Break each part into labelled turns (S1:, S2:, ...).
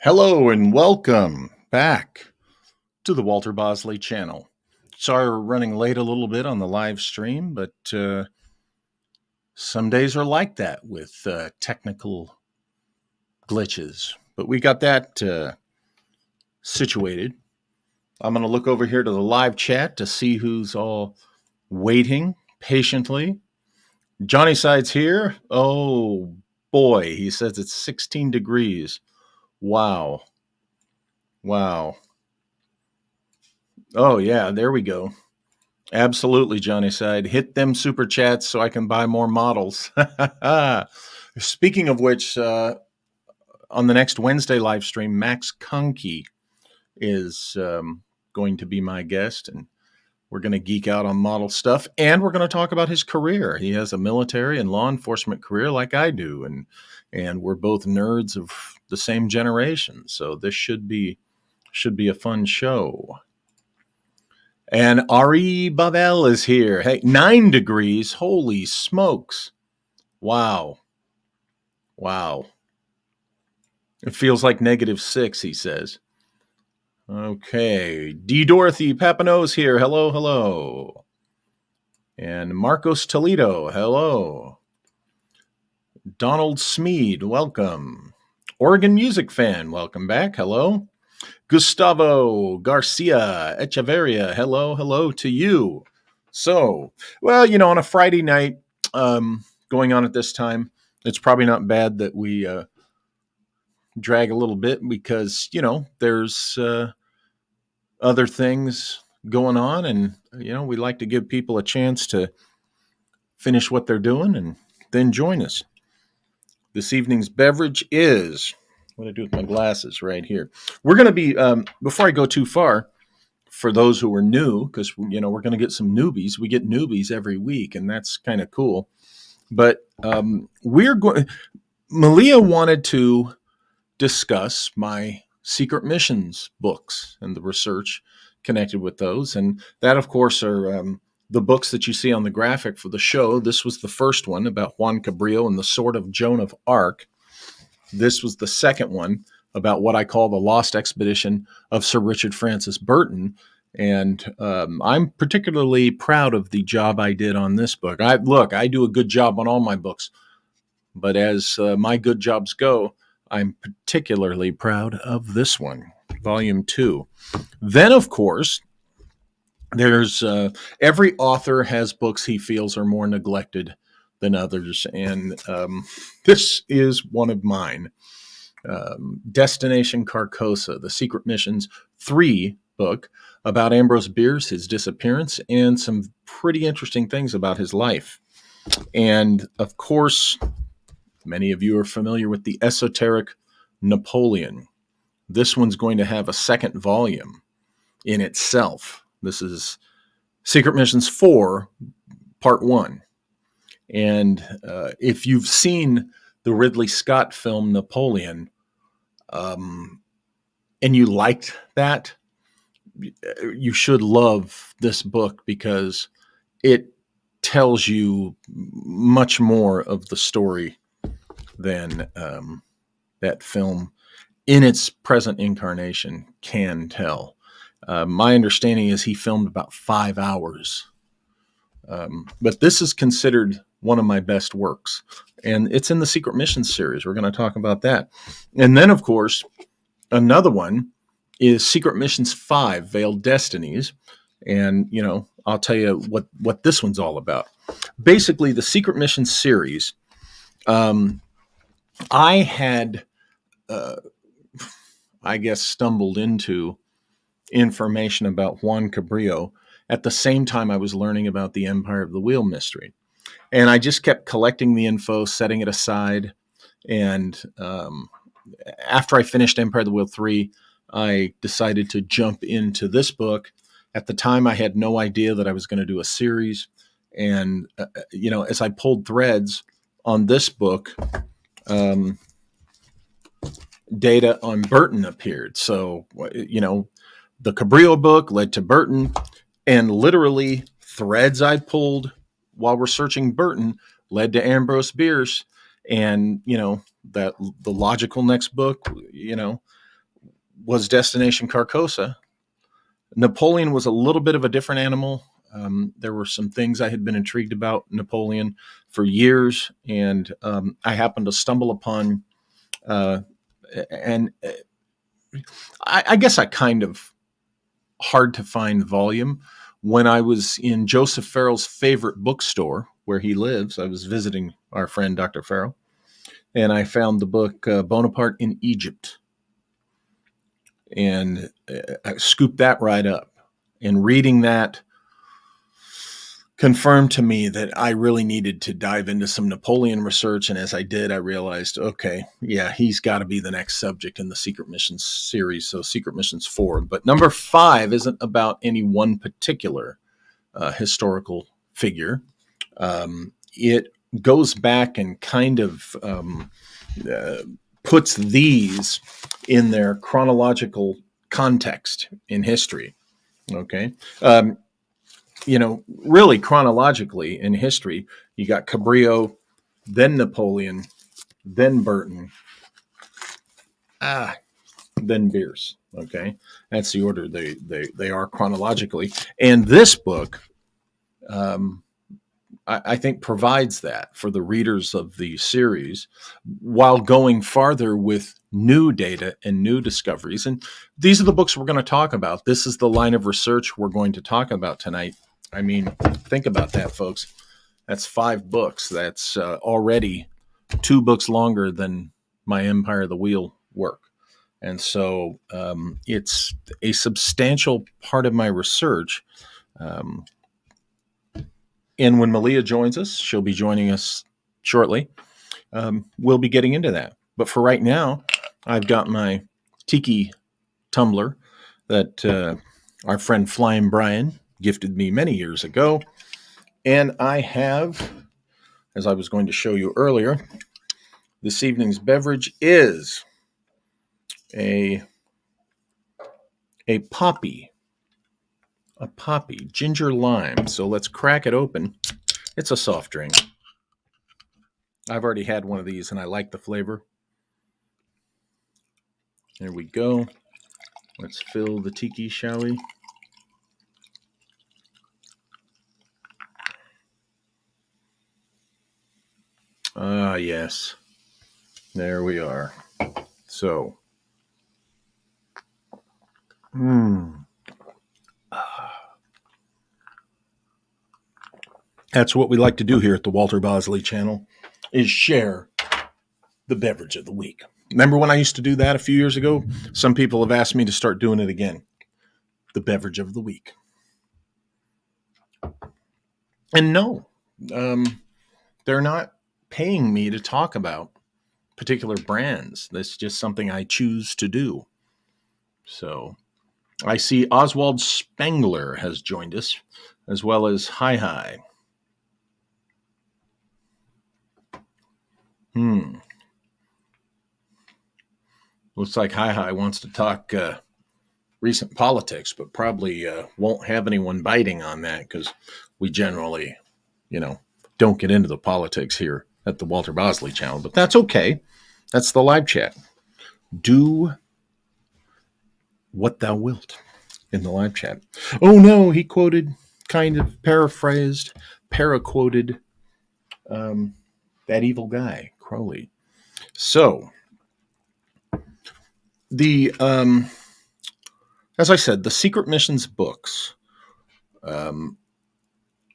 S1: Hello and welcome back to the Walter Bosley channel. Sorry we're running late a little bit on the live stream, but some days are like that with technical glitches. But we got that situated. I'm going to look over here to the live chat to see who's all waiting patiently. Johnny Side's here. Oh boy, he says it's 16 degrees. Wow. Wow. Oh, yeah, there we go. Absolutely, Johnny Side. Hit them super chats so I can buy more models. Speaking of which, on the next Wednesday live stream, Max Conkey is going to be my guest, and we're going to geek out on model stuff, and we're going to talk about his career. He has a military and law enforcement career like I do, and we're both nerds of the same generation, so this should be a fun show. And Ari Bavel is here. Hey, 9 degrees. Holy smokes. Wow. Wow. It feels like -6, he says. Okay. D. Dorothy Papineau's here. Hello, hello. And Marcos Toledo. Hello. Donald Smead. Welcome. Oregon Music Fan. Welcome back. Hello. Gustavo Garcia Echeverria, hello to you. So, well, on a Friday night going on at this time, it's probably not bad that we drag a little bit because, there's other things going on, and, we like to give people a chance to finish what they're doing and then join us. This evening's beverage is... what do I do with my glasses right here? We're going to be, before I go too far, for those who are new, because, we're going to get some newbies. We get newbies every week, and that's kind of cool. But Maliah wanted to discuss my secret missions books and the research connected with those. And that, of course, are the books that you see on the graphic for the show. This was the first one about Juan Cabrillo and the Sword of Joan of Arc. This was the second one about what I call the lost expedition of Sir Richard Francis Burton. And I'm particularly proud of the job I did on this book. I do a good job on all my books, but as my good jobs go, I'm particularly proud of this one, Volume 2. Then, of course, there's every author has books he feels are more neglected than others, and this is one of mine. Destination Carcosa, the Secret Missions 3 book about Ambrose Bierce, his disappearance, and some pretty interesting things about his life. And, of course, many of you are familiar with the esoteric Napoleon. This one's going to have a second volume in itself. This is Secret Missions 4, Part 1. And if you've seen the Ridley Scott film Napoleon, and you liked that, you should love this book because it tells you much more of the story than that film in its present incarnation can tell. My understanding is he filmed about 5 hours. But this is considered one of my best works. And it's in the Secret Missions series. We're going to talk about that. And then, of course, another one is Secret Missions 5, Veiled Destinies. And, I'll tell you what this one's all about. Basically, the Secret Missions series, I had, stumbled into information about Juan Cabrillo at the same time I was learning about the Empire of the Wheel mystery. And I just kept collecting the info, setting it aside. And after I finished Empire of the Wheel 3, I decided to jump into this book. At the time, I had no idea that I was going to do a series. And, as I pulled threads on this book, data on Burton appeared. So, the Cabrillo book led to Burton, and literally threads I pulled while researching Burton led to Ambrose Bierce, and that the logical next book, was Destination Carcosa. Napoleon was a little bit of a different animal. There were some things I had been intrigued about Napoleon for years, and I happened to stumble upon, and I guess I kind of hard to find volume. When I was in Joseph Farrell's favorite bookstore where he lives, I was visiting our friend Dr. Farrell, and I found the book Bonaparte in Egypt. And I scooped that right up. And reading that confirmed to me that I really needed to dive into some Napoleon research. And as I did, I realized, okay, yeah, he's got to be the next subject in the Secret Missions series. So Secret Missions 4. But number 5 isn't about any one particular historical figure. It goes back and kind of puts these in their chronological context in history. Okay. Really chronologically in history, you got Cabrillo, then Napoleon, then Burton, then Bierce. Okay. That's the order they are chronologically. And this book, I think provides that for the readers of the series while going farther with new data and new discoveries. And these are the books we're going to talk about. This is the line of research we're going to talk about tonight. I mean, think about that, folks. That's 5 books. That's already 2 books longer than my Empire of the Wheel work. And so it's a substantial part of my research. And when Maliah joins us, she'll be joining us shortly. We'll be getting into that. But for right now, I've got my tiki tumbler that our friend Flying Brian gifted me many years ago. And I have, as I was going to show you earlier, this evening's beverage is a poppy ginger lime. So let's crack it open. It's a soft drink. I've already had one of these and I like the flavor. There we go. Let's fill the tiki, shall we? Ah, yes. There we are. So, that's what we like to do here at the Walter Bosley channel, is share the beverage of the week. Remember when I used to do that a few years ago? Some people have asked me to start doing it again. The beverage of the week. And no, they're not paying me to talk about particular brands. That's just something I choose to do. So I see Oswald Spengler has joined us, as well as Hi. Looks like Hi wants to talk recent politics, but probably won't have anyone biting on that because we generally, don't get into the politics here at the Walter Bosley channel. But that's okay. That's the live chat. Do what thou wilt in the live chat. Oh no, he quoted, kind of paraphrased, paraquoted that evil guy, Crowley. So the as I said, the Secret Missions books,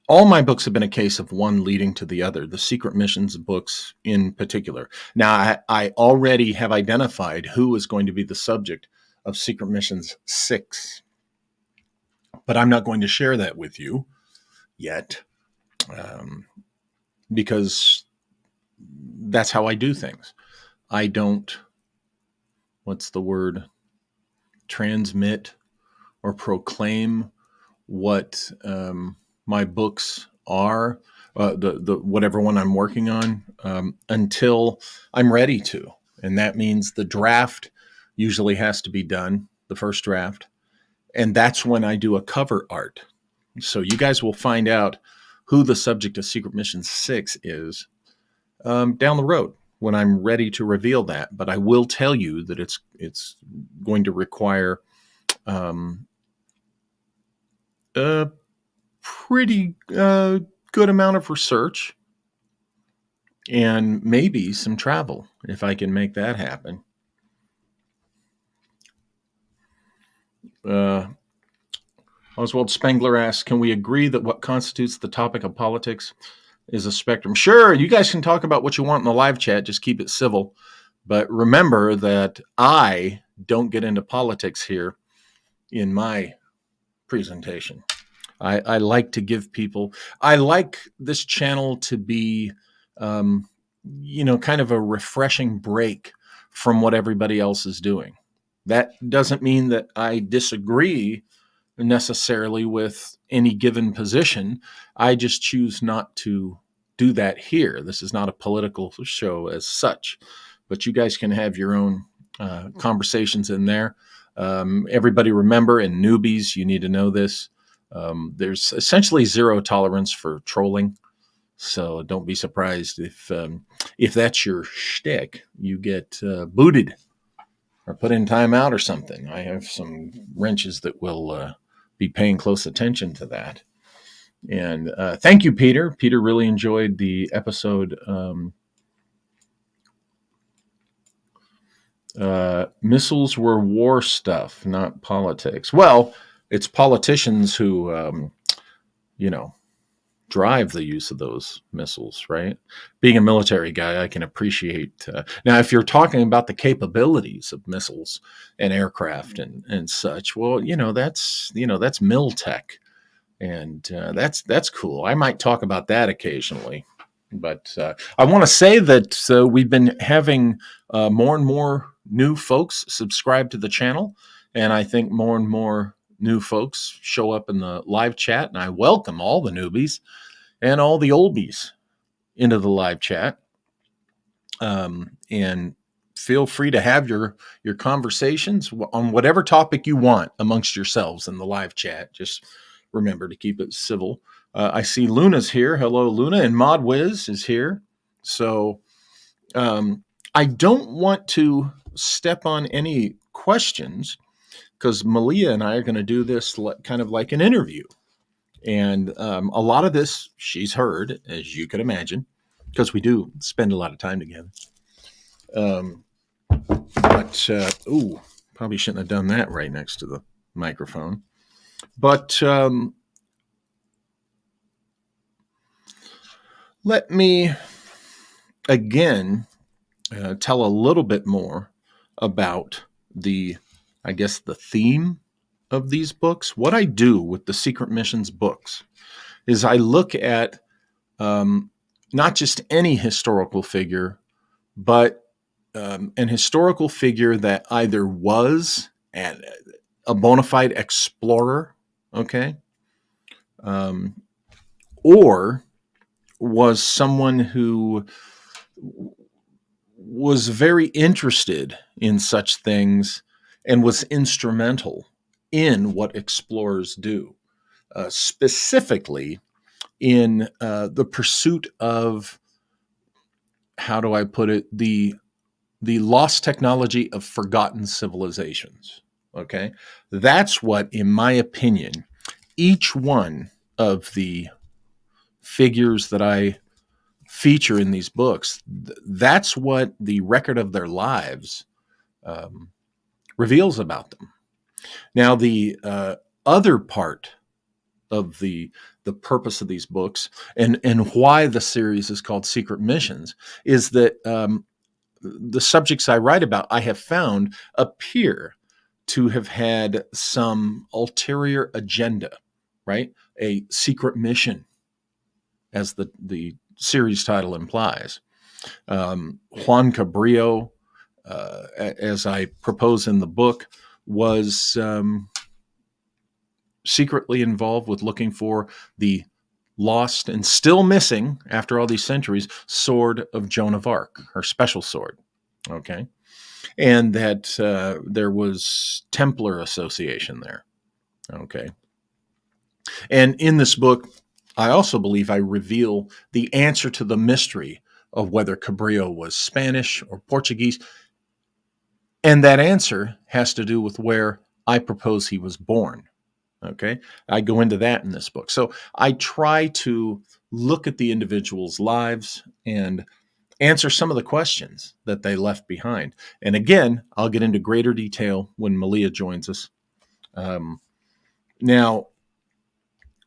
S1: all my books have been a case of one leading to the other, the Secret Missions books in particular. Now, I already have identified who is going to be the subject of Secret Missions 6, but I'm not going to share that with you yet because that's how I do things. I don't, transmit or proclaim what my books are, the whatever one I'm working on, until I'm ready to. And that means the draft usually has to be done, the first draft. And that's when I do a cover art. So you guys will find out who the subject of Secret Mission 6 is down the road. when I'm ready to reveal that. But I will tell you that it's going to require a pretty good amount of research and maybe some travel if I can make that happen. Oswald Spengler asks, can we agree that what constitutes the topic of politics is a spectrum? Sure, you guys can talk about what you want in the live chat. Just keep it civil. But remember that I don't get into politics here in my presentation. I like to give people, I like this channel to be, kind of a refreshing break from what everybody else is doing. That doesn't mean that I disagree necessarily with any given position. I just choose not to do that here. This is not a political show as such, but you guys can have your own conversations in there. Everybody remember, and newbies, you need to know this. There's essentially zero tolerance for trolling. So don't be surprised if that's your shtick, you get booted or put in timeout or something. I have some wrenches that will be paying close attention to that. And thank you, Peter. Peter really enjoyed the episode. Missiles were war stuff, not politics. Well, it's politicians who, drive the use of those missiles, right? Being a military guy, I can appreciate. Now, if you're talking about the capabilities of missiles and aircraft and such, well, that's mil tech, and that's cool. I might talk about that occasionally, but I want to say that we've been having more and more new folks subscribe to the channel, and I think more and more new folks show up in the live chat, and I welcome all the newbies and all the oldies into the live chat. And feel free to have your conversations on whatever topic you want amongst yourselves in the live chat. Just remember to keep it civil. I see Luna's here. Hello, Luna. And Mod Wiz is here. So I don't want to step on any questions because Maliah and I are going to do this kind of like an interview. And a lot of this she's heard, as you could imagine, because we do spend a lot of time together. Probably shouldn't have done that right next to the microphone. But let me, again, tell a little bit more about the theme of these books. What I do with the Secret Missions books is I look at not just any historical figure, but an historical figure that either was a bona fide explorer, okay, or was someone who was very interested in such things and was instrumental in what explorers do, specifically in the pursuit of, how do I put it, the lost technology of forgotten civilizations. Okay, that's what, in my opinion, each one of the figures that I feature in these books, that's what the record of their lives reveals about them. Now, the other part of the purpose of these books and why the series is called Secret Missions is that the subjects I write about, I have found, appear to have had some ulterior agenda, right? A secret mission, as the series title implies. Juan Cabrillo, as I propose in the book, was secretly involved with looking for the lost and still missing, after all these centuries, sword of Joan of Arc, her special sword. Okay. And that there was Templar association there. Okay. And in this book, I also believe I reveal the answer to the mystery of whether Cabrillo was Spanish or Portuguese. And that answer has to do with where I propose he was born. Okay. I go into that in this book. So I try to look at the individual's lives and answer some of the questions that they left behind. And again, I'll get into greater detail when Maliah joins us. Now,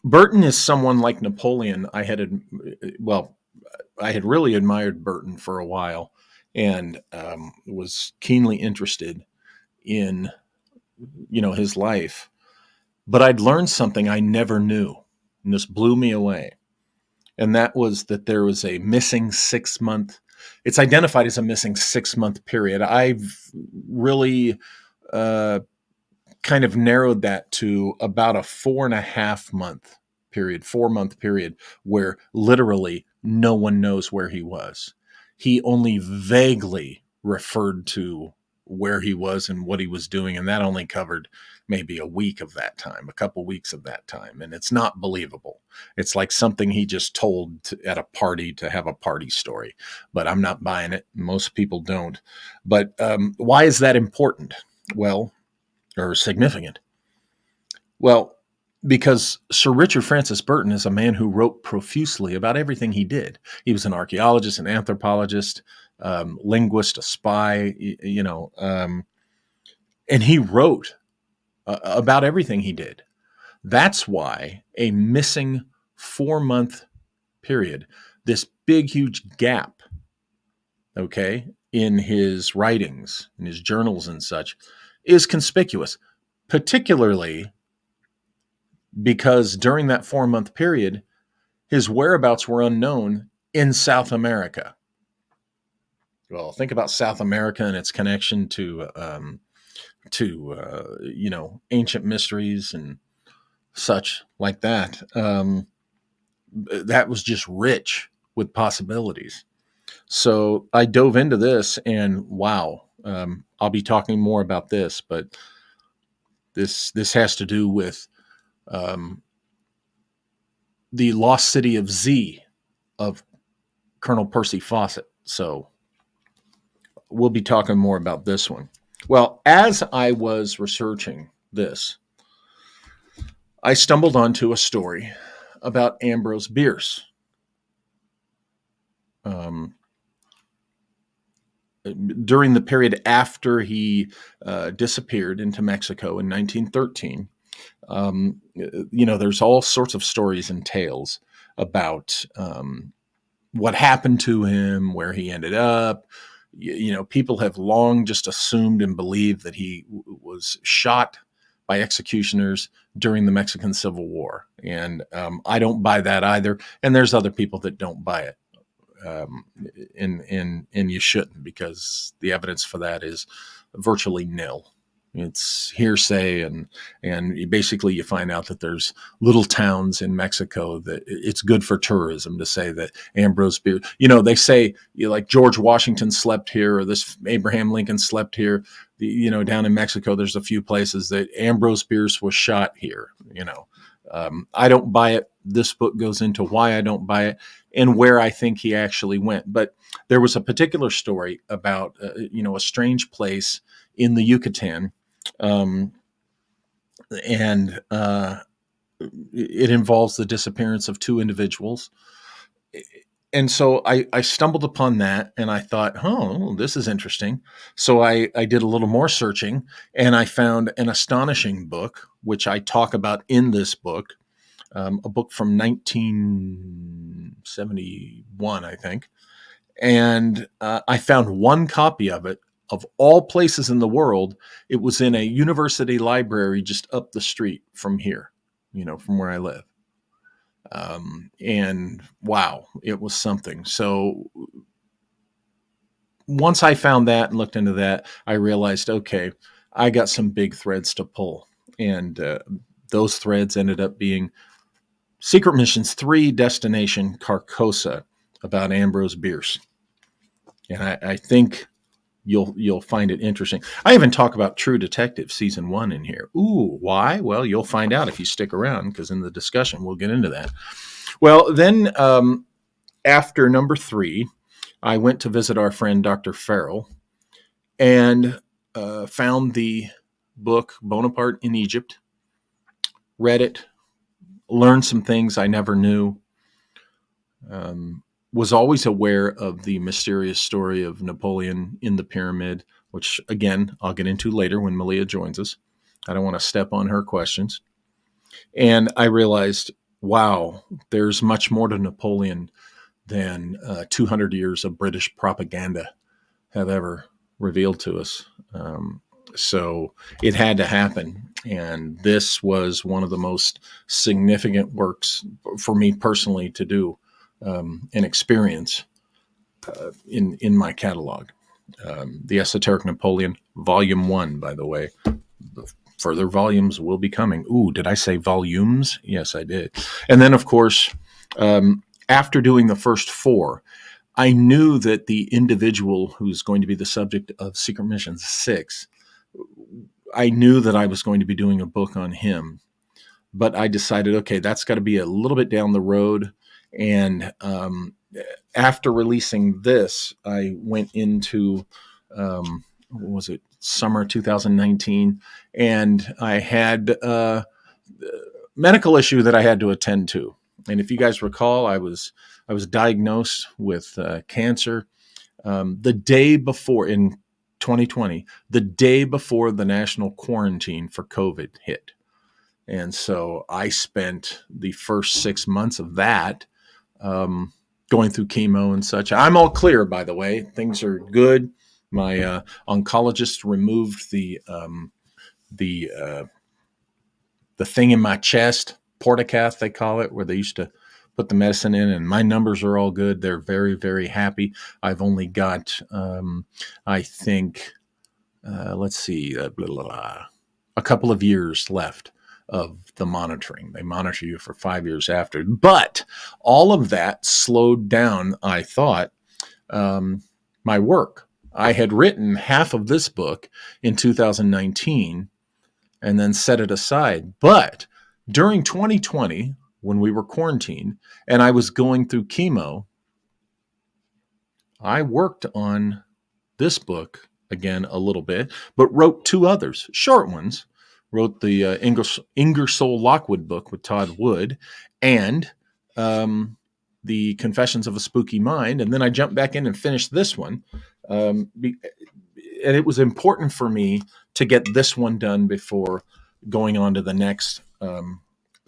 S1: Burton is someone like Napoleon. I had really admired Burton for a while, and was keenly interested in, his life. But I'd learned something I never knew, and this blew me away. And that was that there was a missing 6-month. It's identified as a missing 6-month period. I've really kind of narrowed that to about a 4.5-month period, 4-month period, where literally no one knows where he was. He only vaguely referred to where he was and what he was doing, and that only covered maybe a week of that time, a couple weeks of that time, and it's not believable. It's like something he just told at a party to have a party story, but I'm not buying it. Most people don't. But why is that important? Well, or significant? Well, because Sir Richard Francis Burton is a man who wrote profusely about everything he did. He was an archaeologist, an anthropologist, linguist, a spy, and he wrote about everything he did. That's why a missing 4-month period, this big, huge gap, okay, in his writings, in his journals and such, is conspicuous, particularly because during that 4-month period, his whereabouts were unknown in South America. Well, think about South America and its connection to ancient mysteries and such like that. That was just rich with possibilities. So I dove into this, and wow, I'll be talking more about this, but this has to do with the lost city of Z of Colonel Percy Fawcett. So we'll be talking more about this one. Well, as I was researching this, I stumbled onto a story about Ambrose Bierce. During the period after he disappeared into Mexico in 1913, there's all sorts of stories and tales about what happened to him, where he ended up. People have long just assumed and believed that he was shot by executioners during the Mexican Civil War. And I don't buy that either. And there's other people that don't buy it. And you shouldn't, because the evidence for that is virtually nil. It's hearsay, and basically you find out that there's little towns in Mexico that it's good for tourism to say that Ambrose Bierce, they say like George Washington slept here, or this Abraham Lincoln slept here. Down in Mexico, there's a few places that Ambrose Bierce was shot here. I don't buy it. This book goes into why I don't buy it and where I think he actually went. But there was a particular story about, a strange place in the Yucatan. And it involves the disappearance of 2 individuals. And so I stumbled upon that, and I thought, oh, this is interesting. So I did a little more searching, and I found an astonishing book, which I talk about in this book, a book from 1971, I think. And I found one copy of it. Of all places in the world, it was in a university library just up the street from here, from where I live. And wow, it was something. So once I found that and looked into that, I realized, okay, I got some big threads to pull. And those threads ended up being Secret Missions 3, Destination Carcosa, about Ambrose Bierce. And I think you'll find it interesting. I even talk about True Detective Season 1 in here. Ooh, why? Well, you'll find out if you stick around, because in the discussion, we'll get into that. Well, then after number 3, I went to visit our friend Dr. Farrell and found the book Bonaparte in Egypt, read it, learned some things I never knew, was always aware of the mysterious story of Napoleon in the pyramid, which, again, I'll get into later when Maliah joins us. I don't want to step on her questions. And I realized, wow, there's much more to Napoleon than 200 years of British propaganda have ever revealed to us. So it had to happen. And this was one of the most significant works for me personally to do and experience in my catalog. The Esoteric Napoleon, Volume 1, by the way. Further volumes will be coming. Ooh, did I say volumes? Yes, I did. And then, of course, after doing the first 4, I knew that the individual who's going to be the subject of Secret Missions 6, I knew that I was going to be doing a book on him. But I decided, okay, that's got to be a little bit down the road. And after releasing this, I went into, what was it, summer 2019, and I had a medical issue that I had to attend to. And if you guys recall, I was diagnosed with cancer the day before, in 2020, the day before the national quarantine for COVID hit. And so I spent the first 6 months of that going through chemo and such. I'm all clear, by the way. Things are good. My oncologist removed the thing in my chest, portacath they call it, where they used to put the medicine in, and my numbers are all good. They're very, very happy. I've only got, I think, let's see, a couple of years left of the monitoring. They monitor you for 5 years after. But all of that slowed down, I thought, my work. I had written half of this book in 2019 and then set it aside. But during 2020, when we were quarantined and I was going through chemo, I worked on this book again a little bit, but wrote 2 others, short ones. Wrote the Ingersoll Lockwood book with Todd Wood and the Confessions of a Spooky Mind. And then I jumped back in and finished this one. And it was important for me to get this one done before going on to the next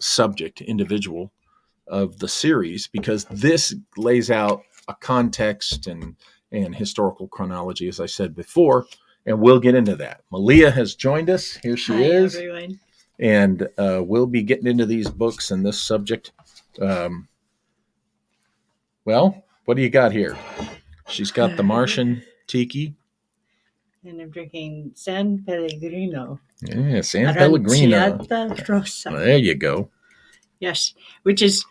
S1: subject, individual of the series, because this lays out a context and historical chronology, as I said before, and we'll get into that. Maliah has joined us. Here she is. Hi, everyone. And we'll be getting into these books and this subject. Well, what do you got here? She's got the Martian Tiki.
S2: And I'm drinking San Pellegrino.
S1: Yeah, San Pellegrino.
S2: Rosa.
S1: There you go.
S2: Yes, which is,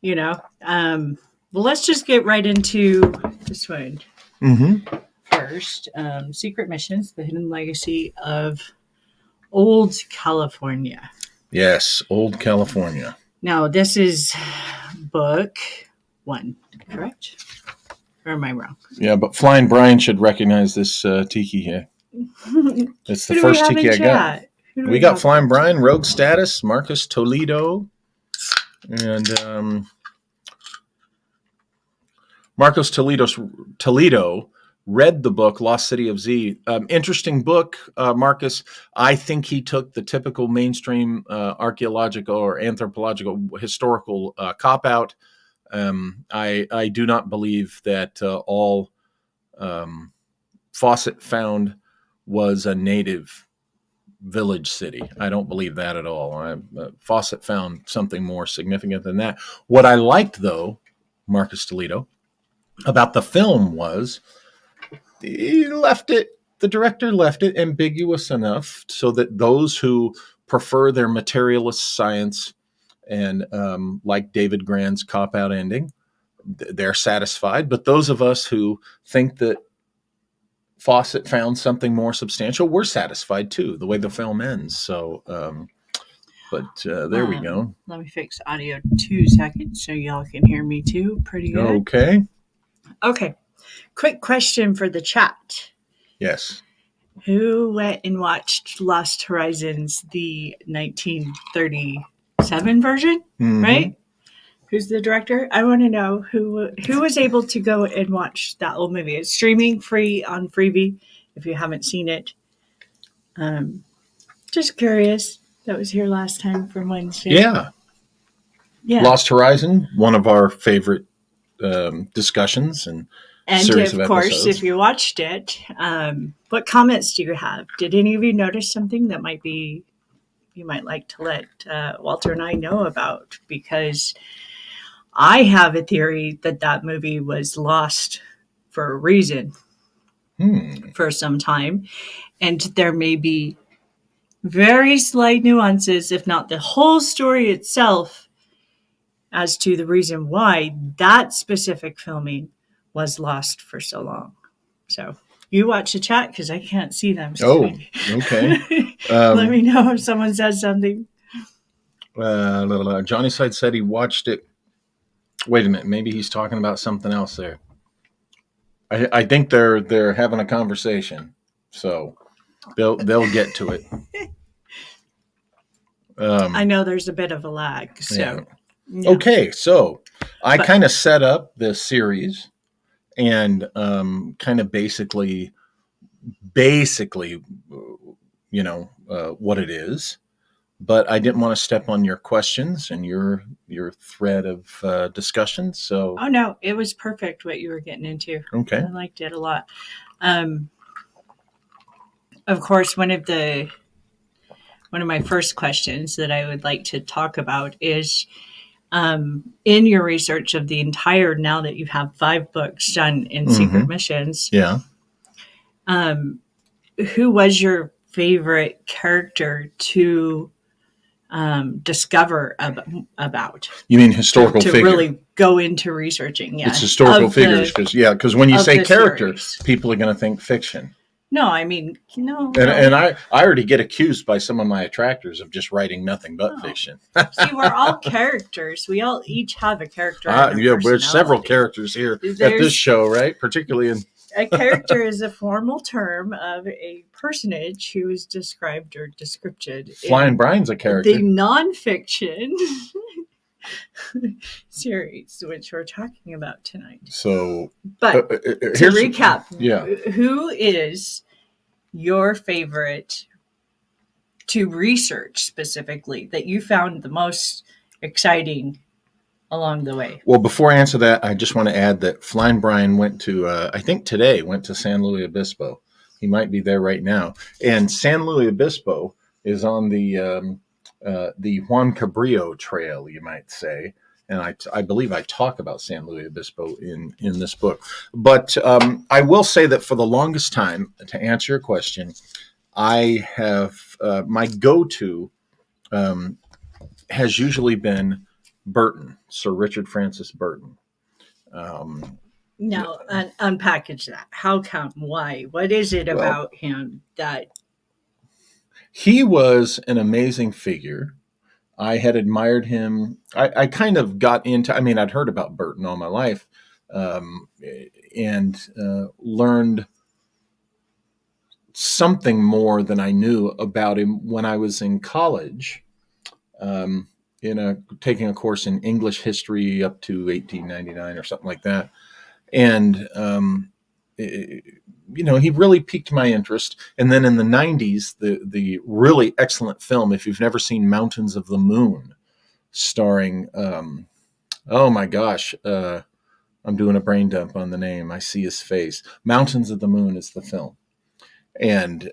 S2: well, let's just get right into this one.
S1: Mm-hmm.
S2: First, Secret Missions, The Hidden Legacy of Old California.
S1: Yes, Old California.
S2: Now, this is book 1, correct? Or am I wrong?
S1: Yeah, but Flying Brian should recognize this tiki here. It's the first tiki I got. We got Flying Brian, Rogue Status, Marcus Toledo, and Marcos Toledo read the book Lost City of Z. Interesting book, Marcus. I think he took the typical mainstream archaeological or anthropological historical cop-out. I do not believe that all Fawcett found was a native village city. I don't believe that at all. Fawcett found something more significant than that. What I liked, though, Marcus Toledo, about the film was the director left it ambiguous enough so that those who prefer their materialist science and like David Grann's cop-out ending, they're satisfied. But those of us who think that Fawcett found something more substantial, we're satisfied too, the way the film ends. So, there we go.
S2: Let me fix audio 2 seconds so y'all can hear me too. Pretty good.
S1: Okay.
S2: Okay. Quick question for the chat.
S1: Yes.
S2: Who went and watched Lost Horizons, the 1937 version, right? Who's the director? I want to know who was able to go and watch that old movie. It's streaming free on Freevee if you haven't seen it. Just curious. That was here last time from Wednesday.
S1: Yeah. Lost Horizon, one of our favorite discussions and series
S2: of course, episodes. If you watched it, what comments do you have? Did any of you notice something that you might like to let Walter and I know about? Because I have a theory that movie was lost for a reason for some time, and there may be very slight nuances, if not the whole story itself, as to the reason why that specific filming was lost for so long. So you watch the chat because I can't see them.
S1: Okay.
S2: Let me know if someone says something.
S1: Johnny Side said he watched it. Wait a minute. Maybe he's talking about something else there. I think they're having a conversation, so they'll get to it.
S2: I know there's a bit of a lag. So.
S1: Yeah. Yeah. Okay, so I kind of set up this series and kind of basically, what it is. But I didn't want to step on your questions and your thread of discussion. So
S2: no, it was perfect what you were getting into.
S1: Okay,
S2: I liked it a lot. Of course, one of my first questions that I would like to talk about is, in your research of the entire, now that you have 5 books done in Secret Missions, who was your favorite character to discover about?
S1: You mean historical figure?
S2: To really go into researching, yeah.
S1: It's historical figures because when you say character, people are going to think fiction.
S2: No, I mean, no.
S1: And I already get accused by some of my attractors of just writing nothing but fiction.
S2: See, we're all characters. We all each have a character.
S1: There's several characters here at this show, right? Particularly in...
S2: A character is a formal term of a personage who is described or descripted.
S1: Flying Brian's a character.
S2: The nonfiction series, which we're talking about tonight.
S1: So,
S2: but to recap, who is your favorite to research specifically that you found the most exciting along the way? Well,
S1: before I answer that, I just want to add that Flying Brian went to, I think today, went to San Luis Obispo. He might be there right now. And San Luis Obispo is on the Juan Cabrillo Trail, you might say. And I believe I talk about San Luis Obispo in this book. But I will say that for the longest time, to answer your question, I have my go-to has usually been Burton, Sir Richard Francis Burton.
S2: Now, unpackage that. How come? Why? What is it about him that...
S1: He was an amazing figure. I had admired him. I kind of got into, I'd heard about Burton all my life and learned something more than I knew about him when I was in college, taking a course in English history up to 1899 or something like that. And, he really piqued my interest. And then in the 90s, the really excellent film, if you've never seen Mountains of the Moon, starring, oh my gosh, I'm doing a brain dump on the name. I see his face. Mountains of the Moon is the film. And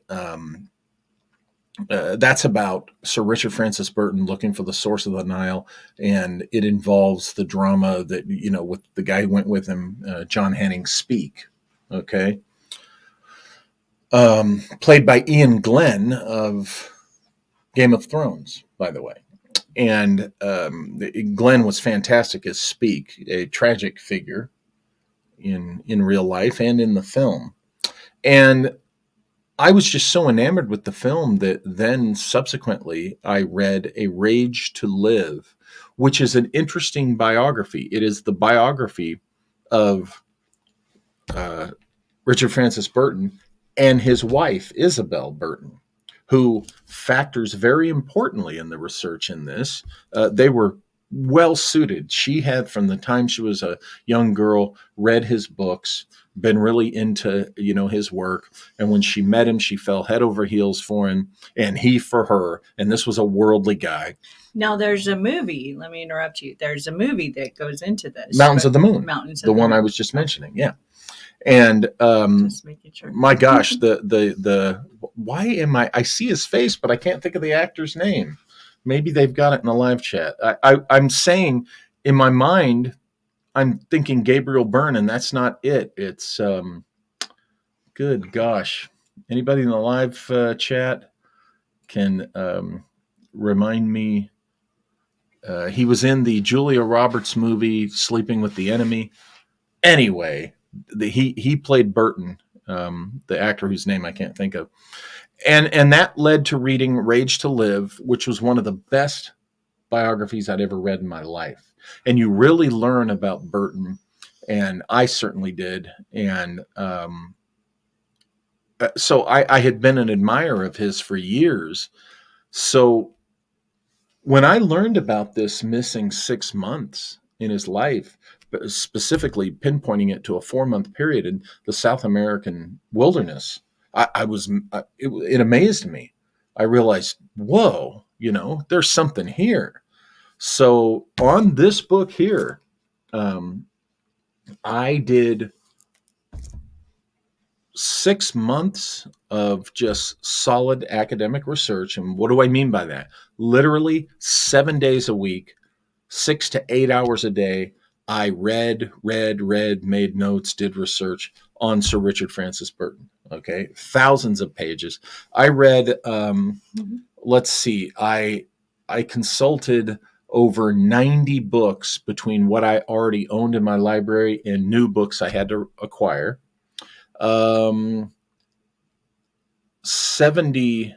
S1: that's about Sir Richard Francis Burton looking for the source of the Nile. And it involves the drama that, with the guy who went with him, John Hanning Speke. Okay. Played by Ian Glenn of Game of Thrones, by the way. And Glenn was fantastic as Speke, a tragic figure in real life and in the film. And I was just so enamored with the film that then subsequently I read A Rage to Live, which is an interesting biography. It is the biography of uh, Richard Francis Burton and his wife, Isabel Burton, who factors very importantly in the research in this. They were well suited. She had, from the time she was a young girl, read his books, been really into, his work. And when she met him, she fell head over heels for him and he for her. And this was a worldly guy.
S2: Now there's a movie. Let me interrupt you. There's a movie that goes into this.
S1: Mountains of the Moon.
S2: Mountains of
S1: the
S2: the
S1: one
S2: Moon.
S1: I was just mentioning. Yeah. And
S2: Just making sure.
S1: my gosh, the why am I see his face, but I can't think of the actor's name. Maybe they've got it in the live chat. I'm saying in my mind, I'm thinking Gabriel Byrne, and that's not it. It's good gosh. Anybody in the live chat can remind me? He was in the Julia Roberts movie Sleeping with the Enemy. Anyway, he played Burton, the actor whose name I can't think of. And that led to reading Rage to Live, which was one of the best biographies I'd ever read in my life. And you really learn about Burton, and I certainly did. And so I had been an admirer of his for years. So when I learned about this missing 6 months in his life, specifically pinpointing it to a 4-month period in the South American wilderness, it amazed me. I realized, whoa, there's something here. So on this book here, I did 6 months of just solid academic research. And what do I mean by that? Literally 7 days a week, 6 to 8 hours a day. I read, made notes, did research on Sir Richard Francis Burton. Okay. Thousands of pages. I read, let's see, I consulted over 90 books between what I already owned in my library and new books I had to acquire. 70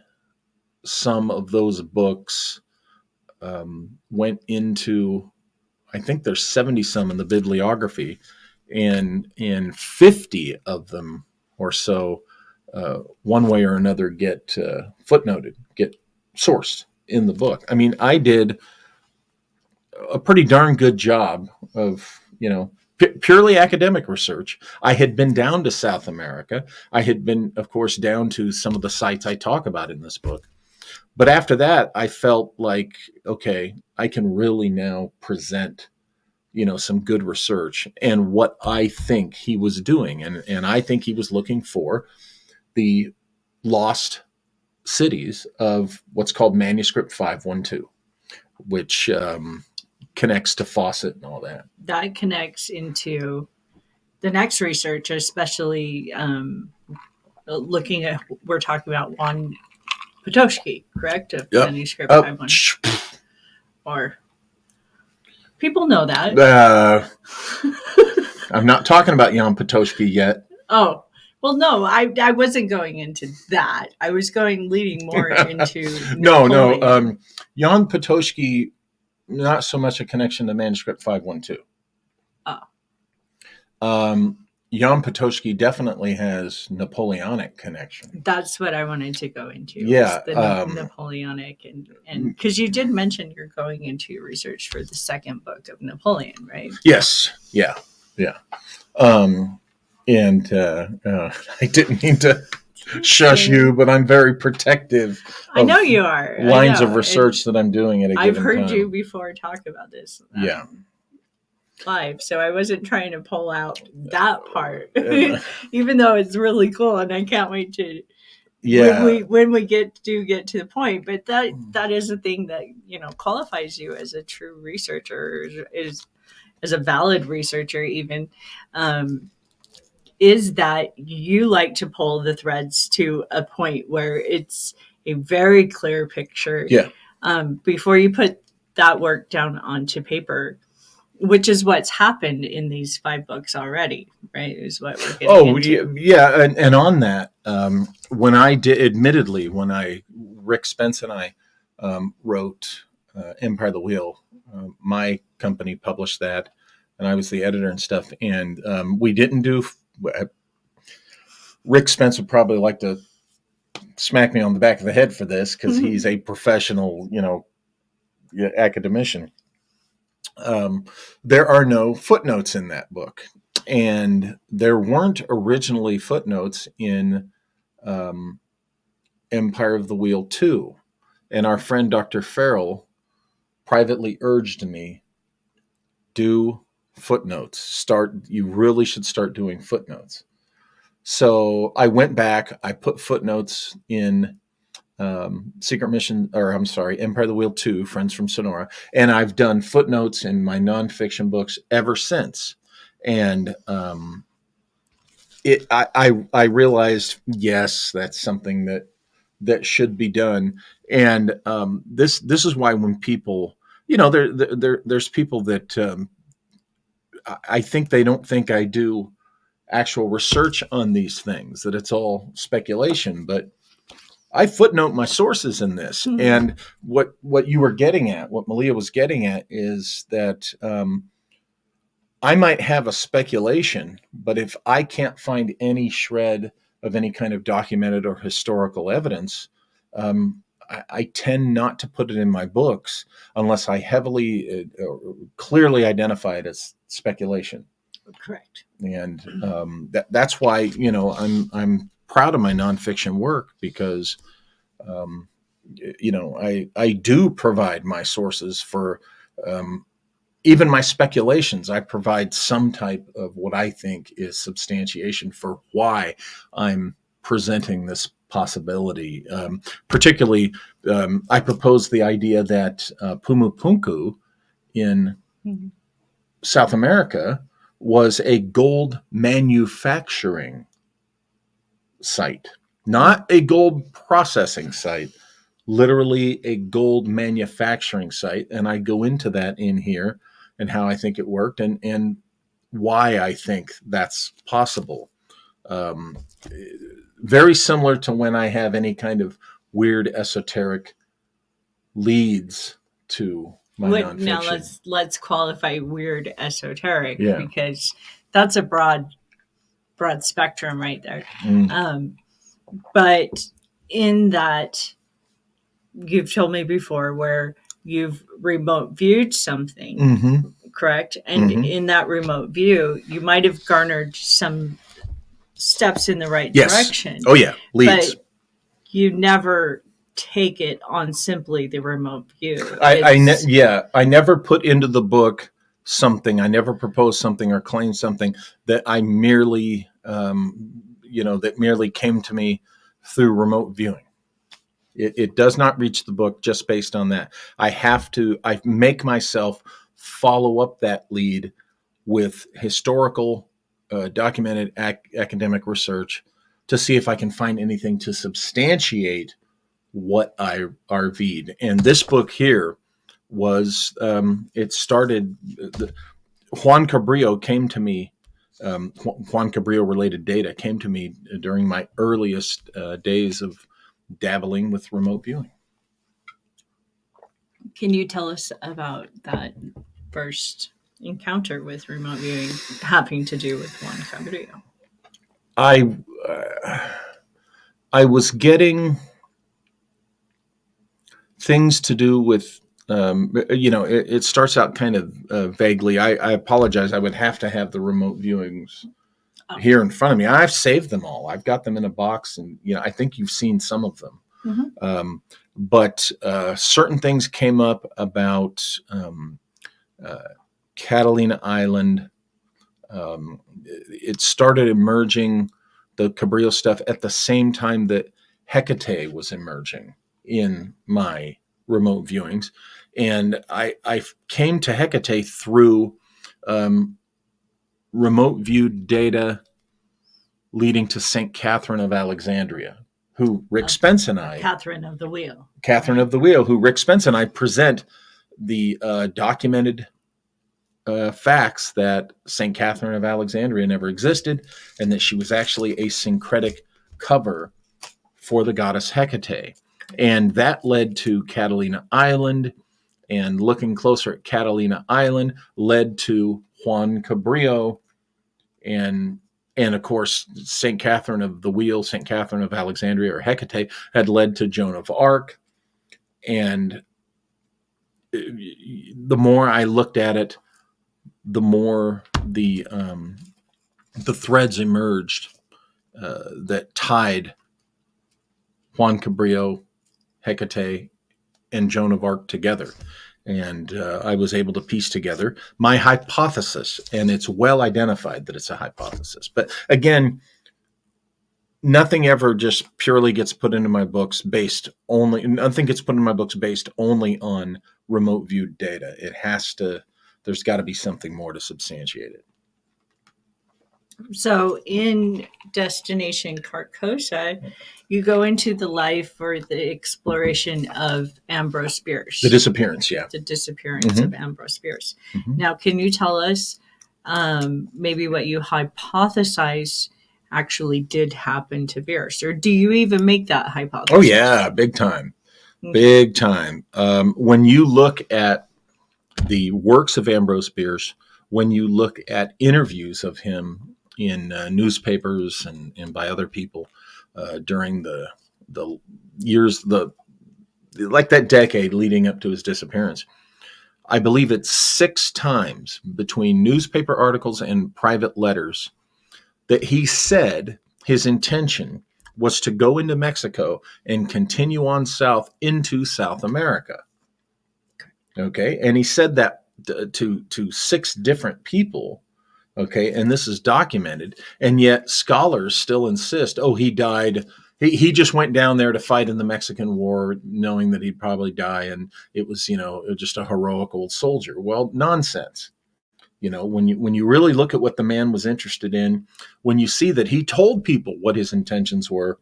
S1: some of those books went into, I think there's 70 some in the bibliography, and 50 of them or so, one way or another, get footnoted, get sourced in the book. I mean, I did a pretty darn good job of, purely academic research. I had been down to South America. I had been, of course, down to some of the sites I talk about in this book. But after that, I felt like, okay, I can really now present, some good research and what I think he was doing. And I think he was looking for the lost cities of what's called Manuscript 512, which connects to Fawcett and all that.
S2: That connects into the next research, especially looking at, we're talking about Juan Petoshki, correct? Of
S1: Yep.
S2: Manuscript 512. Or people know that.
S1: I'm not talking about Jan Petoshki yet.
S2: Oh, well, no, I wasn't going into that. I was leading more into
S1: No. Jan Petoshki, not so much a connection to Manuscript 512. Jan Petoshki definitely has Napoleonic connection.
S2: That's what I wanted to go into.
S1: Yeah,
S2: the Napoleonic, and because you did mention you're going into your research for the second book of Napoleon, right?
S1: Yes. Yeah. And I didn't mean to shush you, but I'm very protective.
S2: I know you are.
S1: Lines of research that I'm doing at a given time.
S2: I've heard you before talk about this.
S1: Yeah.
S2: Live, so I wasn't trying to pull out that part, even though it's really cool, and I can't wait to.
S1: Yeah.
S2: When we get to the point, but that is the thing that qualifies you as a true researcher, is as a valid researcher, even. Is that you like to pull the threads to a point where it's a very clear picture.
S1: Yeah.
S2: Before you put that work down onto paper, which is what's happened in these 5 books already, right? Is what we're getting into.
S1: Yeah. And on that, when Rick Spence and I wrote Empire of the Wheel, my company published that, and I was the editor and stuff. And we didn't do Rick Spence would probably like to smack me on the back of the head for this because he's a professional, academician. There are no footnotes in that book, and there weren't originally footnotes in Empire of the Wheel 2. And our friend Dr. Farrell privately urged me, do footnotes. You really should start doing footnotes. So I went back, I put footnotes in Empire of the Wheel 2, Friends from Sonora. And I've done footnotes in my nonfiction books ever since. And I realized, yes, that's something that should be done. And this is why when people, there's people that I think they don't think I do actual research on these things, that it's all speculation, but I footnote my sources in this. Mm-hmm. And what you were getting at, what Maliah was getting at, is that I might have a speculation, but if I can't find any shred of any kind of documented or historical evidence, I tend not to put it in my books unless I heavily, clearly identify it as speculation.
S2: Correct.
S1: And that's why, I'm proud of my nonfiction work, because, I do provide my sources for even my speculations. I provide some type of what I think is substantiation for why I'm presenting this possibility. Particularly, I propose the idea that Pumupunku in South America was a gold manufacturing site, not a gold processing site, literally a gold manufacturing site. And I go into that in here and how I think it worked and why I think that's possible. Very similar to when I have any kind of weird esoteric leads to my nonfiction.
S2: Now let's qualify weird esoteric, because that's a broad spectrum right there. But in that, you've told me before where you've remote viewed something, correct? And in that remote view, you might have garnered some steps in the right direction.
S1: Oh yeah, leads.
S2: But you never take it on simply the remote view.
S1: I never put into the book something. I never proposed something or claimed something that I merely, that merely came to me through remote viewing. It does not reach the book just based on that. I make myself follow up that lead with historical, documented academic research to see if I can find anything to substantiate what I RV'd. And this book here was, it started, Juan Cabrillo came to me, Juan Cabrillo related data came to me during my earliest days of dabbling with remote viewing.
S2: Can you tell us about that first encounter with remote viewing having to do with Juan Cabrillo?
S1: I was getting things to do with, it starts out kind of vaguely. I apologize. I would have to have the remote viewings here in front of me. I've saved them all. I've got them in a box, and I think you've seen some of them. But certain things came up about Catalina Island. It started emerging, the Cabrillo stuff, at the same time that Hecate was emerging in my remote viewings. And I came to Hecate through remote viewed data leading to St. Catherine of Alexandria, who Rick Spence and I...
S2: Catherine of the Wheel,
S1: who Rick Spence and I present the documented facts that St. Catherine of Alexandria never existed, and that she was actually a syncretic cover for the goddess Hecate. And that led to Catalina Island, and looking closer at Catalina Island led to Juan Cabrillo, and And of course, St. Catherine of the Wheel, St. Catherine of Alexandria, or Hecate, had led to Joan of Arc. And the more I looked at it, the more the threads emerged that tied Juan Cabrillo, Hecate, and Joan of Arc together. And I was able to piece together my hypothesis, and it's well identified that it's a hypothesis. But again, nothing ever just purely gets put into my books nothing gets put in my books based only on remote viewed data. There's got to be something more to substantiate it.
S2: So in Destination Carcosa, you go into the life or the exploration of Ambrose Bierce.
S1: The disappearance, yeah.
S2: The disappearance of Ambrose Bierce. Now, can you tell us maybe what you hypothesize actually did happen to Bierce? Or do you even make that hypothesis?
S1: Oh, yeah, big time. Okay. Big time. When you look at the works of Ambrose Bierce, when you look at interviews of him in newspapers and by other people during the years, like that decade leading up to his disappearance, I believe it's 6 times between newspaper articles and private letters that he said his intention was to go into Mexico and continue on south into South America. Okay. And he said that to 6 different people. Okay. And this is documented. And yet scholars still insist, he died. He just went down there to fight in the Mexican War, knowing that he'd probably die. And it was, just a heroic old soldier. Well, nonsense. When you really look at what the man was interested in, when you see that he told people what his intentions were,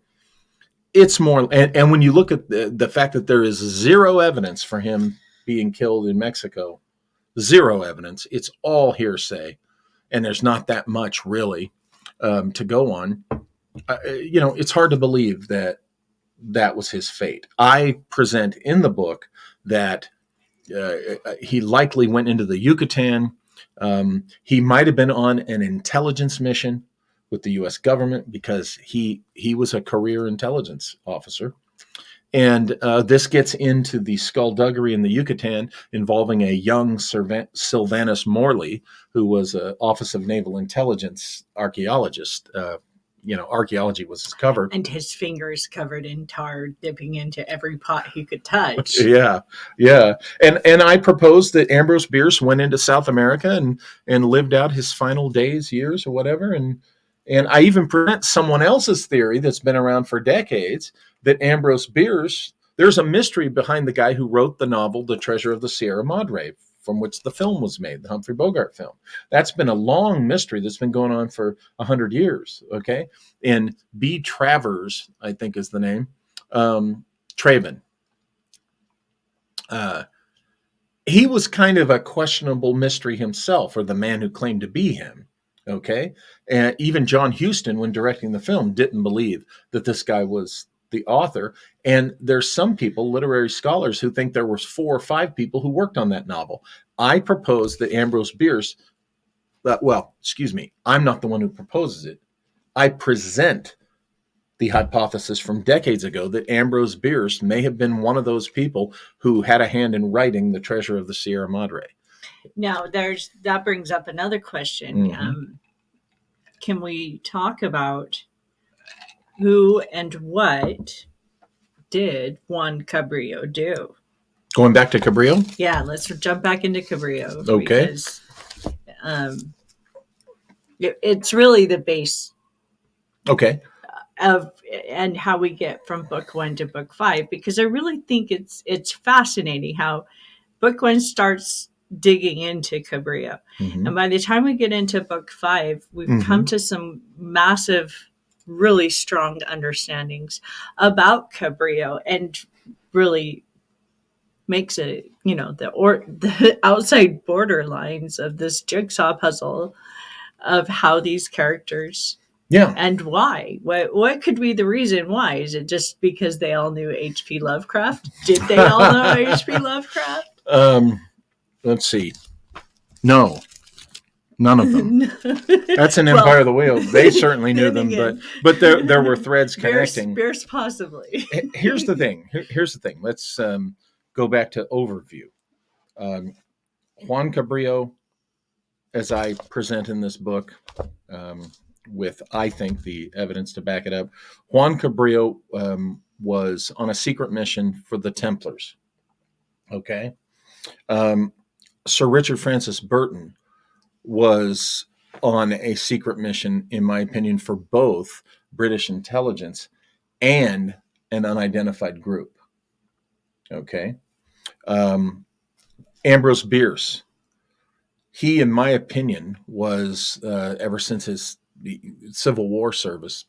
S1: it's more. And when you look at the fact that there is 0 evidence for him being killed in Mexico, 0 evidence, it's all hearsay. And there's not that much really to go on. It's hard to believe that was his fate. I present in the book that he likely went into the Yucatan. He might have been on an intelligence mission with the U.S. government because he was a career intelligence officer. And this gets into the skullduggery in the Yucatan involving a young Sylvanus Morley, who was an Office of Naval Intelligence archaeologist. Archaeology was his cover.
S2: And his fingers covered in tar, dipping into every pot he could touch.
S1: Yeah. And I propose that Ambrose Bierce went into South America and lived out his final days, years, or whatever. And I even present someone else's theory that's been around for decades, that Ambrose Bierce, there's a mystery behind the guy who wrote the novel, The Treasure of the Sierra Madre, from which the film was made, the Humphrey Bogart film. That's been a long mystery that's been going on for 100 years, okay? And B. Travers, I think is the name, Traven. He was kind of a questionable mystery himself, or the man who claimed to be him, okay? And even John Huston, when directing the film, didn't believe that this guy was the author. And there's some people, literary scholars, who think there was 4 or 5 people who worked on that novel. I propose that Ambrose Bierce, I'm not the one who proposes it. I present the hypothesis from decades ago that Ambrose Bierce may have been one of those people who had a hand in writing The Treasure of the Sierra Madre.
S2: Now, that brings up another question. Can we talk about who and what did Juan Cabrillo do?
S1: Going back to Cabrillo?
S2: Yeah, let's jump back into Cabrillo.
S1: Okay.
S2: Because it's really the base.
S1: Okay.
S2: And how we get from book 1 to book 5, because I really think it's fascinating how book 1 starts digging into Cabrillo. And by the time we get into book 5, we've come to some massive, really strong understandings about Cabrillo, and really makes it, the outside borderlines of this jigsaw puzzle of how these characters, and why. What could be the reason why? Is it just because they all knew H.P. Lovecraft? Did they all know H.P. Lovecraft?
S1: Let's see. No. None of them. That's an Empire of the Whale. They certainly knew them,
S2: again,
S1: but there were threads connecting.
S2: Bears possibly.
S1: Here's the thing. Let's go back to overview. Juan Cabrillo, as I present in this book, with, I think, the evidence to back it up, Juan Cabrillo was on a secret mission for the Templars. Okay. Sir Richard Francis Burton was on a secret mission, in my opinion, for both British intelligence and an unidentified group. Okay. Ambrose Bierce, he, in my opinion, was, ever since his Civil War service,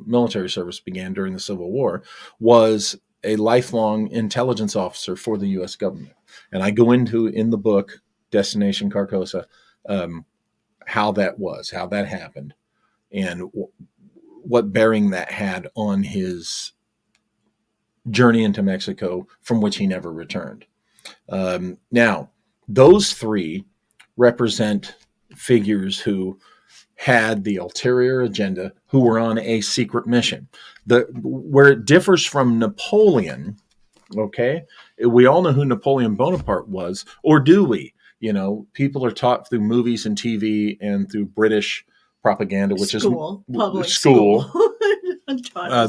S1: military service began during the Civil War, was a lifelong intelligence officer for the U.S. government. And I go into, in the book, Destination Carcosa, how that happened, and what bearing that had on his journey into Mexico, from which he never returned. Now, those three represent figures who had the ulterior agenda, who were on a secret mission. Where it differs from Napoleon, okay, we all know who Napoleon Bonaparte was, or do we? You know, people are taught through movies and TV and through British propaganda, which
S2: school,
S1: is
S2: public
S1: school.
S2: school.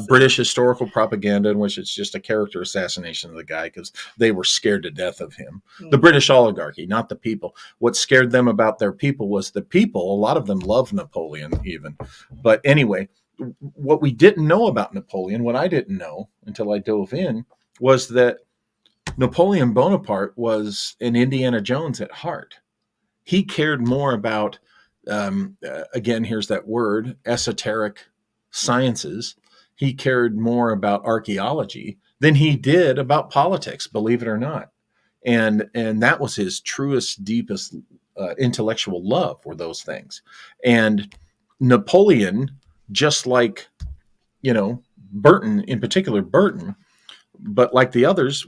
S1: British historical propaganda, in which it's just a character assassination of the guy because they were scared to death of him. The British oligarchy, not the people. What scared them about their people was the people. A lot of them loved Napoleon even. But anyway, what we didn't know about Napoleon, what I didn't know until I dove in, was that Napoleon Bonaparte was an Indiana Jones at heart. He cared more about, again, here's that word, esoteric sciences. He cared more about archaeology than he did about politics, believe it or not. And that was his truest, deepest intellectual love, were those things. And Napoleon, just like, Burton, in particular, but like the others,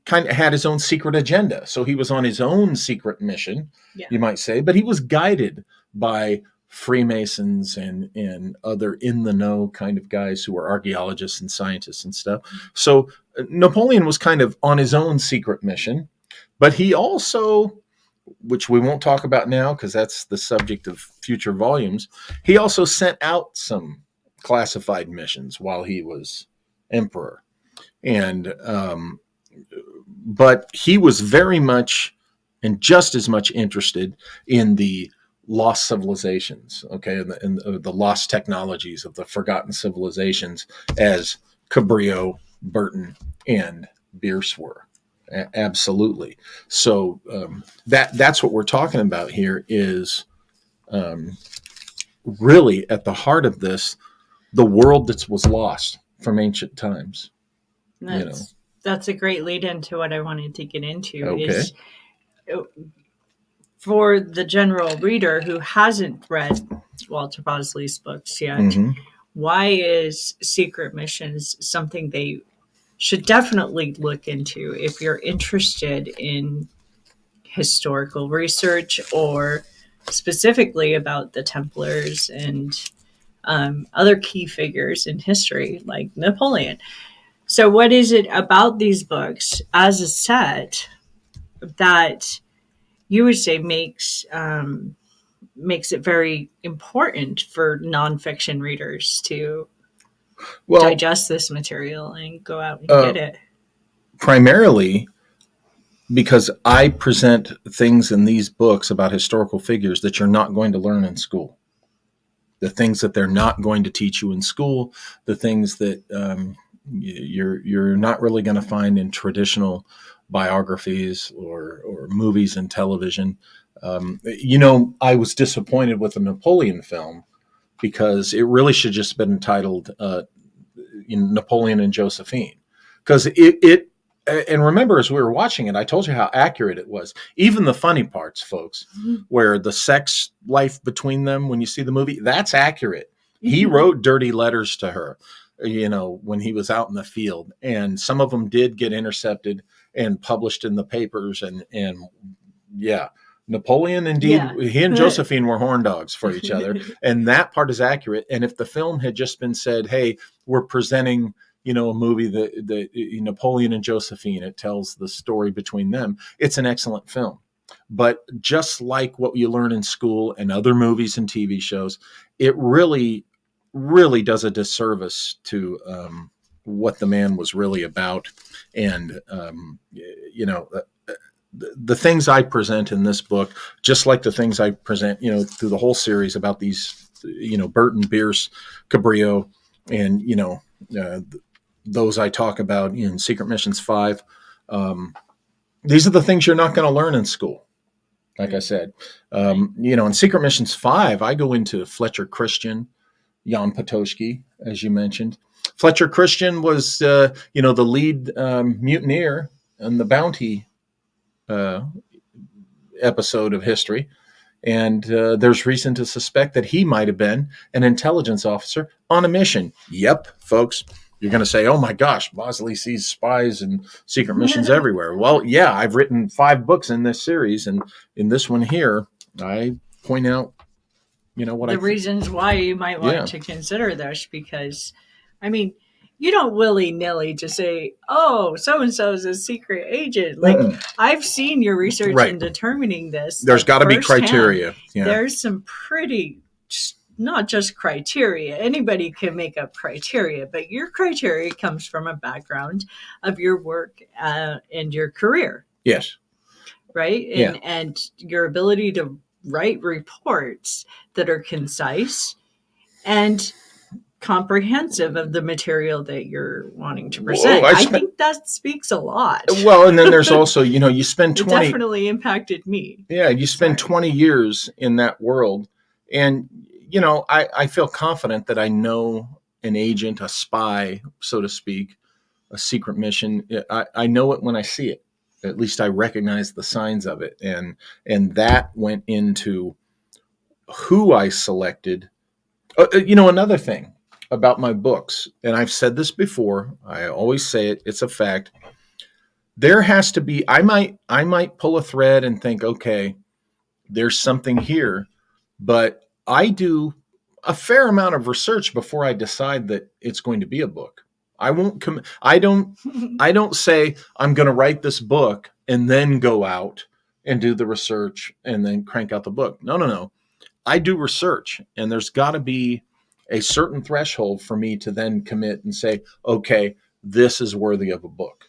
S1: kind of had his own secret agenda. So he was on his own secret mission, you might say, but he was guided by Freemasons and other in-the-know kind of guys who were archaeologists and scientists and stuff. So Napoleon was kind of on his own secret mission, but he also, which we won't talk about now because that's the subject of future volumes, he also sent out some classified missions while he was emperor. And but he was very much and just as much interested in the lost civilizations, okay, and the lost technologies of the forgotten civilizations as Cabrillo, Burton, and Bierce were. Absolutely. So that's what we're talking about here is really at the heart of this, the world that was lost from ancient times.
S2: That's a great lead into what I wanted to get into.
S1: Okay.
S2: Is for the general reader who hasn't read Walter Bosley's books yet, why is secret missions something they should definitely look into if you're interested in historical research or specifically about the Templars and other key figures in history like Napoleon? So what is it about these books as a set that you would say makes it very important for nonfiction readers to digest this material and go out and get it?
S1: Primarily because I present things in these books about historical figures that you're not going to learn in school. The things that they're not going to teach you in school, the things that you're not really going to find in traditional biographies or movies and television. I was disappointed with the Napoleon film because it really should just have been entitled Napoleon and Josephine. Because and remember, as we were watching it, I told you how accurate it was. Even the funny parts, folks, where the sex life between them, when you see the movie, that's accurate. He wrote dirty letters to her, when he was out in the field. And some of them did get intercepted and published in the papers. And yeah, Napoleon, indeed,
S2: Yeah.
S1: he and Josephine were horn dogs for each other, and that part is accurate. And if the film had just been said, "Hey, we're presenting, a movie that Napoleon and Josephine," it tells the story between them. It's an excellent film. But just like what you learn in school and other movies and TV shows, it really, really does a disservice to what the man was really about, and the things I present in this book, just like the things I present, through the whole series about these, Burton, Bierce, Cabrillo, and, those I talk about in Secret Missions 5. These are the things you're not going to learn in school. Like I said, in Secret Missions 5, I go into Fletcher Christian, Jan Patoshki, as you mentioned. Fletcher Christian was, the lead mutineer in the Bounty episode of history. And there's reason to suspect that he might have been an intelligence officer on a mission. Yep, folks. You're going to say, oh my gosh, Bosley sees spies and secret missions everywhere. Well, yeah, I've written 5 books in this series. And in this one here, I point out, what
S2: the reasons why you might want to consider this, because, I mean, you don't willy-nilly just say, oh, so-and-so is a secret agent. Like, I've seen your research in determining this.
S1: There's got to be criteria.
S2: Yeah. There's some pretty, not just criteria. Anybody can make up criteria, but your criteria comes from a background of your work and your career.
S1: Yes.
S2: Right? And your ability to write reports that are concise and comprehensive of the material that you're wanting to present. I think that speaks a lot.
S1: Well, and then there's also, you spend 20...
S2: It definitely impacted me.
S1: Yeah, you spend 20 years in that world. And, I feel confident that I know an agent, a spy, so to speak, a secret mission. I know it when I see it. At least I recognize the signs of it. And that went into who I selected. Another thing about my books, and I've said this before, I always say it, it's a fact. There has to be, I might pull a thread and think, okay, there's something here, but I do a fair amount of research before I decide that it's going to be a book. I don't say I'm going to write this book and then go out and do the research and then crank out the book. No. I do research, and there's got to be a certain threshold for me to then commit and say, okay, this is worthy of a book.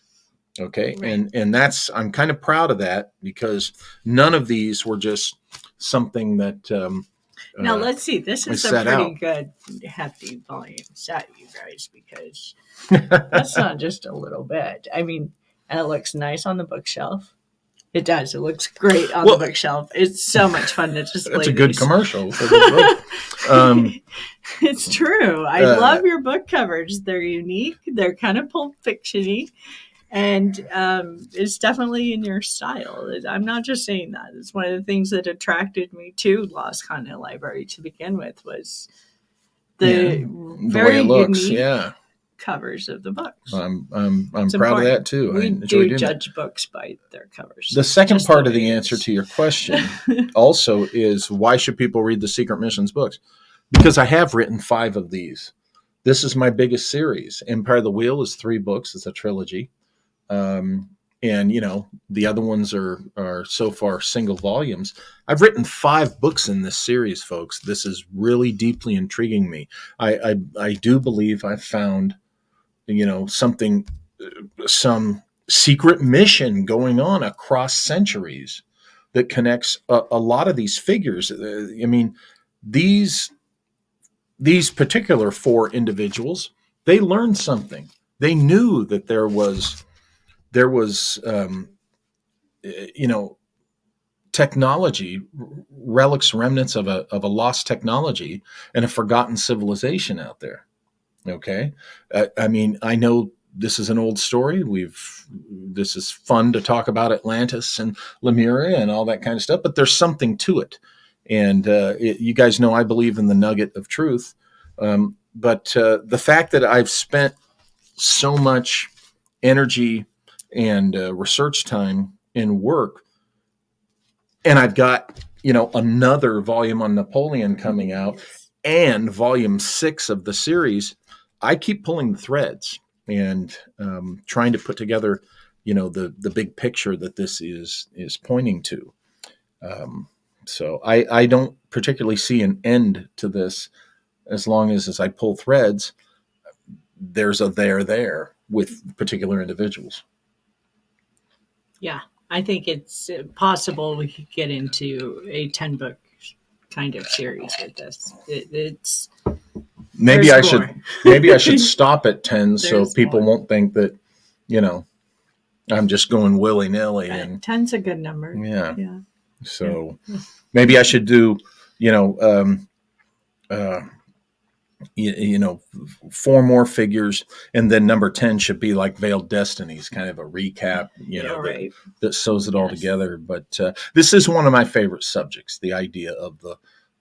S1: Okay. Right. And that's, I'm kind of proud of that, because none of these were just something that,
S2: now let's see, this is a pretty good hefty volume set, you guys, because that's not just a little bit. I mean, and it looks nice on the bookshelf. It does. It looks great on the bookshelf. It's so much fun to display.
S1: It's a good commercial for
S2: the book. It's true. I love your book covers. They're unique. They're kind of Pulp Fiction-y. And it's definitely in your style. I'm not just saying that. It's one of the things that attracted me to Lost Continent Library to begin with, was the very unique covers of the books.
S1: I'm proud of that too.
S2: We do judge books by their covers.
S1: The second part of the answer to your question also is, why should people read the Secret Missions books? Because I have written 5 of these. This is my biggest series. Empire of the Wheel is 3 books. It's a trilogy. And, the other ones are so far single volumes. I've written 5 books in this series, folks. This is really deeply intriguing me. I do believe I've found, some secret mission going on across centuries that connects a lot of these figures. I mean, these particular 4 individuals, they learned something. They knew that there was technology, relics, remnants of a lost technology and a forgotten civilization out there. Okay. I mean, I know this is an old story. This is fun to talk about Atlantis and Lemuria and all that kind of stuff, but there's something to it. And you guys know I believe in the nugget of truth. But the fact that I've spent so much energy and research time and work And I've got, another volume on Napoleon coming out,
S2: Yes.
S1: and volume 6 of the series. I keep pulling the threads and trying to put together, the big picture that this is pointing to. So I don't particularly see an end to this, as long as I pull threads, there's a there with particular individuals.
S2: Yeah, I think it's possible we could get into a 10-book kind of series with this. It's
S1: Maybe
S2: there's
S1: I
S2: more.
S1: should stop at 10 so
S2: There's
S1: people
S2: more.
S1: won't think that, I'm just going willy-nilly. And
S2: 10's a good number.
S1: yeah.
S2: Yeah.
S1: So maybe I should do, 4 more figures, and then number 10 should be like Veiled Destinies, kind of a recap,
S2: Right.
S1: that sews it all
S2: Yes.
S1: together. But this is one of my favorite subjects, the idea of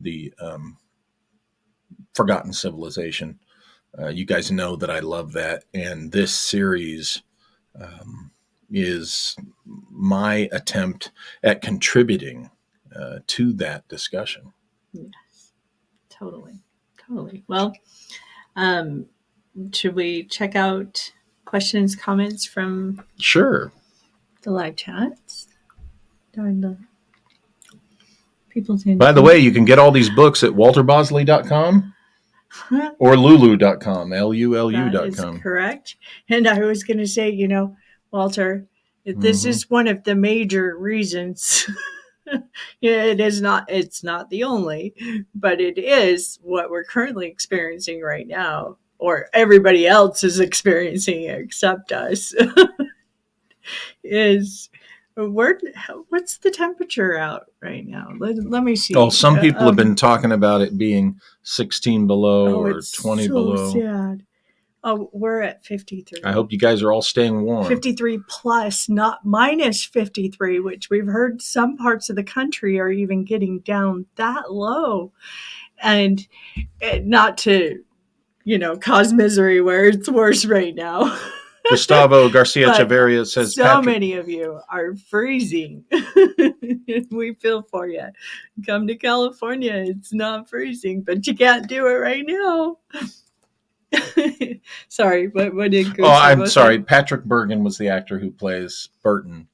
S1: the forgotten civilization. You guys know that I love that, and this series is my attempt at contributing to that discussion.
S2: Yes. Totally. Well, should we check out questions, comments from
S1: Sure.
S2: the live chats? Darn the people didn't.
S1: By the way, you can get all these books at walterbosley.com or lulu.com,
S2: That is
S1: lulu.com.
S2: correct. And I was going to say, Walter, this is one of the major reasons. It's not the only, but it is what we're currently experiencing right now, or everybody else is experiencing except us. What's the temperature out right now? Let me see.
S1: Oh, some people have been talking about it being 16 below or
S2: it's
S1: 20
S2: so
S1: below.
S2: sad. Oh, we're at 53.
S1: I hope you guys are all staying warm.
S2: 53 plus, not minus 53, which we've heard some parts of the country are even getting down that low. And not to, cause misery where it's worse right now.
S1: Gustavo Garcia
S2: But
S1: Chavarria says,
S2: so
S1: Patrick,
S2: many of you are freezing. We feel for you. Come to California. It's not freezing, but you can't do it right now. Sorry, what did Gustavo
S1: I'm sorry.
S2: say?
S1: Patrick Bergen was the actor who plays Burton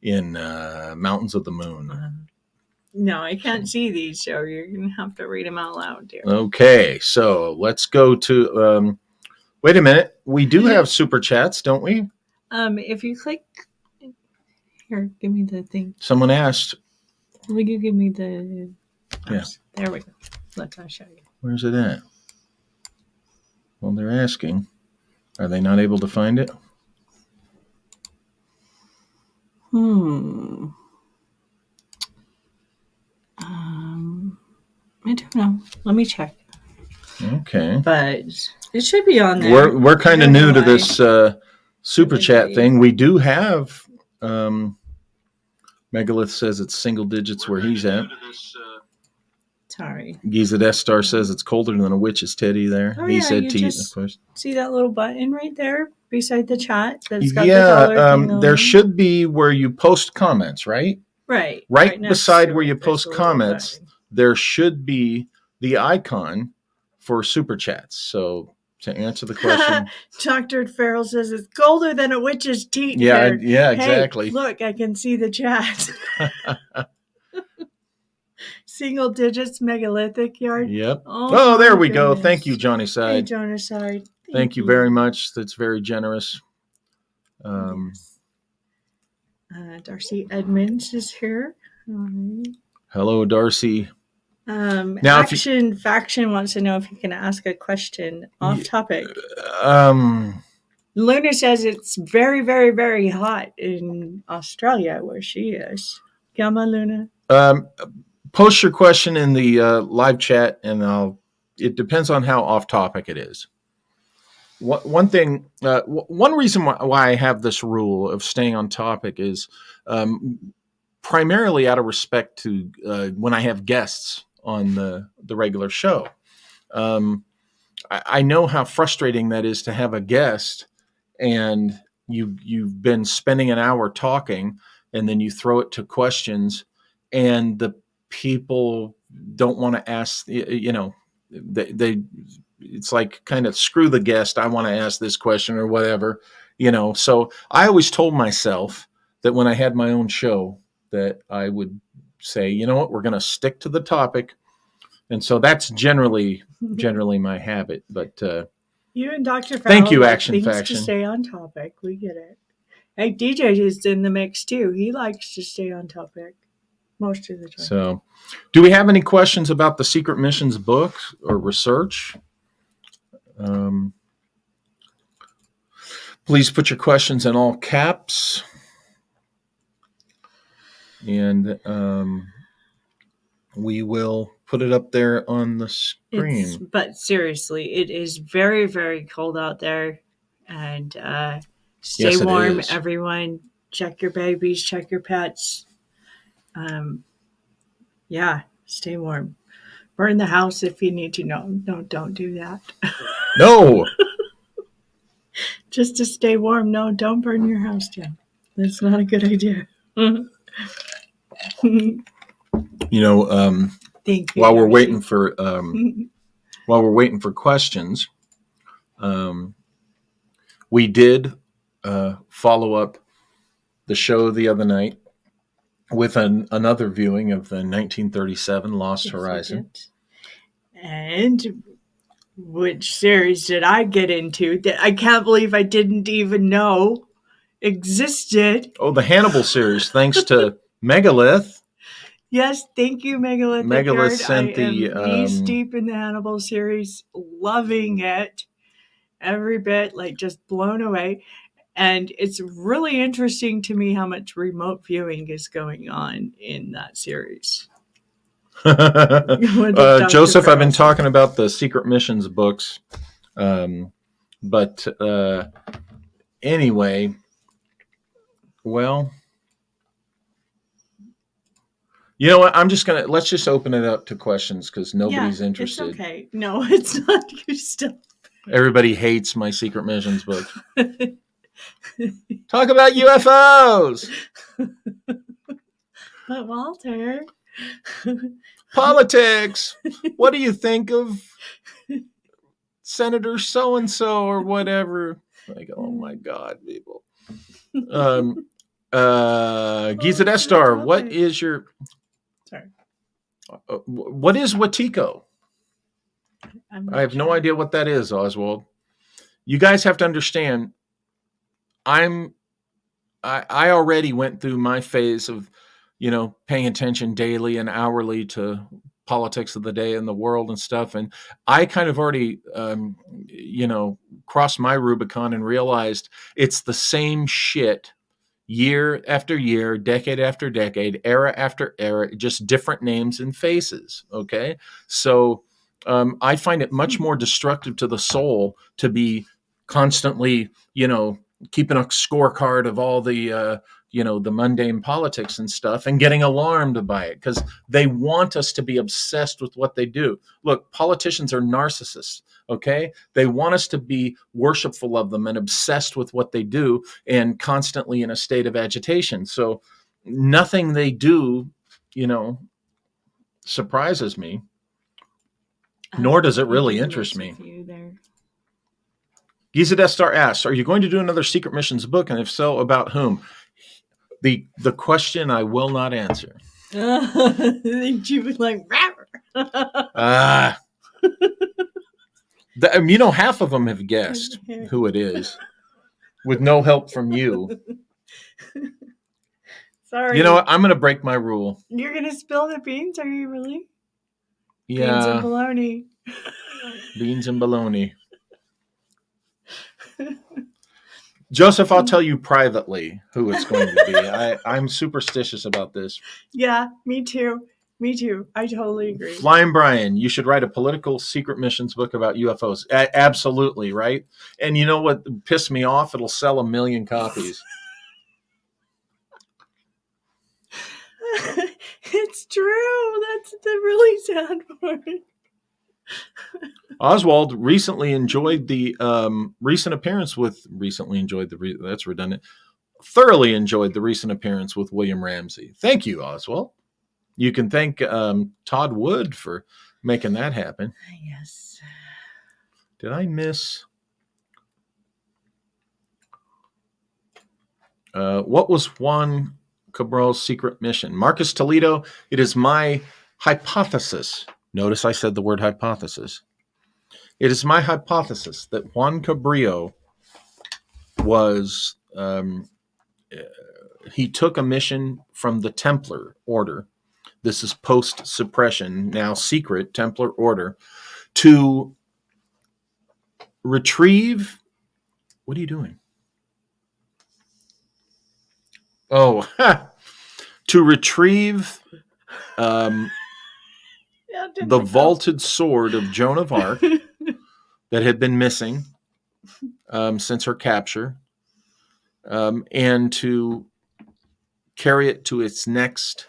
S1: in Mountains of the Moon.
S2: No, I can't see these, so you're going to have to read them out loud, dear.
S1: Okay, so let's go to. Wait a minute. We do have super chats, don't we?
S2: If you click here, give me the thing.
S1: Someone asked.
S2: Will you give me the?
S1: Yeah.
S2: There we go. Let me show you.
S1: Where's it at? Well, they're asking. Are they not able to find it?
S2: I don't know. Let me check.
S1: Okay.
S2: But it should be on there.
S1: We're kind of new to this super chat
S2: Everybody.
S1: thing. We do have. Megalith says it's single digits where he's at.
S2: Sorry.
S1: Giza Death Star says it's colder than a witch's teddy there.
S2: Oh,
S1: He
S2: yeah,
S1: said
S2: you
S1: to you,
S2: just-
S1: of course.
S2: See that little button right there beside the chat? That's got the dollar thing on
S1: there
S2: it?
S1: should be where you post comments, right?
S2: Right next
S1: beside
S2: to
S1: where
S2: it,
S1: you
S2: there's
S1: post
S2: a little
S1: comments,
S2: button.
S1: there should be the icon for super chats. So to answer the question,
S2: Dr. Farrell says it's colder than a witch's teeth.
S1: yeah,
S2: here.
S1: yeah,
S2: Hey,
S1: exactly.
S2: look, I can see the chat. Single digits, megalithic yard.
S1: Yep.
S2: Oh,
S1: Oh, there
S2: my
S1: we go.
S2: goodness.
S1: Thank you, Johnny
S2: Hey,
S1: Side.
S2: Jonah Side.
S1: Thank you very much. That's very generous.
S2: Yes. Darcy Edmonds is here.
S1: Hello, Darcy.
S2: Now, Faction wants to know if he can ask a question off topic. Luna says it's very, very, very hot in Australia where she is. Gamma Luna.
S1: Post your question in the live chat, and it depends on how off topic it is. One reason why I have this rule of staying on topic is primarily out of respect to when I have guests on the regular show. I know how frustrating that is to have a guest and you've been spending an hour talking, and then you throw it to questions, and the people don't want to ask, they it's like kind of screw the guest. I want to ask this question or whatever, So I always told myself that when I had my own show that I would say, you know what, we're going to stick to the topic. And so that's generally my habit. But
S2: you and Dr. Farrell
S1: thank you,
S2: like
S1: Action
S2: things
S1: Faction.
S2: to stay on topic. We get it. Hey, DJ is in the mix too. He likes to stay on topic most of the time.
S1: So, do we have any questions about the Secret Missions book or research? Please put your questions in all caps. And we will put it up there on the screen.
S2: But seriously, it is very, very cold out there. And stay
S1: Yes,
S2: warm,
S1: is.
S2: Everyone. Check your babies, check your pets. Yeah, stay warm. Burn the house if you need to. No, don't do that.
S1: No.
S2: Just to stay warm. No, don't burn your house down. That's not a good idea.
S1: Thank you. While we're waiting for questions, we did follow up the show the other night with another viewing of the 1937 Lost Horizon.
S2: And which series did I get into that I can't believe I didn't even know existed?
S1: Oh, the Hannibal series, thanks to Megalith.
S2: Yes, thank you, Megalith.
S1: Megalith sent
S2: I am knees deep in the Hannibal series, loving it every bit, like just blown away. And it's really interesting to me how much remote viewing is going on in that series.
S1: Joseph, I've been talking about the Secret Missions books. But anyway, well, you know what? Let's just open it up to questions because nobody's interested.
S2: It's okay. No, it's not your stuff.
S1: Everybody hates my Secret Missions book. Talk about UFOs.
S2: But Walter.
S1: Politics. What do you think of Senator so-and-so or whatever? Like, oh my God, people. Giza Destar, what is your...
S2: Sorry.
S1: What is Watiko? I have no idea what that is, Oswald. You guys have to understand, I already went through my phase of, paying attention daily and hourly to politics of the day and the world and stuff. And I kind of already, crossed my Rubicon and realized it's the same shit year after year, decade after decade, era after era, just different names and faces. Okay. So I find it much more destructive to the soul to be constantly, keeping a scorecard of all the, the mundane politics and stuff and getting alarmed by it because they want us to be obsessed with what they do. Look, politicians are narcissists, okay? They want us to be worshipful of them and obsessed with what they do and constantly in a state of agitation. So nothing they do, surprises me, nor does it really interest me. Giza Destar asks, are you going to do another Secret Missions book? And if so, about whom? The question I will not answer.
S2: You was like,
S1: half of them have guessed who it is with no help from you.
S2: Sorry.
S1: You know what? I'm going to break my rule.
S2: You're going to spill the beans? Are you really?
S1: Yeah.
S2: Beans and bologna.
S1: Beans and bologna. Joseph, I'll tell you privately who it's going to be. I'm superstitious about this.
S2: Yeah, me too. I totally agree.
S1: Flying Brian, you should write a political Secret Missions book about UFOs. Absolutely, right? And you know what pissed me off? It'll sell 1 million copies.
S2: It's true. That's the really sad part.
S1: Oswald recently enjoyed the thoroughly enjoyed the recent appearance with William Ramsey. Thank you, Oswald. You can thank Todd Wood for making that happen.
S2: Yes.
S1: Did I miss? What was Juan Cabral's secret mission? Marcus Toledo, it is my hypothesis. Notice I said the word hypothesis. It is my hypothesis that Juan Cabrillo was, he took a mission from the Templar order. This is post-suppression, now secret Templar order, to retrieve, what are you doing? Oh, to retrieve the vaulted sword of Joan of Arc that had been missing since her capture, and to carry it to its next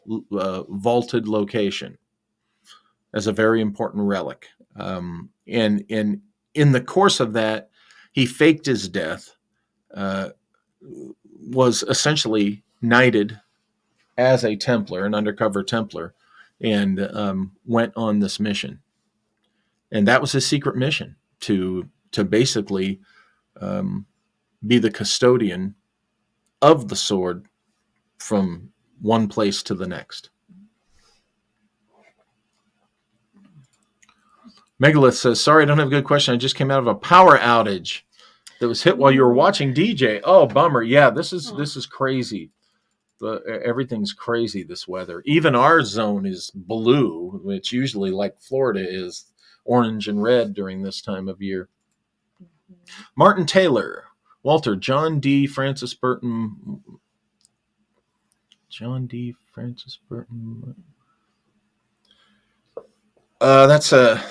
S1: vaulted location as a very important relic. And in the course of that, he faked his death, was essentially knighted as a Templar, an undercover Templar, and went on this mission. And that was his secret mission, to basically be the custodian of the sword from one place to the next. Megalith says, sorry, I don't have a good question. I just came out of a power outage that was hit while you were watching DJ. Oh, bummer. Yeah, this is crazy. Everything's crazy, this weather. Even our zone is blue, which usually, like Florida, is orange and red during this time of year. Martin Taylor, Walter, John D. Francis Burton. That's a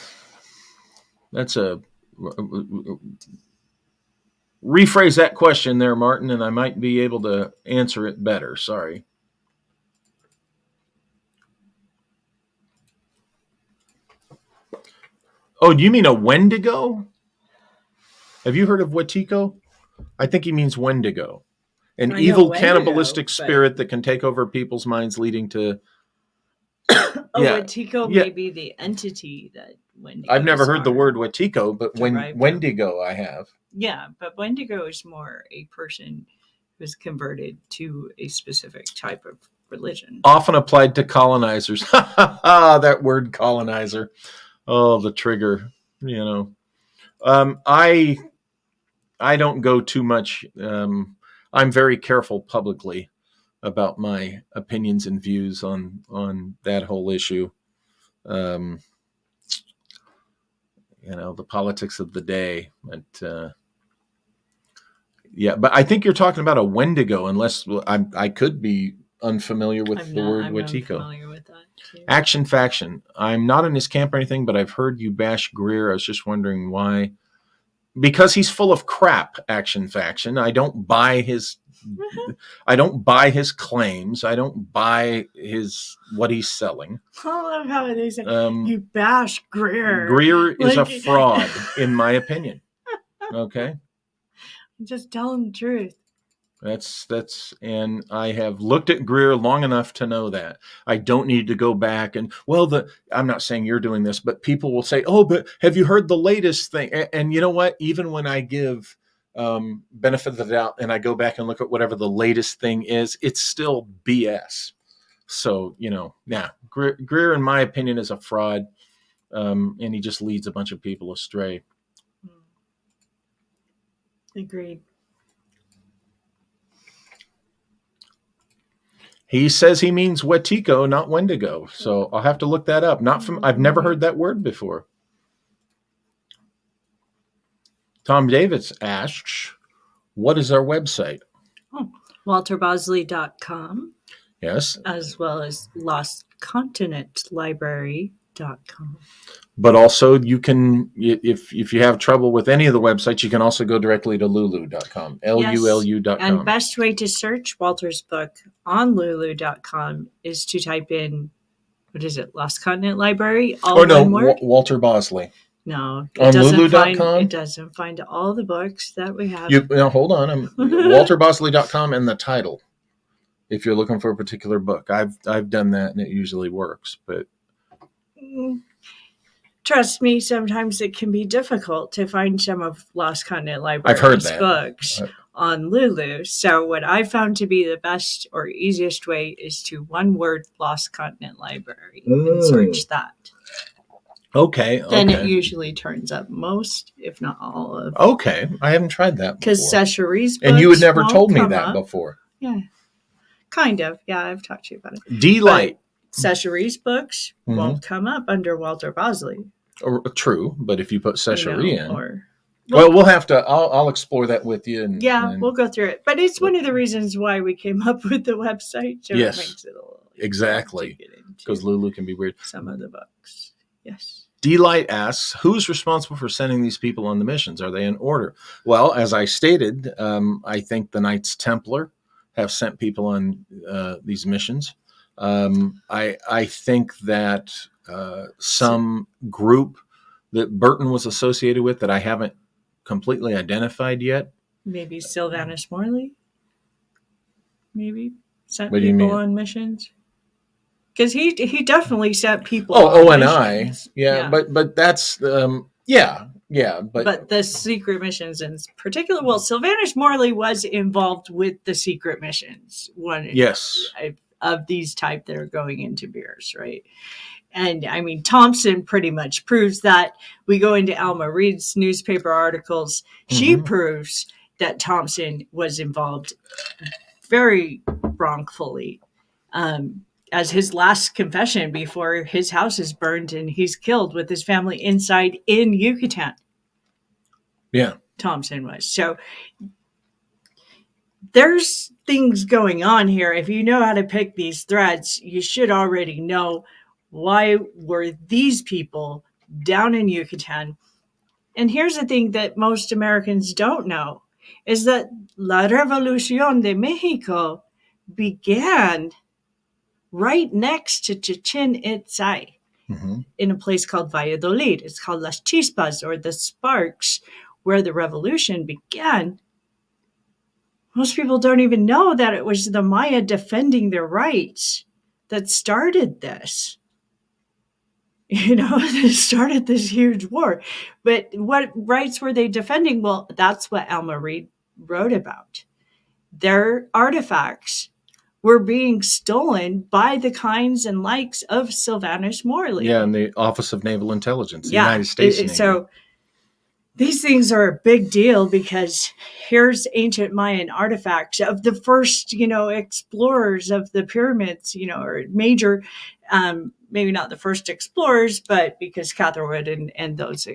S1: rephrase that question there, Martin, and I might be able to answer it better. Sorry. Oh, do you mean a Wendigo? Have you heard of Wetiko? I think he means Wendigo. An evil cannibalistic spirit that can take over people's minds, leading to...
S2: Wetiko may be the entity that Wendigo.
S1: I've never heard the word Wetiko, but Wendigo I have.
S2: Yeah, but Wendigo is more a person who's converted to a specific type of religion.
S1: Often applied to colonizers. That word colonizer. Oh, the trigger. I don't go too much. I'm very careful publicly about my opinions and views on that whole issue. The politics of the day. But I think you're talking about a Wendigo, unless I could be unfamiliar with the word Wetiko.
S2: I'm familiar with that too.
S1: Action Faction. I'm not in his camp or anything, but I've heard you bash Greer. I was just wondering why. Because he's full of crap, Action Faction. I don't buy his claims. I don't buy what he's selling.
S2: I love how they say you bash Greer.
S1: Greer is a fraud, in my opinion. Okay?
S2: Just tell him the truth.
S1: And I have looked at Greer long enough to know that. I don't need to go back and, I'm not saying you're doing this, but people will say, oh, but have you heard the latest thing? And you know what? Even when I give benefit of the doubt and I go back and look at whatever the latest thing is, it's still BS. So, Greer, in my opinion, is a fraud, and he just leads a bunch of people astray.
S2: Agreed.
S1: He says he means Wetiko, not Wendigo. So I'll have to look that up. I've never heard that word before. Tom Davis asks, what is our website?
S2: WalterBosley.com.
S1: Yes.
S2: As well as LostContinentLibrary.com.
S1: But also you can, if you have trouble with any of the websites, you can also go directly to lulu.com, LULU.com.
S2: And best way to search Walter's book on lulu.com is to type in, what is it, Lost Continent Library? One word?
S1: Walter Bosley.
S2: No.
S1: On lulu.com?
S2: It doesn't find all the books that we have.
S1: Hold on. WalterBosley.com and the title. if you're looking for a particular book. I've done that and it usually works. But
S2: trust me, sometimes it can be difficult to find some of Lost Continent
S1: I've heard
S2: Library's
S1: that.
S2: books on Lulu. So what I found to be the best or easiest way is to one word Lost Continent Library and search that.
S1: Okay.
S2: Then it usually turns up most, if not all of.
S1: Okay, I haven't tried that before.
S2: Because Sesharee's books,
S1: and you had never told me
S2: come
S1: that
S2: up.
S1: before.
S2: Yeah, kind of. Yeah, I've talked to you about it.
S1: Delight.
S2: Sesharee's books won't come up under Walter Bosley.
S1: True, but if you put Sesharee in,
S2: well,
S1: we'll have to. I'll explore that with you. And
S2: we'll go through it. But it's one of the reasons why we came up with the website. So
S1: yes,
S2: it makes it a little
S1: exactly, because Lulu can be weird.
S2: Some of the books, yes.
S1: Delight asks, who's responsible for sending these people on the missions? Are they in order? Well, as I stated, I think the Knights Templar have sent people on these missions. I think that some group that Burton was associated with that I haven't completely identified yet.
S2: Maybe Sylvanus Morley? Maybe sent people on missions? Because he definitely sent people.
S1: ONI, but that's but
S2: the secret missions in particular. Well, Sylvanus Morley was involved with the secret missions. Of these type that are going into beers, right? And I mean, Thompson pretty much proves that. We go into Alma Reed's newspaper articles. She proves that Thompson was involved very wrongfully. As his last confession before his house is burned and he's killed with his family inside in Yucatan.
S1: Yeah.
S2: Thompson was. So there's things going on here. If you know how to pick these threads, you should already know why were these people down in Yucatan. And here's the thing that most Americans don't know is that La Revolución de Mexico began right next to Chichen Itza in a place called Valladolid. It's called Las Chispas, or the Sparks, where the revolution began. Most people don't even know that it was the Maya defending their rights that started this. They started this huge war. But what rights were they defending? Well, that's what Alma Reed wrote about. Their artifacts were being stolen by the kinds and likes of Sylvanus Morley.
S1: Yeah, and the Office of Naval Intelligence, the United States Navy.
S2: So these things are a big deal because here's ancient Mayan artifacts of the first, explorers of the pyramids, or major, maybe not the first explorers, but because Catherwood and those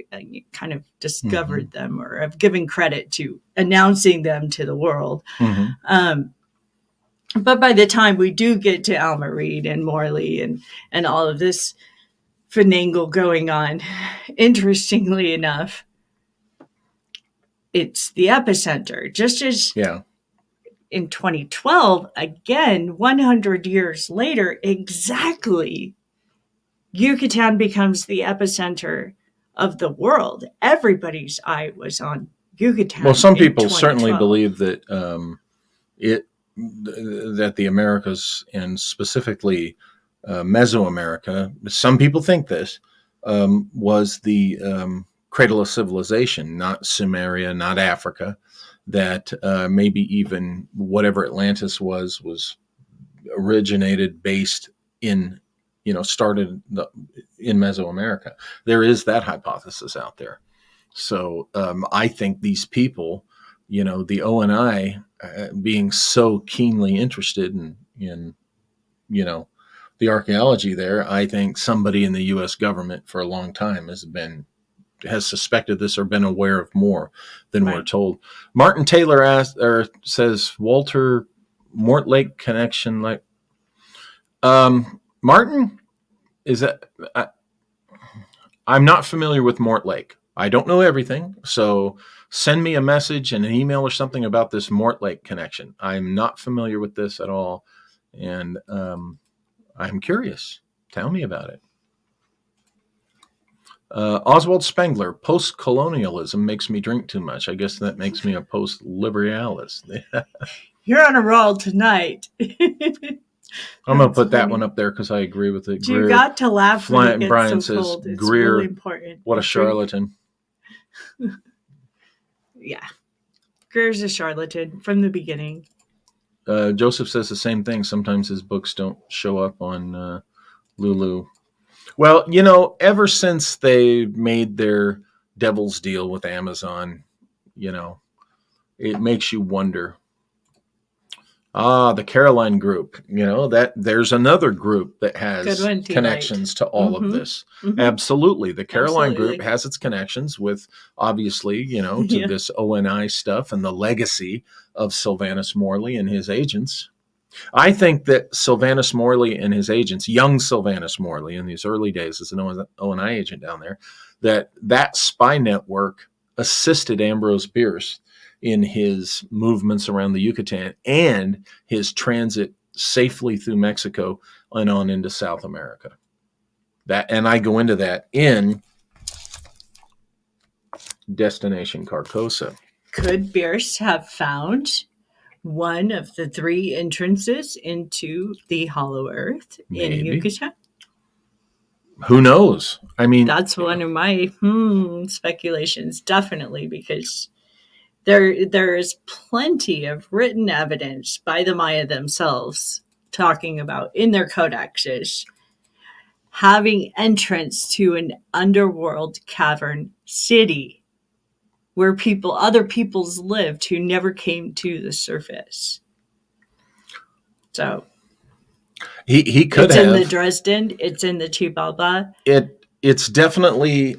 S2: kind of discovered them or have given credit to announcing them to the world. But by the time we do get to Alma Reed and Morley and all of this finagle going on, interestingly enough, it's the epicenter. Just as in 2012, again, 100 years later, exactly, Yucatan becomes the epicenter of the world. Everybody's eye was on Yucatan.
S1: Well, some people certainly believe that that the Americas, and specifically Mesoamerica, some people think this, was the cradle of civilization, not Sumeria, not Africa, that maybe even whatever Atlantis was originated based in, started in Mesoamerica. There is that hypothesis out there. So I think these people, the ONI being so keenly interested in the archaeology there, I think somebody in the U.S. government for a long time has suspected this or been aware of more than we're told. Martin Taylor says Walter Mortlake connection. Like, Martin, is that? I'm not familiar with Mortlake. I don't know everything, so send me a message and an email or something about this Mortlake connection. I'm not familiar with this at all, and I'm curious. Tell me about it. Oswald Spengler, post-colonialism makes me drink too much. I guess that makes me a post-liberalist.
S2: You're on a roll tonight.
S1: I'm going to put that one up there because I agree with it.
S2: You got to laugh when it gets
S1: Brian
S2: so
S1: says,
S2: cold. It's
S1: Greer,
S2: really important.
S1: what a charlatan.
S2: Yeah. Greer's a charlatan from the beginning.
S1: Joseph says the same thing. Sometimes his books don't show up on Lulu. Well, ever since they made their devil's deal with Amazon, it makes you wonder. The Caroline group, that there's another group that has connections to all of this. Mm-hmm. Absolutely. The Caroline group has its connections with, obviously, to this ONI stuff and the legacy of Sylvanus Morley and his agents. I think that Sylvanus Morley and his agents, young Sylvanus Morley in these early days as an ONI agent down there, that spy network assisted Ambrose Bierce in his movements around the Yucatan and his transit safely through Mexico and on into South America. And I go into that in Destination Carcosa.
S2: Could Bierce have found one of the 3 entrances into the Hollow Earth in Yucatan?
S1: Who knows? I mean,
S2: that's one of my speculations, definitely, because there is plenty of written evidence by the Maya themselves talking about in their codexes having entrance to an underworld cavern city where other peoples lived who never came to the surface. So
S1: he could
S2: it's
S1: have.
S2: It's in the Dresden. It's in the Chibalba.
S1: It's definitely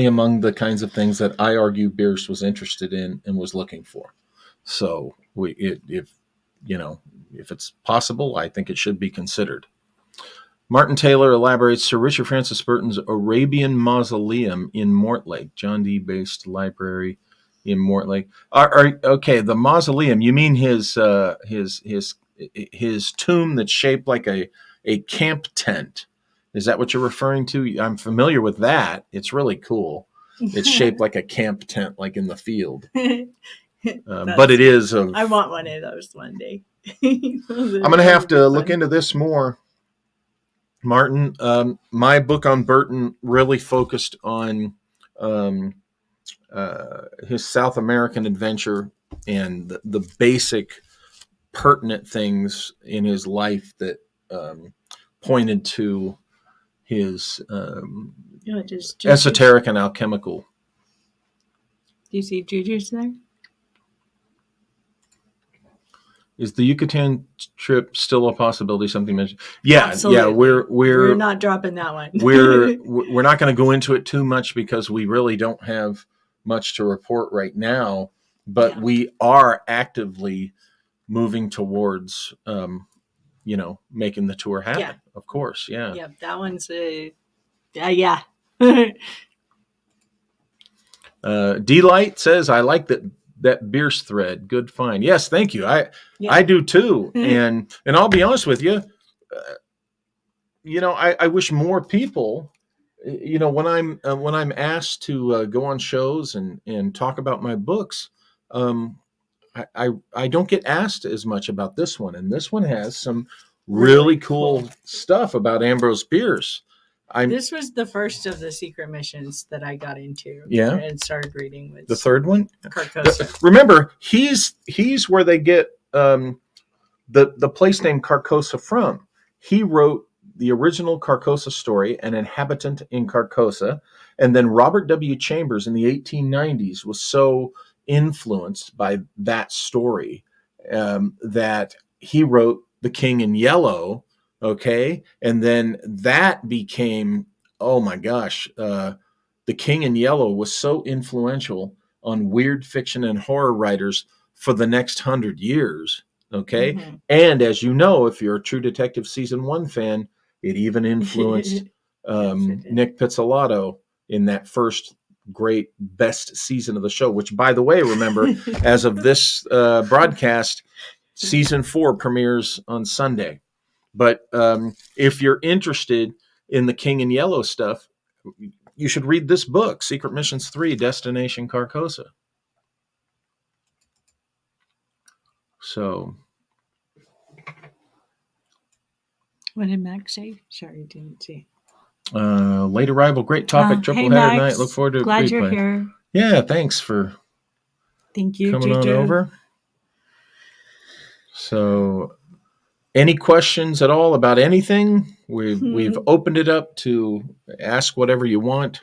S1: among the kinds of things that I argue Bierce was interested in and was looking for. So if it's possible, I think it should be considered. Martin Taylor elaborates Sir Richard Francis Burton's Arabian Mausoleum in Mortlake, John Dee based library in Mortlake. Okay, the mausoleum. You mean his tomb that's shaped like a camp tent? Is that what you're referring to? I'm familiar with that. It's really cool. It's shaped like a camp tent, like in the field. But it is.
S2: I want one of those one day.
S1: I'm going to have to look into this more, Martin. My book on Burton really focused on his South American adventure and the basic pertinent things in his life that pointed to his esoteric and alchemical.
S2: Do you see Juju's there?
S1: Is the Yucatan trip still a possibility? Something mentioned? Yeah,
S2: absolutely.
S1: Yeah. We're
S2: not dropping that one.
S1: we're not going to go into it too much because we really don't have much to report right now. But we are actively moving towards, making the tour happen. Yeah. Of course, yeah.
S2: Yeah, that one's
S1: D-Light says, I like that Bierce thread. Good find. Yes, thank you. I do too. And I'll be honest with you, I wish more people, when I'm asked to go on shows and talk about my books, I don't get asked as much about this one. And this one has some really cool stuff about Ambrose Bierce.
S2: This was the first of the secret missions that I got into.
S1: Yeah,
S2: and started reading with
S1: the third one.
S2: Carcosa.
S1: Remember, he's where they get the place named Carcosa from. He wrote the original Carcosa story, An Inhabitant in Carcosa, and then Robert W. Chambers in the 1890s was so influenced by that story that he wrote The King in Yellow. Okay. And then that became, oh my gosh, The King in Yellow was so influential on weird fiction and horror writers for the next 100 years. Okay. Mm-hmm. And as you know, if you're a True Detective season 1 fan, it even influenced Nick Pizzolatto in that first great best season of the show, which, by the way, remember, as of this broadcast, season 4 premieres on Sunday. But if you're interested in the King in Yellow stuff, you should read this book, Secret Missions 3, Destination Carcosa. So,
S2: what did Max say? Sorry, didn't see.
S1: late arrival, great topic, triple
S2: Hey,
S1: header
S2: Max.
S1: night. Look forward to
S2: Glad
S1: replay.
S2: you're here.
S1: Yeah, thanks for
S2: Thank you,
S1: coming on
S2: Juju.
S1: over. So, any questions at all about anything? We've opened it up to ask whatever you want.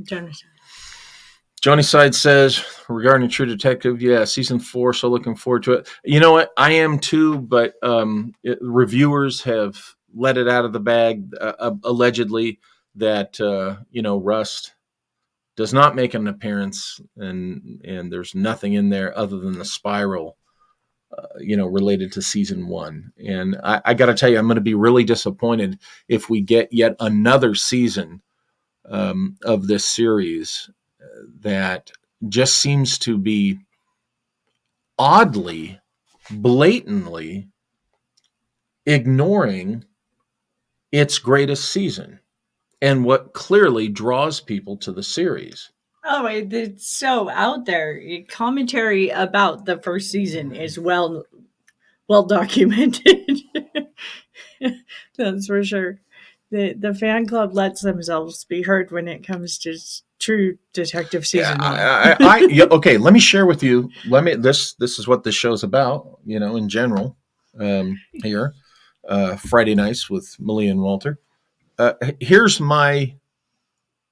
S2: Jonathan.
S1: Johnny Side says regarding True Detective, yeah, season 4. So looking forward to it. You know what? I am too, but reviewers have let it out of the bag allegedly that Rust does not make an appearance, and there's nothing in there other than the spiral, related to season 1. And I got to tell you, I'm going to be really disappointed if we get yet another season of this series that just seems to be oddly, blatantly ignoring its greatest season and what clearly draws people to the series.
S2: Oh, it's so out there. Commentary about the first season is well documented. That's for sure. The fan club lets themselves be heard when it comes to True Detective season 1.
S1: Okay, let me share with you. This is what this show's about. In general, here, Friday nights with Maliah and Walter. Here's my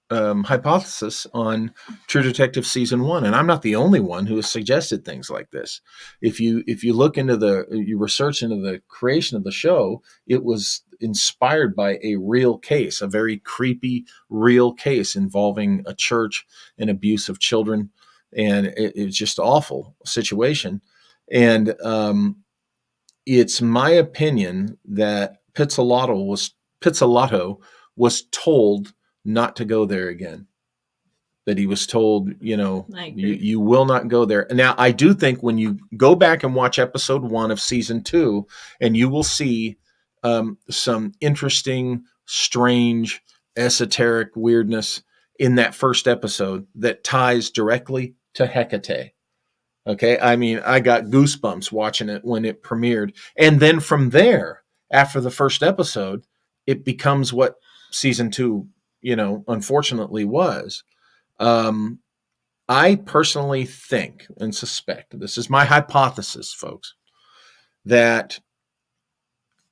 S1: hypothesis on True Detective season 1, and I'm not the only one who has suggested things like this. If you look into you research into the creation of the show, it was inspired by a real case, a very creepy real case involving a church and abuse of children, and it's just awful situation. And it's my opinion that Pizzolatto was told not to go there again. That he was told, you will not go there. Now, I do think when you go back and watch episode 1 of season 2, and you will see some interesting, strange, esoteric weirdness in that first episode that ties directly to Hecate. Okay, I mean, I got goosebumps watching it when it premiered. And then from there, after the first episode, it becomes what season 2, unfortunately was. I personally think and suspect, this is my hypothesis, folks, that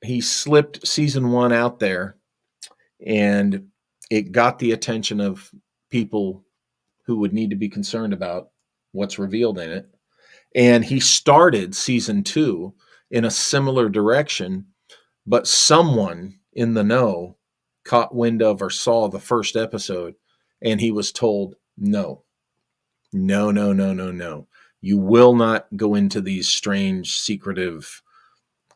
S1: he slipped season 1 out there and it got the attention of people who would need to be concerned about what's revealed in it. And he started season 2 in a similar direction, but someone in the know caught wind of or saw the first episode, and he was told, no. You will not go into these strange, secretive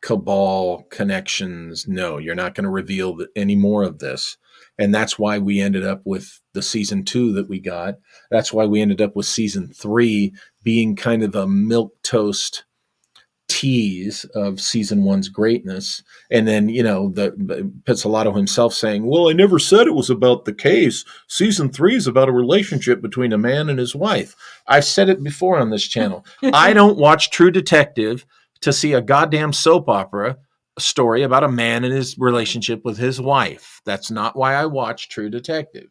S1: cabal connections. No, you're not going to reveal any more of this. And that's why we ended up with the season 2 that we got. That's why we ended up with season 3 being kind of a milquetoast tease of season 1's greatness. And then, the Pizzolatto himself saying, well, I never said it was about the case. Season 3 is about a relationship between a man and his wife. I've said it before on this channel. I don't watch True Detective to see a goddamn soap opera story about a man and his relationship with his wife. That's not why I watch True Detective.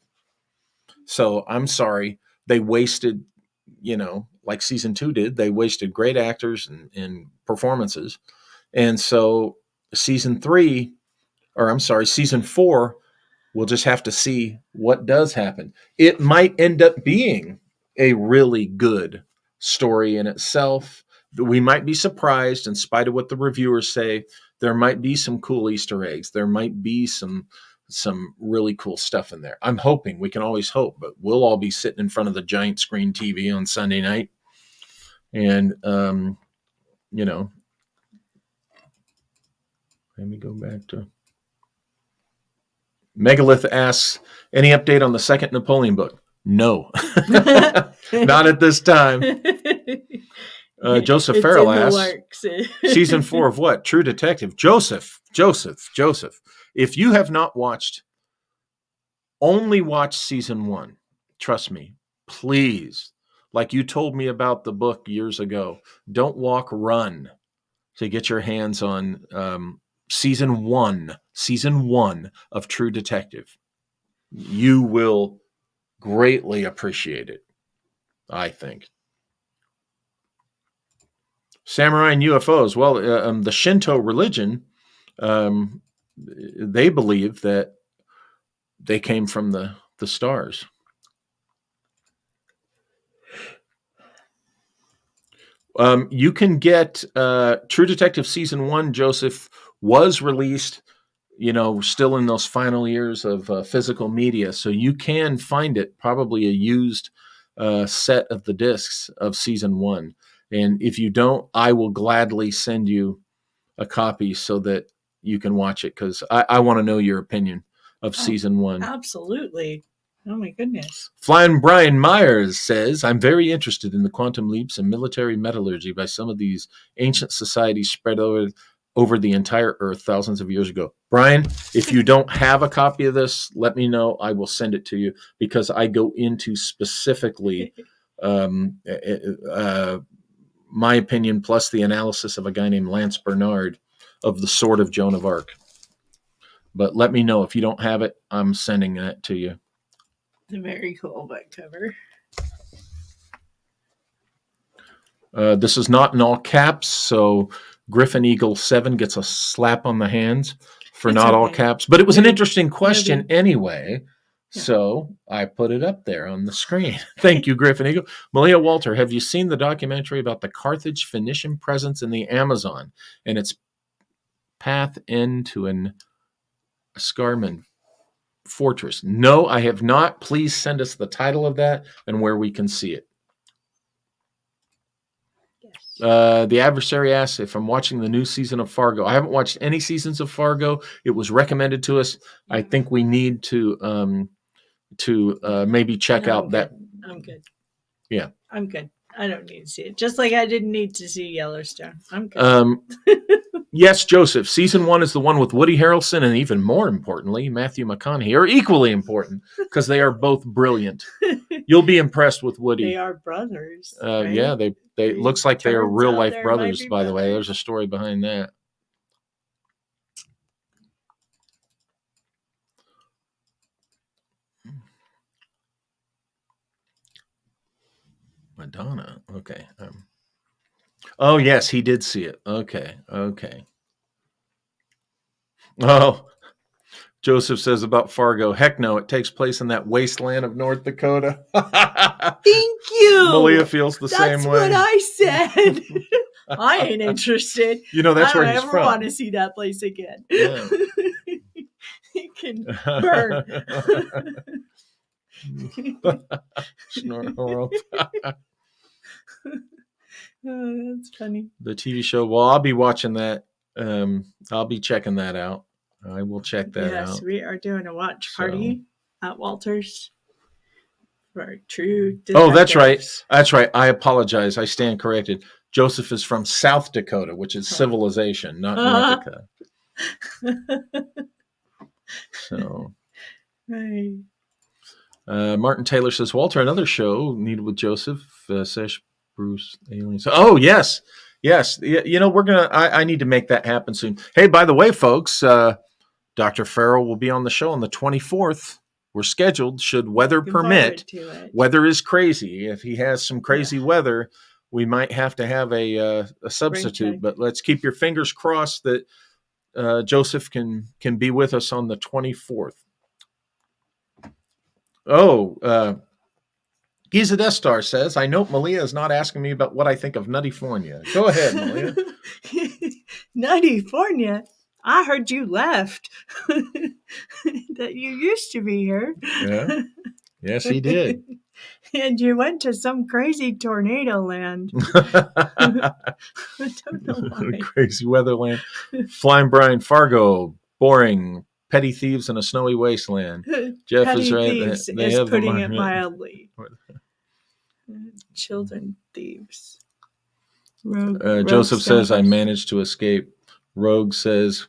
S1: So I'm sorry. They wasted, like season 2 did, they wasted great actors and performances. And so season 4, we'll just have to see what does happen. It might end up being a really good story in itself. We might be surprised, in spite of what the reviewers say. There might be some cool Easter eggs. There might be some really cool stuff in there. I'm hoping. We can always hope, but we'll all be sitting in front of the giant screen TV on Sunday night. And, let me go back to Megalith asks, any update on the second Napoleon book? No, not at this time. Joseph Farrell asks, season 4 of what? True Detective. Joseph. If you have not watched only watch season 1. Trust me, please. Like you told me about the book years ago, don't walk, run to get your hands on season one of True Detective. You will greatly appreciate it, I think. Samurai and UFOs. Well, the Shinto religion, they believe that they came from the stars. You can get True Detective season 1, Joseph, was released, still in those final years of physical media. So you can find it, probably a used set of the discs of season 1. And if you don't, I will gladly send you a copy so that you can watch it, because I want to know your opinion of season 1.
S2: Absolutely. Oh my goodness.
S1: Flying Brian Myers says, I'm very interested in the quantum leaps in military metallurgy by some of these ancient societies spread over the entire earth thousands of years ago. Brian, if you don't have a copy of this, let me know. I will send it to you, because I go into specifically my opinion plus the analysis of a guy named Lance Bernard of the Sword of Joan of Arc. But let me know if you don't have it. I'm sending that to you.
S2: It's a very cool book cover.
S1: This is not in all caps, so Griffin Eagle 7 gets a slap on the hands for not all caps. But it was an interesting question anyway, so I put it up there on the screen. Thank you, Griffin Eagle. Maliah Walter, have you seen the documentary about the Carthage Phoenician presence in the Amazon and its path into an escarpment fortress? No, I have not. Please send us the title of that and where we can see it. The adversary asks if I'm watching the new season of Fargo. I haven't watched any seasons of Fargo. It was recommended to us. I think we need to maybe check out that.
S2: I'm good.
S1: Yeah,
S2: I'm good. I don't need to see it. Just like I didn't need to see Yellowstone. I'm good.
S1: Yes, Joseph. Season 1 is the one with Woody Harrelson and, even more importantly, Matthew McConaughey, are equally important because they are both brilliant. You'll be impressed with Woody.
S2: They are brothers. Right?
S1: Yeah, they looks like they are real life brothers. By the way, there's a story behind that. Madonna. Okay. Oh yes, he did see it. Okay. Oh, Joseph says about Fargo, heck no, it takes place in that wasteland of North Dakota.
S2: Thank you.
S1: Maliah feels the same way.
S2: That's what I said. I ain't interested.
S1: That's where he's from.
S2: I don't ever want to see that place again. Yeah. It can burn. Oh, that's funny.
S1: The TV show. Well, I'll be watching that. I'll be checking that out. I will check that out.
S2: Yes, we are doing a watch party at Walter's for True Detectives.
S1: Oh, that's right. That's right. I apologize. I stand corrected. Joseph is from South Dakota, which is civilization, not North Dakota. So,
S2: right.
S1: Martin Taylor says, Walter, another show needed with Joseph, Sesh, Bruce, Aliens. Oh, yes. We're gonna. I need to make that happen soon. Hey, by the way, folks, Dr. Farrell will be on the show on the 24th. We're scheduled, should weather permit. Weather is crazy. If he has some crazy weather, we might have to have a substitute. But let's keep your fingers crossed that Joseph can be with us on the 24th. Oh, Giza Death Star says, I note Maliah is not asking me about what I think of Nuttyfornia. Go ahead, Maliah.
S2: Nuttyfornia? I heard you left. That you used to be here.
S1: Yeah. Yes, he did.
S2: And you went to some crazy tornado land. I don't know why.
S1: Crazy weatherland. Flying Brian, Fargo, boring, petty thieves in a snowy wasteland. Jeff
S2: petty
S1: is right.
S2: Thieves
S1: they
S2: is
S1: have
S2: putting it mildly. Children thieves.
S1: Rogue Joseph says, I managed to escape. Rogue says,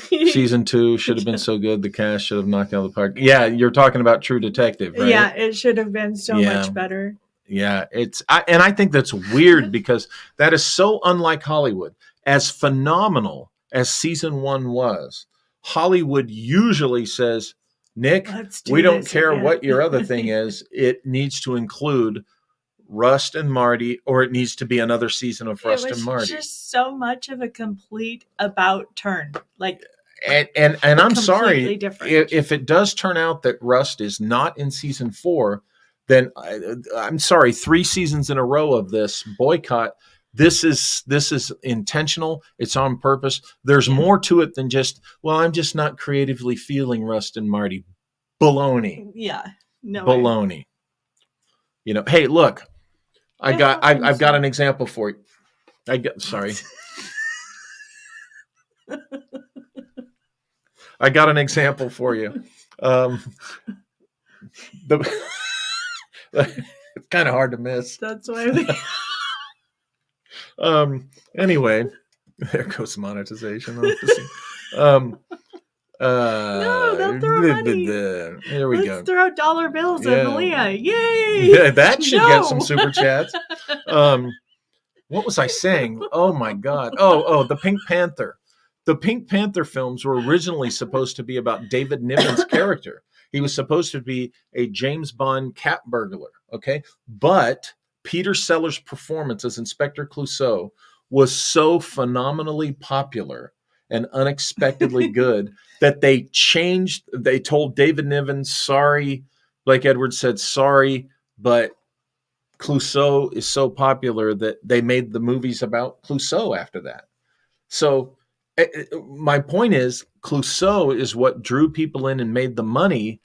S1: Season 2 should have been so good. The cast should have knocked out of the park. Yeah, you're talking about True Detective, right?
S2: Yeah, it should have been so
S1: Yeah.
S2: much better.
S1: Yeah, and I think that's weird because that is so unlike Hollywood. As phenomenal as season 1 was, Hollywood usually says, Nick, we don't care what your other thing is. It needs to include Rust and Marty, or it needs to be another season of Rust and Marty.
S2: It was just so much of a complete about turn. Like,
S1: and I'm sorry
S2: different.
S1: if it does turn out that Rust is not in season 4, then I'm sorry. 3 seasons in a row of this boycott. This is intentional. It's on purpose. There's more to it than just, well, I'm just not creatively feeling Rust and Marty. Baloney.
S2: Yeah. No.
S1: Baloney. You know, hey, look, I've got an example for you. Sorry. I got an example for you. It's kind of hard to miss.
S2: That's why.
S1: Anyway, there goes monetization.
S2: No, don't throw money.
S1: Here we go.
S2: Let's throw dollar bills at Maliah. Yay!
S1: Yeah, that should get some super chats. What was I saying? Oh my God. Oh, the Pink Panther. The Pink Panther films were originally supposed to be about David Niven's character. He was supposed to be a James Bond cat burglar, okay? But Peter Sellers' performance as Inspector Clouseau was so phenomenally popular and unexpectedly good that they told David Niven, sorry, Blake Edwards said, sorry, but Clouseau is so popular that they made the movies about Clouseau after that. So my point is, Clouseau is what drew people in and made the money,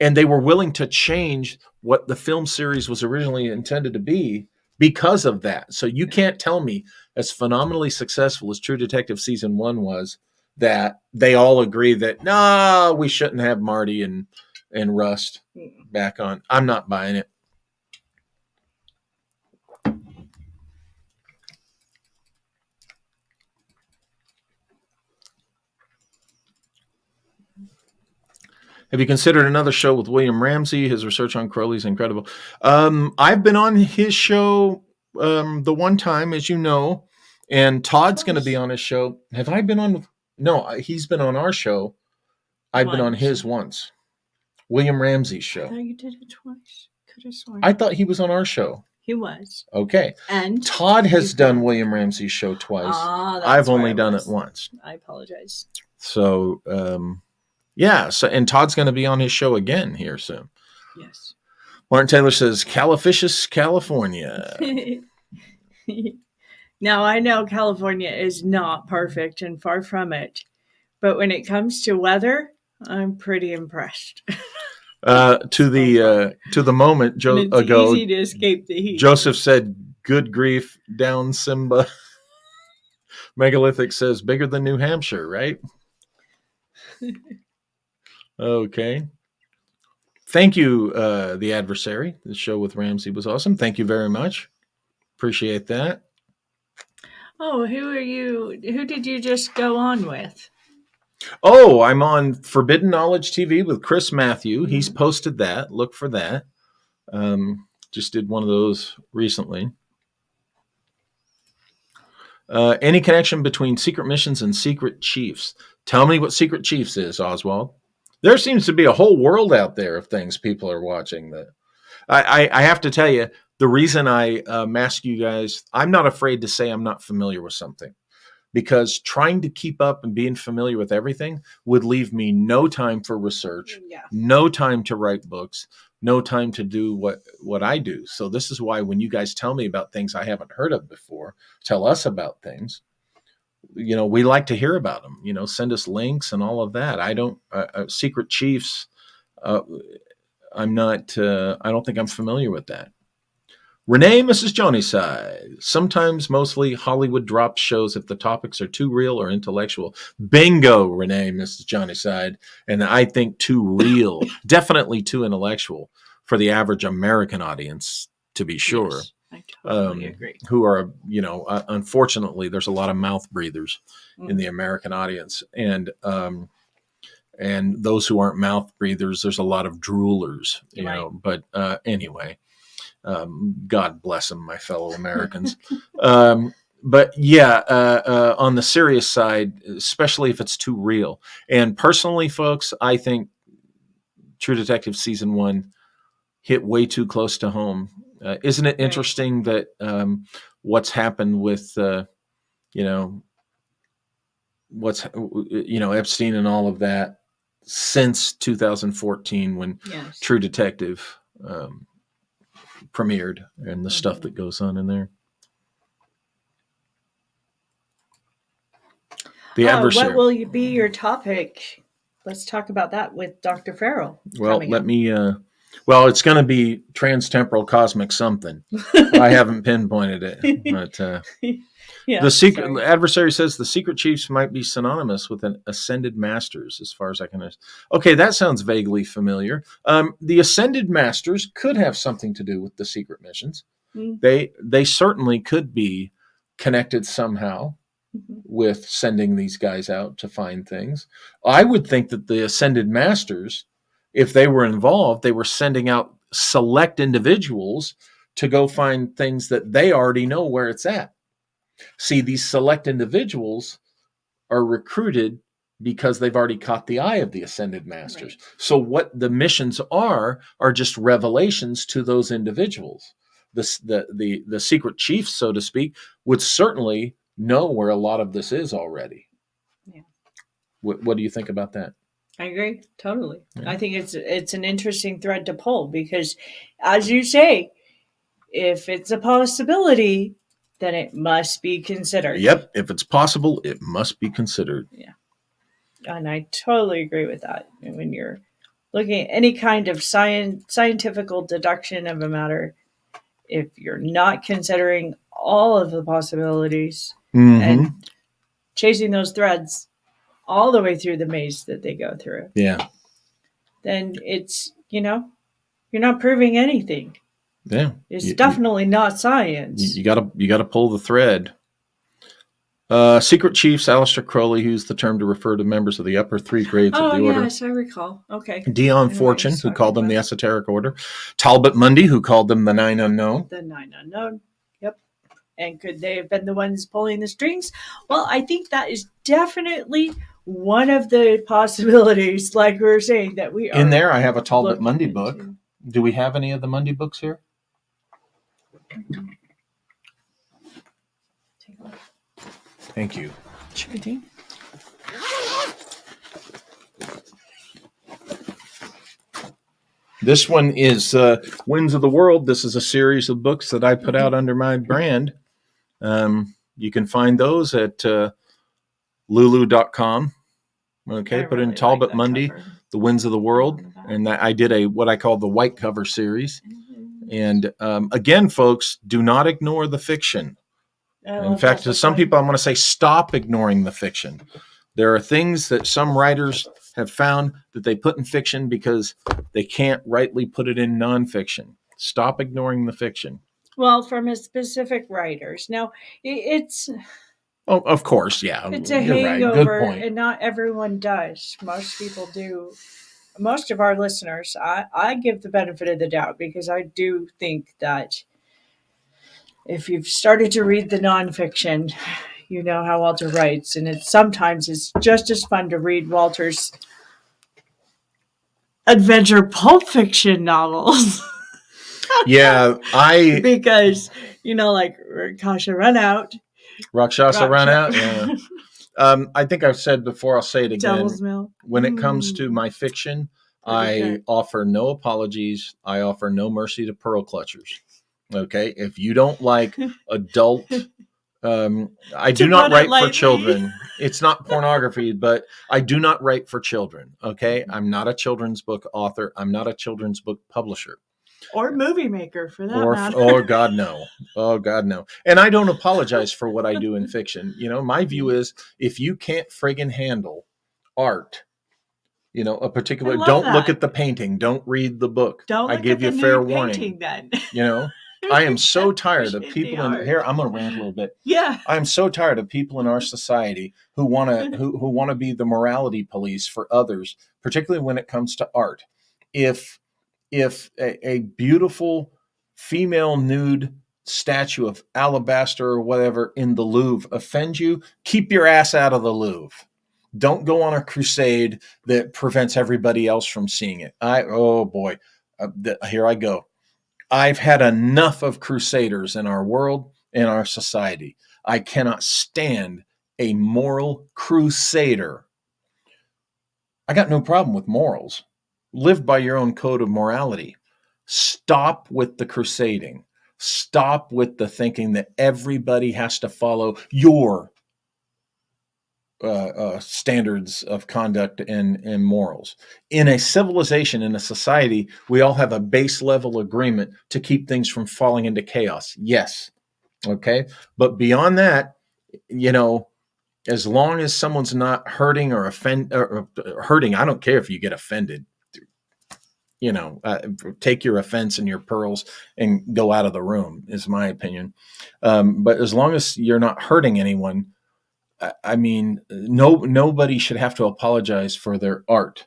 S1: and they were willing to change what the film series was originally intended to be because of that. So you can't tell me, as phenomenally successful as True Detective season 1 was, that they all agree that, no, we shouldn't have Marty and Rust back on. I'm not buying it. Have you considered another show with William Ramsey? His research on Crowley's incredible. I've been on his show the one time, as you know, and Todd's going to be on his show. Have I been on? No, he's been on our show. I've been on his once. William Ramsey's show.
S2: I thought you did it twice. Could have sworn.
S1: I thought he was on our show.
S2: He was.
S1: Okay.
S2: And
S1: Todd has done William Ramsey's show twice. I've only done it once.
S2: I apologize.
S1: So, yeah. So, and Todd's going to be on his show again here soon.
S2: Yes.
S1: Martin Taylor says, Califishus, California.
S2: Now, I know California is not perfect and far from it, but when it comes to weather, I'm pretty impressed.
S1: To the moment ago,
S2: easy to escape the heat.
S1: Joseph said, good grief, down Simba. Megalithic says, bigger than New Hampshire, right? Okay. Thank you, The Adversary. The show with Ramsey was awesome. Thank you very much. Appreciate that.
S2: Oh, who are you? Who did you just go on with?
S1: Oh, I'm on Forbidden Knowledge TV with Chris Matthew. He's posted that. Look for that. Just did one of those recently. Any connection between secret missions and secret chiefs? Tell me what secret chiefs is, Oswald. There seems to be a whole world out there of things people are watching. That I have to tell you, the reason I ask you guys, I'm not afraid to say I'm not familiar with something, because trying to keep up and being familiar with everything would leave me no time for research, no time to write books, no time to do what I do. So this is why when you guys tell me about things I haven't heard of before, tell us about things, we like to hear about them, send us links and all of that. I don't, secret chiefs, I'm not, I don't think I'm familiar with that. Renee, Mrs. Johnny side. Sometimes, mostly, Hollywood drops shows if the topics are too real or intellectual. Bingo, Renee, Mrs. Johnny side. And I think too real, definitely too intellectual for the average American audience, to be sure.
S2: Yes, I totally agree.
S1: who are, unfortunately, there's a lot of mouth breathers in the
S2: Mm.
S1: American audience. And those who aren't mouth breathers, there's a lot of droolers,
S2: Right.
S1: But anyway, God bless them, my fellow Americans. But yeah, on the serious side, especially if it's too real. And personally, folks, I think True Detective season 1 hit way too close to home. Isn't it
S2: Right.
S1: interesting that what's happened with, Epstein and all of that since 2014 when
S2: Yes.
S1: True Detective premiered and the stuff that goes on in there. The adversary.
S2: What will be your topic? Let's talk about that with Dr. Farrell.
S1: Well, let me. It's going to be transtemporal cosmic something. I haven't pinpointed it, but
S2: Yeah,
S1: the secret
S2: sorry.
S1: adversary says the secret chiefs might be synonymous with an ascended masters, as far as I can. Okay, that sounds vaguely familiar. The ascended masters could have something to do with the secret missions.
S2: Mm.
S1: They certainly could be connected somehow with sending these guys out to find things. I would think that the ascended masters, if they were involved, they were sending out select individuals to go find things that they already know where it's at. See, these select individuals are recruited because they've already caught the eye of the ascended masters. Right. So what the missions are just revelations to those individuals. The secret chief, so to speak, would certainly know where a lot of this is already.
S2: Yeah.
S1: What do you think about that?
S2: I agree totally. Yeah. I think it's an interesting thread to pull because, as you say, if it's a possibility, then it must be considered.
S1: Yep, if it's possible, it must be considered.
S2: Yeah, and I totally agree with that. When you're looking at any kind of scientific deduction of a matter, if you're not considering all of the possibilities and chasing those threads all the way through the maze that they go through, then it's, you're not proving anything.
S1: Yeah,
S2: it's definitely not science.
S1: You gotta pull the thread. Secret Chiefs, Aleister Crowley, who's the term to refer to members of the upper 3 grades of the order.
S2: Oh, yes, I recall. Okay.
S1: Dion Fortune, who called them the Esoteric Order. Talbot Mundy, who called them the Nine Unknown.
S2: The Nine Unknown. Yep. And could they have been the ones pulling the strings? Well, I think that is definitely one of the possibilities, like we were saying, that we are.
S1: In there, I have a Talbot Mundy book. Do we have any of the Mundy books here? Thank you.
S2: Sure thing.
S1: This one is Winds of the World. This is a series of books that I put out under my brand. You can find those at lulu.com. Okay, put in Talbot Mundy, cover. The Winds of the World. And I did what I call the white cover series. And again, folks, do not ignore the fiction. In fact, to some people, I'm going to say stop ignoring the fiction. There are things that some writers have found that they put in fiction because they can't rightly put it in nonfiction. Stop ignoring the fiction.
S2: Well, from a specific writers. Now, it's...
S1: Oh, of course, yeah.
S2: It's a hangover, right. Good point. And not everyone does. Most people do. Most of our listeners, I give the benefit of the doubt because I do think that if you've started to read the nonfiction, you know how Walter writes, and sometimes it's just as fun to read Walter's adventure pulp fiction novels.
S1: Yeah,
S2: because like Rakshasa Run Out.
S1: Rakshasa Run Out. Yeah. I think I've said before. I'll say it again.
S2: Devil's Milk.
S1: When it comes to my fiction, I offer no apologies. I offer no mercy to pearl clutchers. Okay, if you don't like adult, I do not write for children. It's not pornography, but I do not write for children. Okay, I'm not a children's book author. I'm not a children's book publisher.
S2: Or movie maker, for that matter.
S1: Oh, God, no. Oh, God, no. And I don't apologize for what I do in fiction. My view is if you can't friggin' handle art, a particular, don't look at the painting. Don't read the book.
S2: Don't
S1: I give you fair warning.
S2: Painting, then.
S1: I am so tired of
S2: Appreciate the
S1: people in
S2: art.
S1: here. I'm going to rant a little bit.
S2: Yeah.
S1: I'm so tired of people in our society who want to who want to be the morality police for others, particularly when it comes to art. If a beautiful female nude statue of alabaster or whatever in the Louvre offends you, keep your ass out of the Louvre. Don't go on a crusade that prevents everybody else from seeing it. Oh boy, here I go. I've had enough of crusaders in our world, in our society. I cannot stand a moral crusader. I got no problem with morals. Live by your own code of morality. Stop with the crusading. Stop with the thinking that everybody has to follow your standards of conduct and morals. In a civilization, in a society, we all have a base level agreement to keep things from falling into chaos. Yes. Okay. But beyond that, as long as someone's not hurting or hurting, I don't care if you get offended. Take your offense and your pearls and go out of the room, is my opinion. But as long as you're not hurting anyone, I mean, nobody should have to apologize for their art.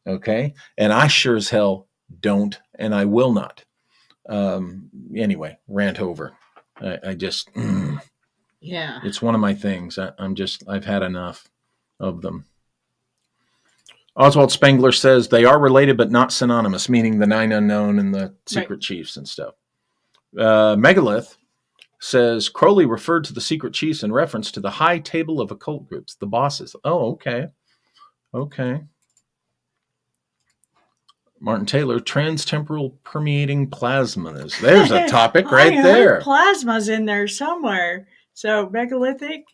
S1: Okay. And I sure as hell don't, and I will not. Anyway, rant over. I just,
S2: Yeah.
S1: it's one of my things. I've had enough of them. Oswald Spengler says they are related but not synonymous, meaning the Nine Unknown and the Secret Chiefs and stuff. Megalith says Crowley referred to the Secret Chiefs in reference to the high table of occult groups, the bosses. Oh, okay. Okay. Martin Taylor, transtemporal permeating plasmas. There's a topic right there.
S2: Plasma's in there somewhere. So megalithic.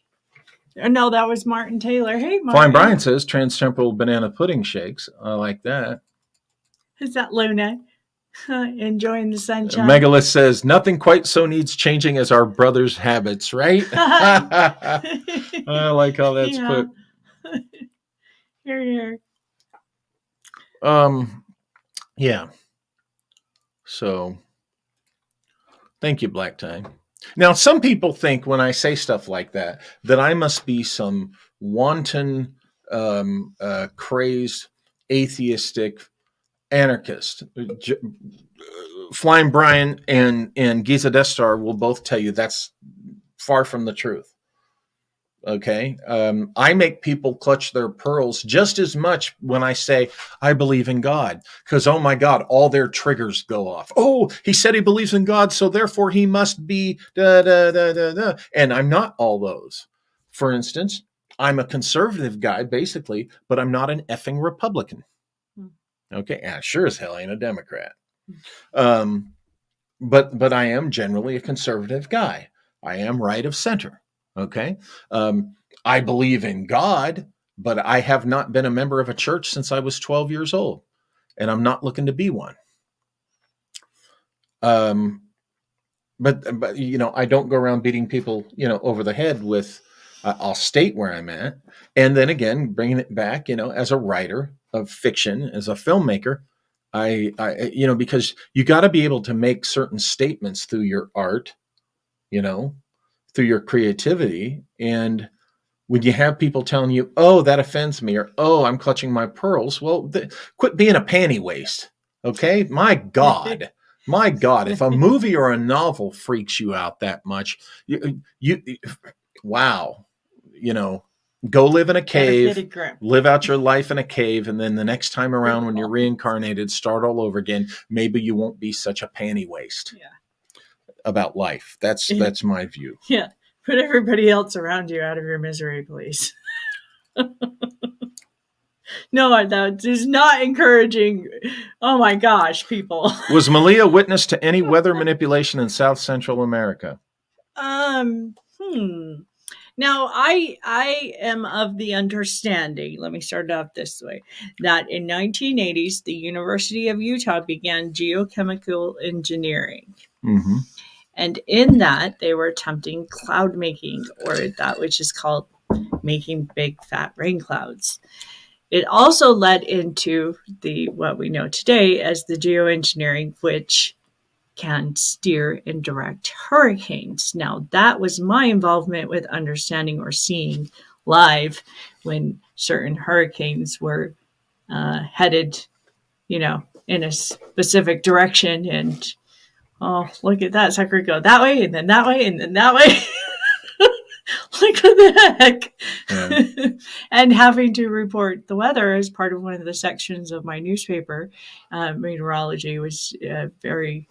S2: No, that was Martin Taylor. Hey, Martin.
S1: Flying Brian says transtemporal banana pudding shakes. I like that.
S2: Is that Luna? Enjoying the sunshine.
S1: Megalith says nothing quite so needs changing as our brother's habits, right? I like how that's put.
S2: Here.
S1: Yeah. So, thank you, Black Tie. Now, some people think when I say stuff like that I must be some wanton, crazed, atheistic anarchist. Flying Brian and Giza Death Star will both tell you that's far from the truth. Okay. I make people clutch their pearls just as much when I say I believe in God, because, oh my God, all their triggers go off. Oh, he said he believes in God, so therefore he must be da, da, da, da, da. And I'm not all those. For instance, I'm a conservative guy, basically, but I'm not an effing Republican. Okay. And I sure as hell ain't a Democrat. But I am generally a conservative guy. I am right of center. Okay. I believe in God, but I have not been a member of a church since I was 12 years old, and I'm not looking to be one. But I don't go around beating people, over the head with, I'll state where I'm at. And then again, bringing it back, as a writer of fiction, as a filmmaker, I because you got to be able to make certain statements through your art, through your creativity. And when you have people telling you, oh, that offends me, or, oh, I'm clutching my pearls. Well, quit being a panty waste. Okay. My God, if a movie or a novel freaks you out that much, wow, go live in a cave, live out your life in a cave. And then the next time around, when you're reincarnated, start all over again. Maybe you won't be such a panty waste about life. That's my view.
S2: Yeah. Put everybody else around you out of your misery, please. No, that is not encouraging. Oh my gosh, people.
S1: Was Maliah witness to any weather manipulation in South Central America?
S2: Now, I am of the understanding, let me start off this way, that in 1980s, the University of Utah began geochemical engineering.
S1: Mm-hmm.
S2: And in that, they were attempting cloud making, or that which is called making big fat rain clouds. It also led into what we know today as the geoengineering, which can steer and direct hurricanes. Now, that was my involvement with understanding or seeing live when certain hurricanes were headed, in a specific direction. And, oh, look at that sucker go that way and then that way and then that way. Like, what the heck? Yeah. And having to report the weather as part of one of the sections of my newspaper, meteorology was very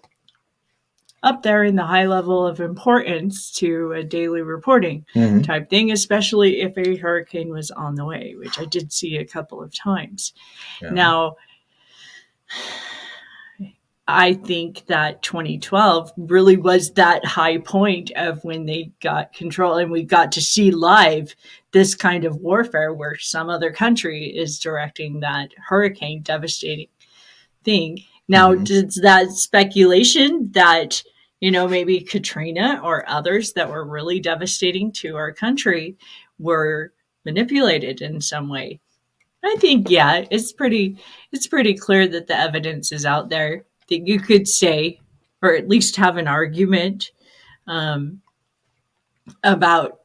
S2: up there in the high level of importance to a daily reporting type thing, especially if a hurricane was on the way, which I did see a couple of times. Yeah. Now, I think that 2012 really was that high point of when they got control and we got to see live this kind of warfare where some other country is directing that hurricane devastating thing. Now, does that speculation that, maybe Katrina or others that were really devastating to our country were manipulated in some way? I think, yeah, it's pretty clear that the evidence is out there that you could say, or at least have an argument about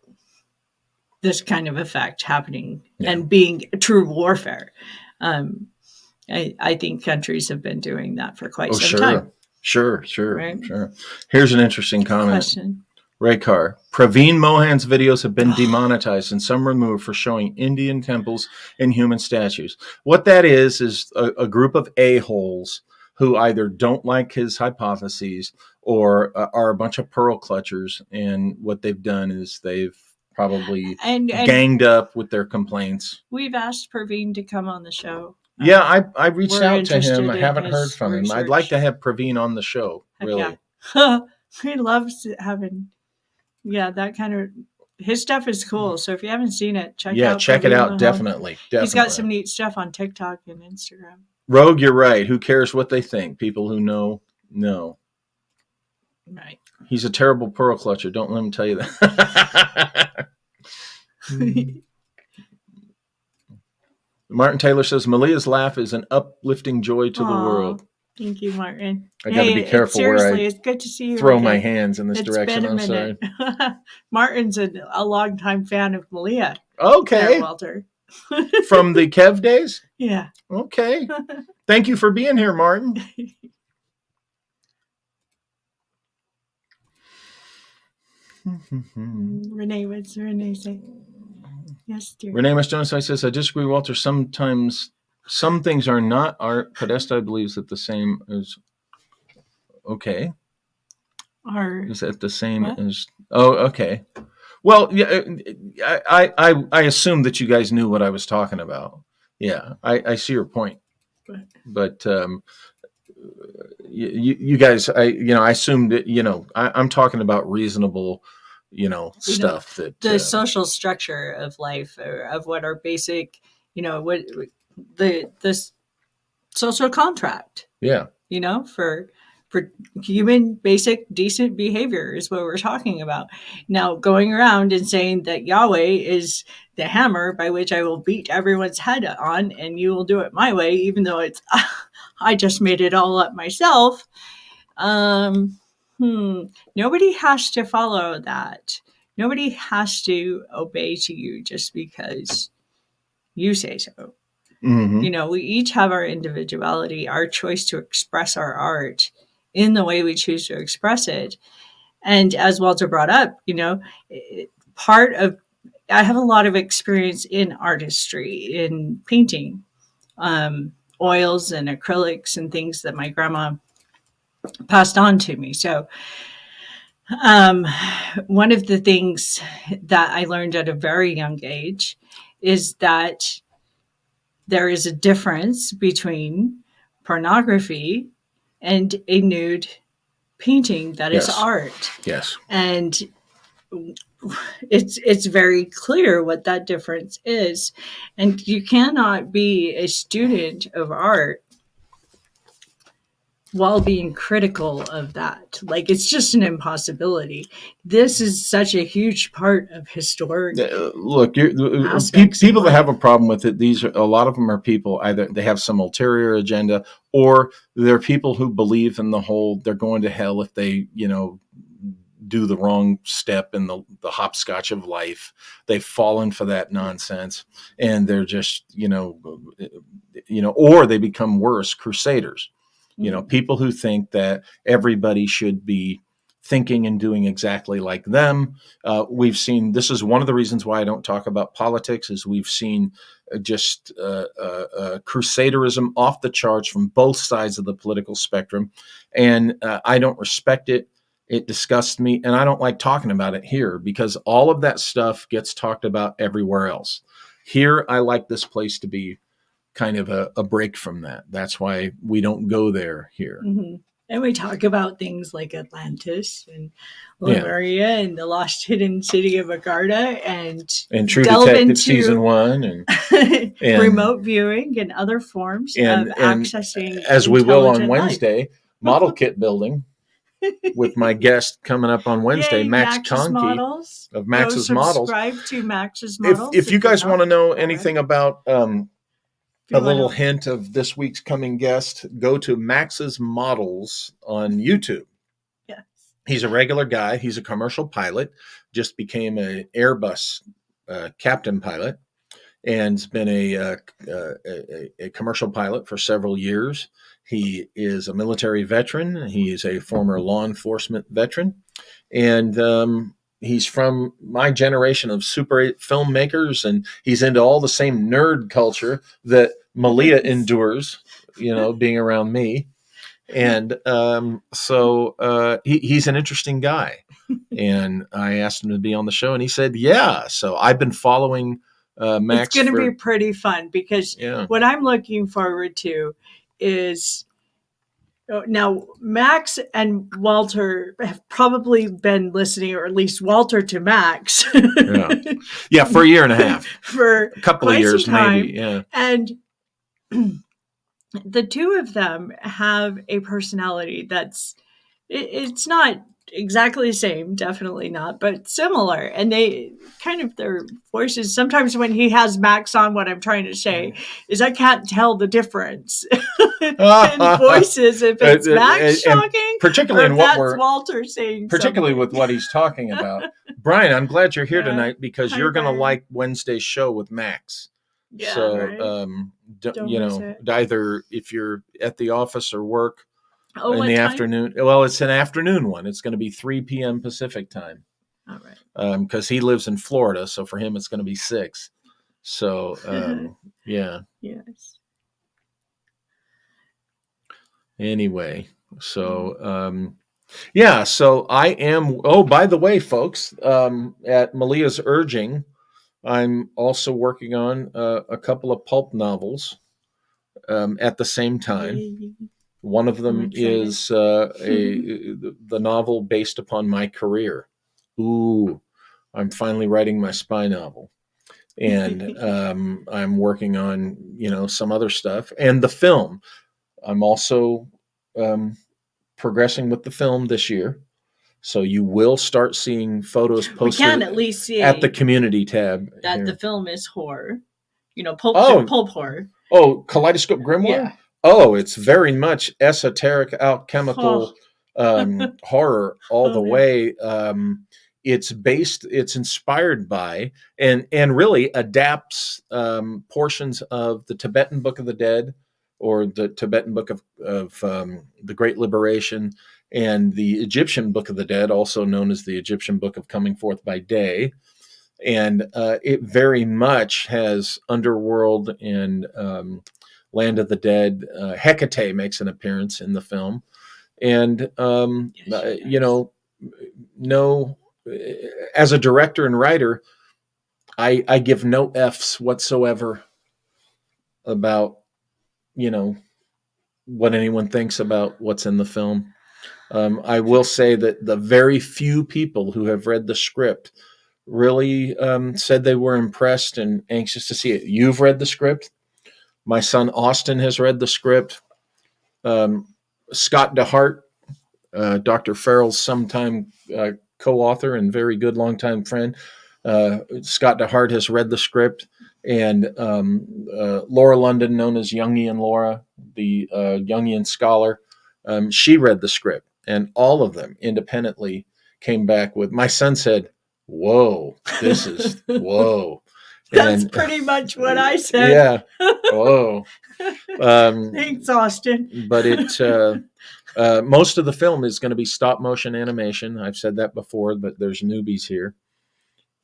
S2: this kind of effect happening and being true warfare. I think countries have been doing that for quite some time.
S1: Sure. Right? Sure. Here's an interesting comment. Question. Raykar, Praveen Mohan's videos have been demonetized and some removed for showing Indian temples and human statues. What that is a group of a-holes who either don't like his hypotheses or are a bunch of pearl clutchers. And what they've done is they've probably ganged up with their complaints.
S2: We've asked Praveen to come on the show.
S1: Yeah, I reached out to him. I haven't heard from him. I'd like to have Praveen on the show, really.
S2: Yeah. He loves having, that kind of, his stuff is cool. So if you haven't seen it, check it out.
S1: Definitely.
S2: He's got some neat stuff on TikTok and Instagram.
S1: Rogue, you're right. Who cares what they think? People who know.
S2: Right.
S1: He's a terrible pearl clutcher. Don't let him tell you that. Martin Taylor says, Maliah's laugh is an uplifting joy to the world.
S2: Thank you, Martin.
S1: I got to be careful
S2: it's good to see you.
S1: Throw my hands in this direction. I'm sorry.
S2: Martin's a longtime fan of Maliah.
S1: Okay.
S2: Walter.
S1: From the Kev days?
S2: Yeah.
S1: Okay. Thank you for being here, Martin.
S2: Renee, what's Renee say? Yes, dear.
S1: Renee Mastonasai says, I disagree, Walter. Sometimes some things are not art. Podesta believes that the same as... Okay. Is that the same as... Oh, okay. Well, yeah, I assume that you guys knew what I was talking about. Yeah, I see your point. But you guys, I assumed that, I'm talking about reasonable, stuff that
S2: the social structure of life, or of what our basic, what the social contract.
S1: Yeah.
S2: For human basic decent behavior is what we're talking about. Now, going around and saying that Yahweh is the hammer by which I will beat everyone's head on, and you will do it my way, even though it's I just made it all up myself. Nobody has to follow that. Nobody has to obey to you just because you say so. Mm-hmm. We each have our individuality, our choice to express our art in the way we choose to express it. And as Walter brought up, I have a lot of experience in artistry, in painting, oils and acrylics and things that my grandma passed on to me. So one of the things that I learned at a very young age is that there is a difference between pornography and a nude painting that is art.
S1: Yes.
S2: And it's very clear what that difference is. And you cannot be a student of art while being critical of that. Like, it's just an impossibility. This is such a huge part of historic
S1: Look,
S2: aspects of
S1: people that have a
S2: life.
S1: problem with it, these are a lot of them are people either they have some ulterior agenda, or they're people who believe in the whole they're going to hell if they, do the wrong step in the hopscotch of life. They've fallen for that nonsense, and they're just, or they become worse, crusaders. People who think that everybody should be thinking and doing exactly like them. We've seen, this is one of the reasons why I don't talk about politics, is we've seen just crusaderism off the charts from both sides of the political spectrum. And I don't respect it. It disgusts me, and I don't like talking about it here because all of that stuff gets talked about everywhere else. Here, I like this place to be kind of a break from that. That's why we don't go there here.
S2: Mm-hmm. And we talk about things like Atlantis and
S1: Yeah.
S2: Lemuria and the lost hidden city of Agartha, and
S1: True
S2: delve
S1: Detective
S2: into
S1: season 1 and
S2: remote viewing and other forms of accessing
S1: as we will on
S2: intelligent
S1: Wednesday, model kit building with my guest coming up on Wednesday,
S2: Yay,
S1: Max
S2: Max's
S1: Conkey
S2: Models.
S1: of Max's
S2: Go
S1: Models.
S2: subscribe to Max's Models.
S1: If you guys want to know
S2: already.
S1: anything about a little
S2: wanna-
S1: hint of this week's coming guest, go to Max's Models on YouTube.
S2: Yes.
S1: He's a regular guy. He's a commercial pilot, just became an Airbus captain pilot, and has been a commercial pilot for several years. He is a military veteran. He is a former law enforcement veteran. And he's from my generation of Super 8 filmmakers, and he's into all the same nerd culture that Maliah endures, being around me. And so he's an interesting guy. And I asked him to be on the show, and he said, yeah. So I've been following Max.
S2: It's going to be pretty fun because what I'm looking forward to is, now Max and Walter have probably been listening, or at least Walter to Max.
S1: Yeah, for a year and a half.
S2: For
S1: a couple of years, maybe. Yeah.
S2: And the two of them have a personality that's, it's not exactly the same, definitely not, but similar. And they kind of, their voices, sometimes when he has Max on, what I'm trying to say is I can't tell the difference in voices if it's Max talking,
S1: particularly in what
S2: that's Walter saying,
S1: particularly with what he's talking about. Brian, I'm glad you're here tonight because you're going to like Wednesday's show with Max.
S2: Yeah,
S1: so
S2: right?
S1: Either if you're at the office or work in the
S2: time?
S1: afternoon. Well, it's an afternoon one. It's going to be 3 p.m. Pacific time.
S2: All right.
S1: Because he lives in Florida, so for him it's going to be 6. So yeah.
S2: Yes.
S1: Anyway, so so I am. Oh, by the way, folks, at Maliah's urging, I'm also working on a couple of pulp novels at the same time. One of them is the novel based upon my career. Ooh, I'm finally writing my spy novel. And I'm working on, some other stuff. And the film. I'm also progressing with the film this year. So you will start seeing photos posted.
S2: We can at least see
S1: at the community tab
S2: that
S1: here.
S2: The film is horror, pulp horror.
S1: Oh, Kaleidoscope Grimoire?
S2: Yeah.
S1: Oh, it's very much esoteric, alchemical horror all the way. It's inspired by and really adapts portions of the Tibetan Book of the Dead, or the Tibetan Book of the Great Liberation, and the Egyptian Book of the Dead, also known as the Egyptian Book of Coming Forth by Day. And it very much has underworld and Land of the Dead. Hecate makes an appearance in the film. And, as a director and writer, I give no F's whatsoever about, what anyone thinks about what's in the film. I will say that the very few people who have read the script really said they were impressed and anxious to see it. You've read the script. My son Austin has read the script. Scott DeHart, Dr. Farrell's sometime co-author and very good longtime friend. Scott DeHart has read the script, and Laura London, known as Jungian Laura, the Jungian scholar, she read the script, and all of them independently came back with. My son said, "Whoa, this is whoa."
S2: That's pretty much what I said.
S1: Yeah. Whoa.
S2: Thanks, Austin.
S1: But most of the film is going to be stop motion animation. I've said that before, but there's newbies here.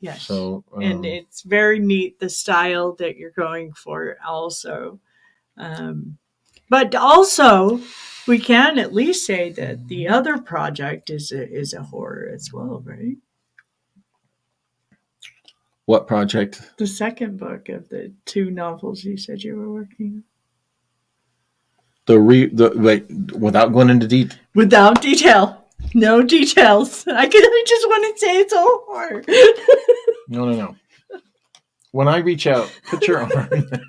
S2: Yes.
S1: So,
S2: and it's very neat, the style that you're going for also. But also, we can at least say that the other project is a horror as well, right?
S1: What project?
S2: The second book of the 2 novels you said you were working
S1: on. Wait, without going into detail.
S2: Without detail. No details. I just want to say it's all horror.
S1: No. When I reach out, put your arm there.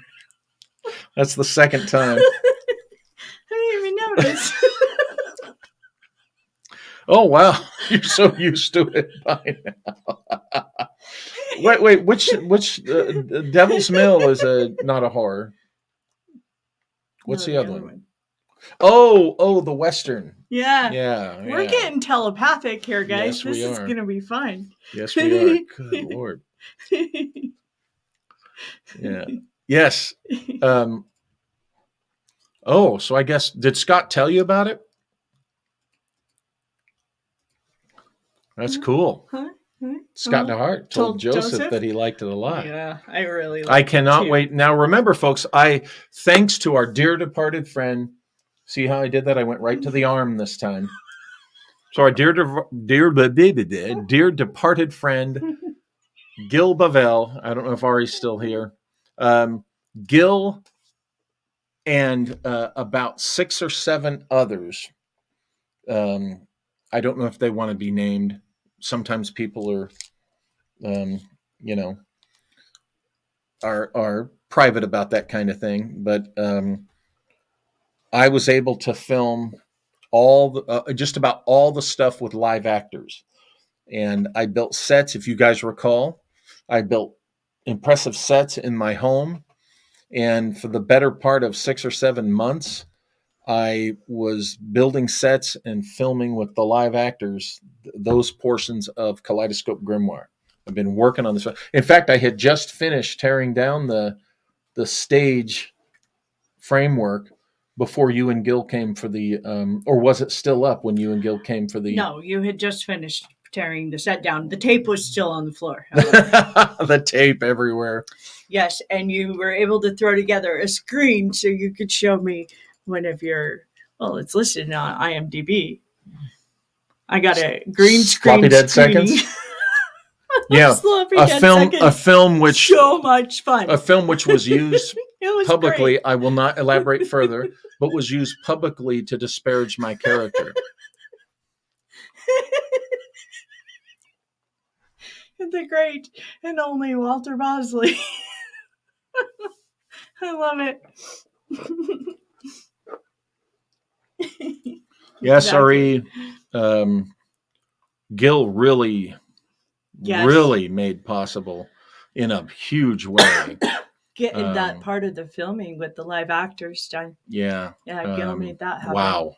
S1: That's the second time.
S2: I didn't even notice.
S1: Oh, wow. You're so used to it by now. Wait, which Devil's Mill is not a horror. What's the other one? Oh, the Western.
S2: Yeah. We're getting telepathic here, guys.
S1: Yes,
S2: this is going to be fun.
S1: Yes, we are. Good Lord. Yeah. Yes. So I guess, did Scott tell you about it? That's cool.
S2: Huh?
S1: Scott DeHart told Joseph that he liked it a lot.
S2: Yeah, I really liked
S1: I cannot
S2: it
S1: wait. Now, remember, folks, thanks to our dear departed friend, see how I did that? I went right to the arm this time. So our dear departed friend, Gil Bavell, I don't know if Ari's still here, Gil and about 6 or 7 others, I don't know if they want to be named. Sometimes people are, are private about that kind of thing. But I was able to film just about all the stuff with live actors. And I built sets, if you guys recall. I built impressive sets in my home. And for the better part of 6 or 7 months, I was building sets and filming with the live actors, those portions of Kaleidoscope Grimoire. I've been working on this. In fact, I had just finished tearing down the stage framework before you and Gil came for the, or was it still up when you and Gil came for the?
S2: No, you had just finished tearing the set down. The tape was still on the floor.
S1: The tape everywhere.
S2: Yes, and you were able to throw together a screen so you could show me one of your, it's listed on IMDb. I got a green screen.
S1: Floppy Dead Seconds. Yeah, a film which
S2: so much fun.
S1: A film which was used
S2: was
S1: publicly.
S2: Great.
S1: I will not elaborate further, but was used publicly to disparage my character.
S2: The great and only Walter Bosley. I love it.
S1: Yes, Ari. Gil really made possible in a huge way.
S2: Getting that part of the filming with the live actors done.
S1: Yeah.
S2: Yeah, Gil made that happen.
S1: Wow.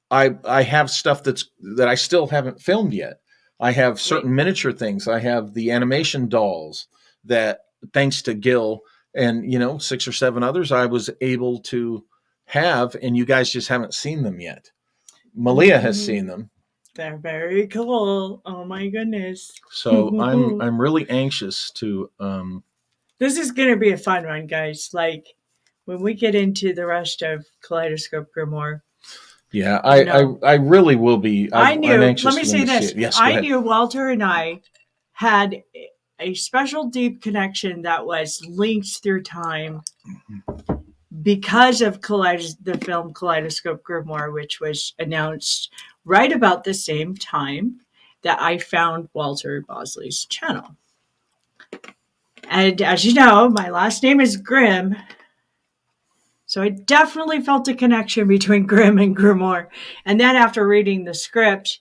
S1: I have stuff that I still haven't filmed yet. I have certain miniature things. I have the animation dolls that, thanks to Gil and 6 or 7 others, I was able to have, and you guys just haven't seen them yet. Maliah has seen them.
S2: They're very cool. Oh my goodness!
S1: So I'm really anxious to.
S2: This is going to be a fun one, guys. Like when we get into the rest of Kaleidoscope Grimoire.
S1: Yeah, I really will be.
S2: I'm anxious. Let me say this.
S1: Yes,
S2: I knew Walter and I had a special deep connection that was linked through time because of the film Kaleidoscope Grimoire, which was announced right about the same time that I found Walter Bosley's channel. And as you know, my last name is Grimm. So I definitely felt a connection between Grimm and Grimoire. And then after reading the script,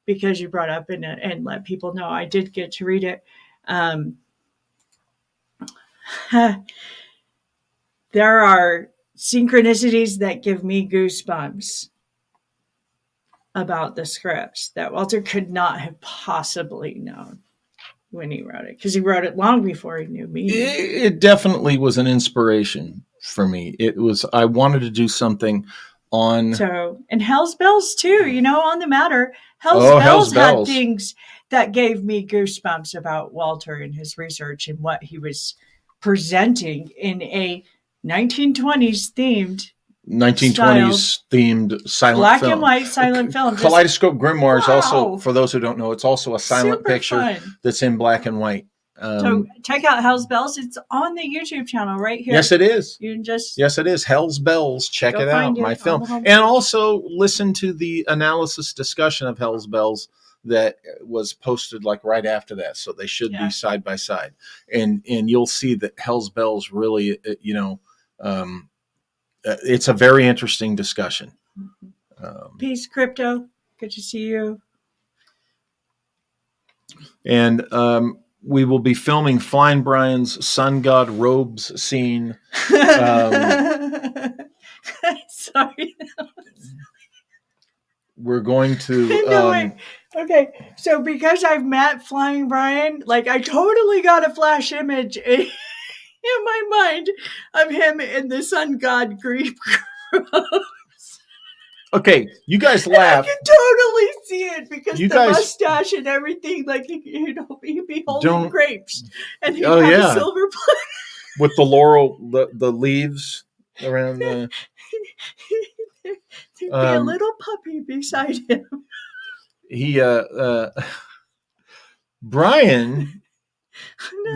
S2: because you brought up and let people know I did get to read it. There are synchronicities that give me goosebumps about the script that Walter could not have possibly known when he wrote it, because he wrote it long before he knew me.
S1: It definitely was an inspiration for me. I wanted to do something on.
S2: So, and Hell's Bells too, on the matter. Hell's Bells had things that gave me goosebumps about Walter and his research and what he was presenting in a 1920s themed
S1: 1920s themed silent
S2: black
S1: film.
S2: and white silent film.
S1: Kaleidoscope Grimoire is also, for those who don't know, it's also a silent
S2: Super
S1: picture
S2: fun.
S1: that's in black and white.
S2: So check out Hell's Bells. It's on the YouTube channel right here.
S1: Yes, it is.
S2: You can just
S1: Yes, it is. Hell's Bells. Check it out. My film. And also listen to the analysis discussion of Hell's Bells that was posted like right after that. So they should be side by side. And you'll see that Hell's Bells really, it's a very interesting discussion.
S2: Peace, Crypto. Good to see you.
S1: And we will be filming Flying Brian's Sun God robes scene.
S2: Sorry.
S1: We're going to...
S2: Okay, so because I've met Flying Brian, like I totally got a flash image in my mind of him in the Sun God green robes.
S1: Okay, you guys laugh.
S2: I can totally see it because the mustache and everything, like he'd be holding grapes and he'd have a silver plate
S1: with the laurel, the leaves around the.
S2: There'd be a little puppy beside him.
S1: Brian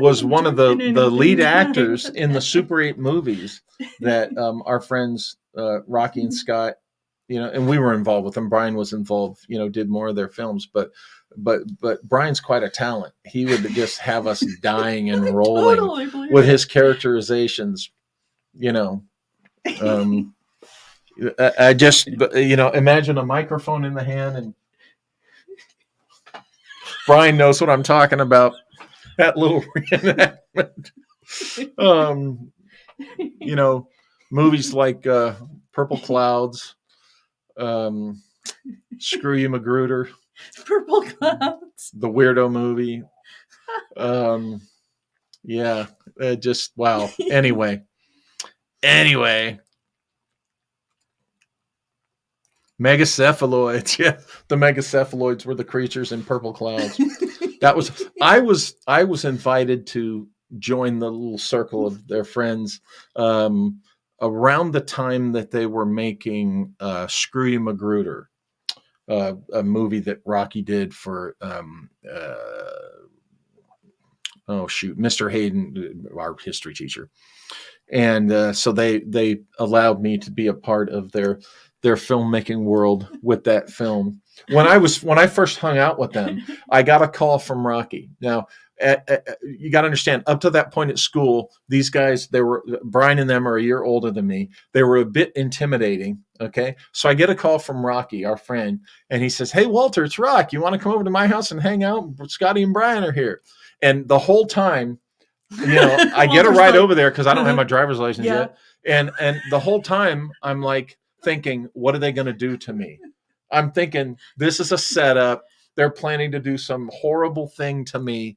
S1: was one of the lead actors in the Super 8 movies that our friends Rocky and Scott, and we were involved with them. Brian was involved, did more of their films, but Brian's quite a talent. He would just have us dying and rolling totally with his characterizations, I just, imagine a microphone in the hand, and Brian knows what I'm talking about. That little reenactment. Movies like Purple Clouds, Screw You Magruder,
S2: Purple Clouds,
S1: the Weirdo movie. Just wow. Anyway. Megacephaloids. Yeah, the megacephaloids were the creatures in Purple Clouds. I was invited to join the little circle of their friends around the time that they were making Screw You Magruder, a movie that Rocky did for Mr. Hayden, our history teacher. And so they allowed me to be a part of their filmmaking world with that film. When I first hung out with them, I got a call from Rocky. Now, you got to understand, up to that point at school, these guys, Brian and them are a year older than me. They were a bit intimidating. Okay. So I get a call from Rocky, our friend, and he says, "Hey, Walter, it's Rock. You want to come over to my house and hang out? Scotty and Brian are here." And the whole time, I get a ride over there because I don't have my driver's license yet. And the whole time I'm like thinking, what are they going to do to me? I'm thinking, this is a setup. They're planning to do some horrible thing to me.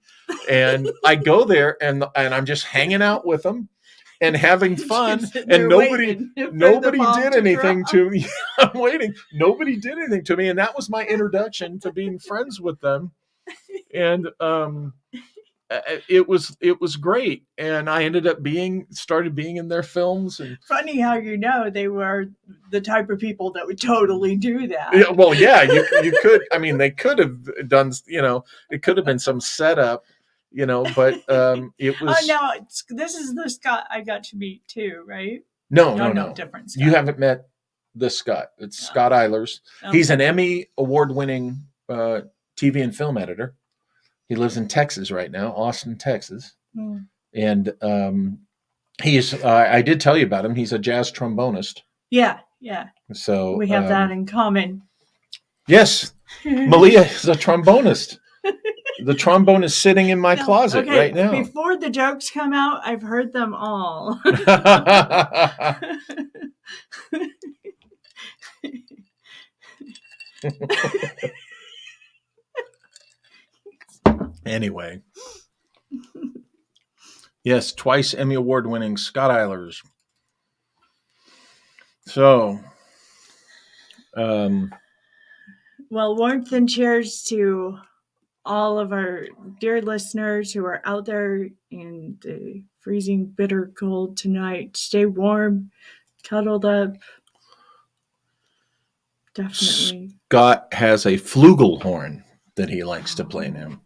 S1: And I go there and I'm just hanging out with them and having fun. And nobody did anything to me. I'm waiting. Nobody did anything to me. And that was my introduction to being friends with them. And, it was great, and I ended up started being in their films. And
S2: funny how they were the type of people that would totally do that.
S1: Yeah, well, yeah, you could. I mean, they could have done. It could have been some setup. But it was.
S2: Oh no! This is the Scott I got to meet too, right?
S1: No,
S2: different Scott.
S1: You haven't met this Scott. It's Scott Eilers. Okay. He's an Emmy award-winning TV and film editor. He lives in Texas right now, Austin, Texas. And He's I did tell you about him. He's a jazz trombonist.
S2: Yeah.
S1: So
S2: We have that in common.
S1: yes, Maliah is a trombonist. The trombone is sitting in my closet right now.
S2: Before the jokes come out, I've heard them all.
S1: Anyway. Yes, twice Emmy Award winning Scott Eilers. So,
S2: well, warmth and cheers to all of our dear listeners who are out there in the freezing, bitter cold tonight. Stay warm, cuddled up. Definitely.
S1: Scott has a flugelhorn that he likes to play now.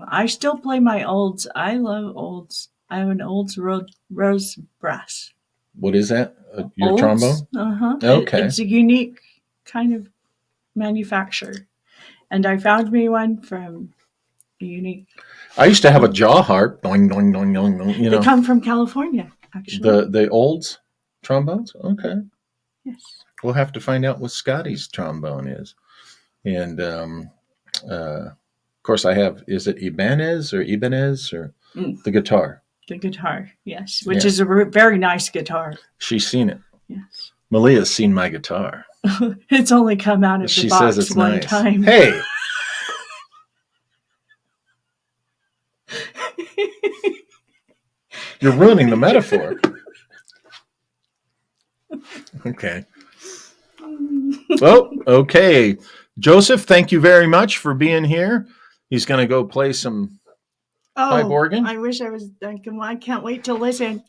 S2: I still play my olds. I love olds. I have an olds rose brass.
S1: What is that? Your
S2: olds?
S1: Trombone?
S2: Uh-huh.
S1: Okay.
S2: It's a unique kind of manufacture. And I found me one from a unique...
S1: I used to have a jaw harp. Doing, doing, doing, doing, you know.
S2: They come from California, actually.
S1: The olds trombones? Okay.
S2: Yes.
S1: We'll have to find out what Scotty's trombone is. And, of course, I have, is it Ibanez or the guitar?
S2: The guitar, yes, which is a very nice guitar.
S1: She's seen it.
S2: Yes.
S1: Malia's seen my guitar.
S2: It's only come out of the box says it's one nice. Time.
S1: Hey! You're ruining the metaphor. Okay. Well, okay. Joseph, thank you very much for being here. He's going to go play some pipe organ.
S2: I wish I was. I can't wait to listen.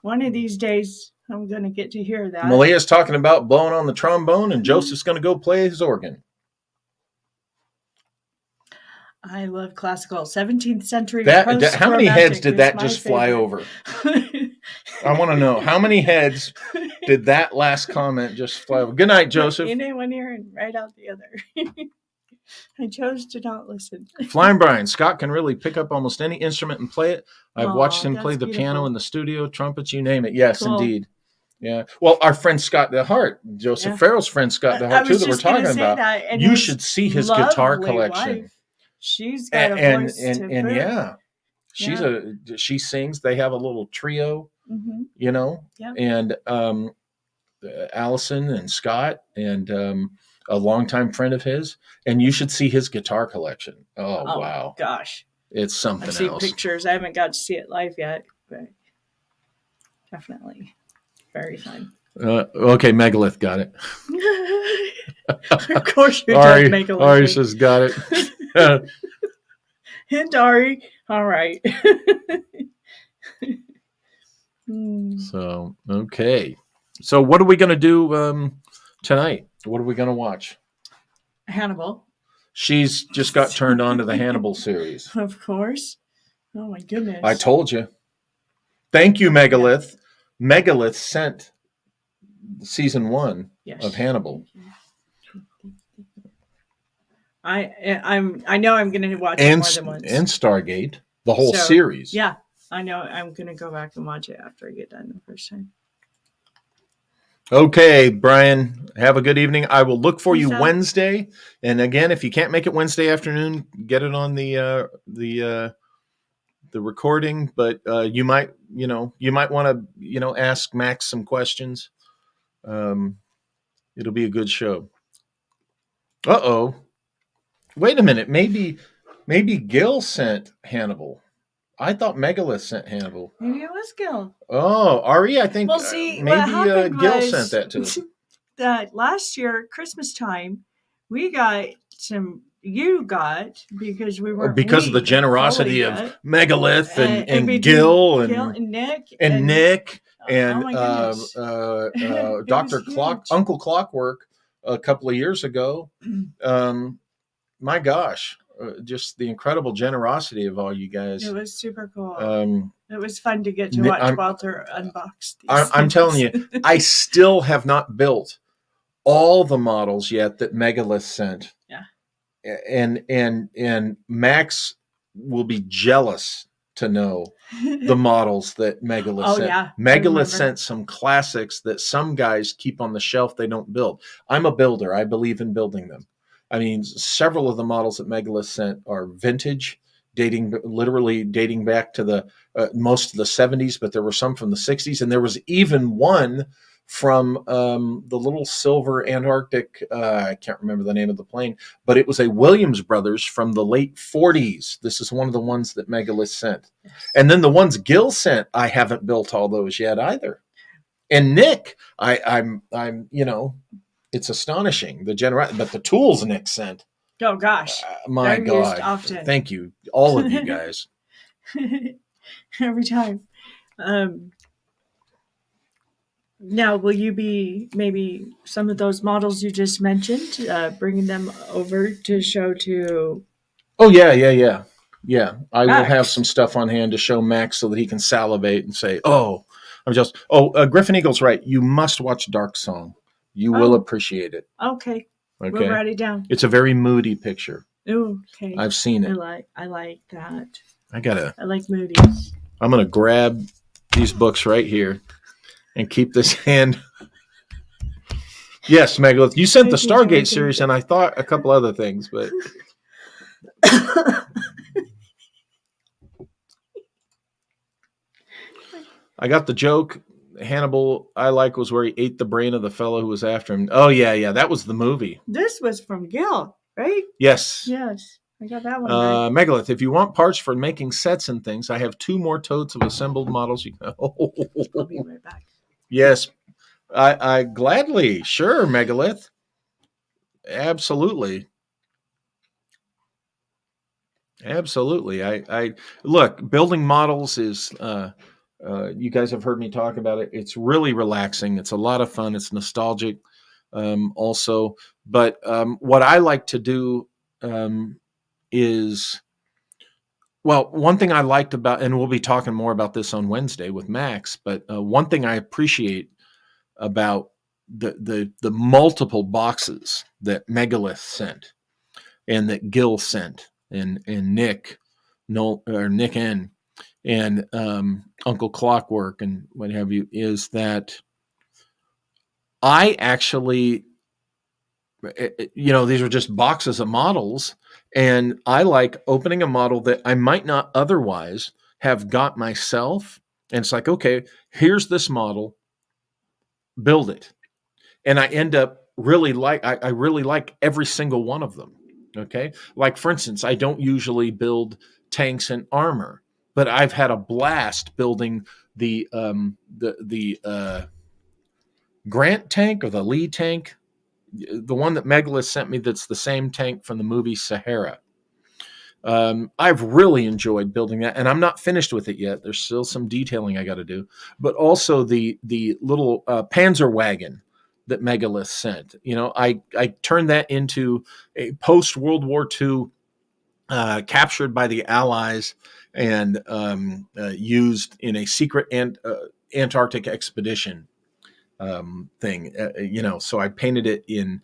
S2: One of these days, I'm going to get to hear that.
S1: Malia's talking about blowing on the trombone, and Joseph's going to go play his organ.
S2: I love classical 17th century.
S1: How many heads did that just fly over? I want to know how many heads did that last comment just fly over. Good night, Joseph.
S2: In one ear and right out the other. I chose to not listen.
S1: Flying Brian, Scott can really pick up almost any instrument and play it. I've watched him play the piano in the studio, trumpets, you name it. Yes, cool. Indeed. Yeah. Well, our friend Scott DeHart, Joseph Farrell's friend Scott DeHart, too, that we're talking about. You should see his guitar collection.
S2: Wife. She's got a voice
S1: and yeah. She sings. They have a little trio, you know, and Allison and Scott and a longtime friend of his, and you should see his guitar collection. Oh wow,
S2: gosh,
S1: it's something else.
S2: I've seen pictures. I haven't got to see it live yet, but definitely very fun.
S1: Okay, Megalith got it.
S2: Of course you did, Megalith.
S1: Ari says got it.
S2: And Ari, all right.
S1: So, okay. So what are we going to do tonight? What are we going to watch?
S2: Hannibal.
S1: She's just got turned on to the Hannibal series.
S2: Of course. Oh, my goodness.
S1: I told you. Thank you, Megalith. Yeah. Megalith sent season 1 of Hannibal.
S2: I know I'm going to watch it more than once.
S1: And Stargate, the whole series.
S2: Yeah, I know I'm going to go back and watch it after I get done the first time.
S1: Okay, Brian, have a good evening. I will look for you Wednesday. And again, if you can't make it Wednesday afternoon, get it on the recording. But you might want to, ask Max some questions. It'll be a good show. Uh-oh. Wait a minute. Maybe Gil sent Hannibal. I thought Megalith sent Hannibal.
S2: Maybe it was Gil.
S1: Oh, Ari, I think
S2: maybe
S1: Gil sent that to us.
S2: Last year, Christmas time, we got some. You got because we were
S1: because of the generosity of Megalith and Gil and
S2: Nick
S1: and Dr. Uncle Clockwork a couple of years ago. My gosh, just the incredible generosity of all you guys.
S2: It was super cool. It was fun to get to watch Walter unbox these
S1: I'm telling you, I still have not built all the models yet that Megalith sent.
S2: Yeah.
S1: And Max will be jealous to know the models that Megalith
S2: Oh
S1: sent.
S2: yeah, I
S1: Megalith
S2: remember.
S1: sent some classics that some guys keep on the shelf they don't build. I'm a builder. I believe in building them. I mean, several of the models that Megalith sent are vintage, literally dating back to the most of the 70s, but there were some from the 60s, and there was even one from the little silver Antarctic. I can't remember the name of the plane, but it was a Williams Brothers from the late 40s. This is one of the ones that Megalith sent. And then the ones Gil sent, I haven't built all those yet either. And Nick, I'm it's astonishing but the tools Nick sent.
S2: Oh gosh,
S1: My
S2: they're
S1: God,
S2: used often.
S1: Thank you, all of you guys.
S2: Every time. Now, will you be maybe some of those models you just mentioned, bringing them over to show to?
S1: Oh yeah. I will have
S2: Max?
S1: some stuff on hand to show Max so that he can salivate and say, "Oh, Griffin Eagle's right. You must watch Dark Song. You will
S2: Oh.
S1: appreciate it."
S2: Okay, we'll
S1: Okay,
S2: write it down.
S1: it's a very moody picture.
S2: Ooh, okay,
S1: I've seen it.
S2: I like that.
S1: I
S2: like movies.
S1: I'm gonna grab these books right here and keep this hand. Yes, Megalith, you sent the
S2: Thank you, Jonathan.
S1: Stargate series, and I thought a couple other things, but I got the joke. Hannibal, I like, was where he ate the brain of the fellow who was after him. Oh yeah, that was the movie.
S2: This was from Gil, right?
S1: Yes.
S2: Yes, I got that one right.
S1: Megalith, if you want parts for making sets and things, I have 2 more totes of assembled models.
S2: I'll be right back.
S1: Yes, I gladly, sure, Megalith, absolutely. I look, building models is. You guys have heard me talk about it. It's really relaxing. It's a lot of fun. It's nostalgic, also. But what I like to do is, well, one thing I liked about, and we'll be talking more about this on Wednesday with Max. But one thing I appreciate about the multiple boxes that Megalith sent and that Gil sent and Nick N and Uncle Clockwork and what have you, is that I actually, these are just boxes of models, and I like opening a model that I might not otherwise have got myself. And it's like, okay, here's this model, build it. And I end up I really like every single one of them. Okay. Like, for instance, I don't usually build tanks and armor, but I've had a blast building the Grant tank or the Lee tank, the one that Megalith sent me. That's the same tank from the movie Sahara. I've really enjoyed building that, and I'm not finished with it yet. There's still some detailing I got to do, but also the little Panzer wagon that Megalith sent. I turned that into a post World War II, captured by the Allies and used in a secret Antarctic expedition thing. So I painted it in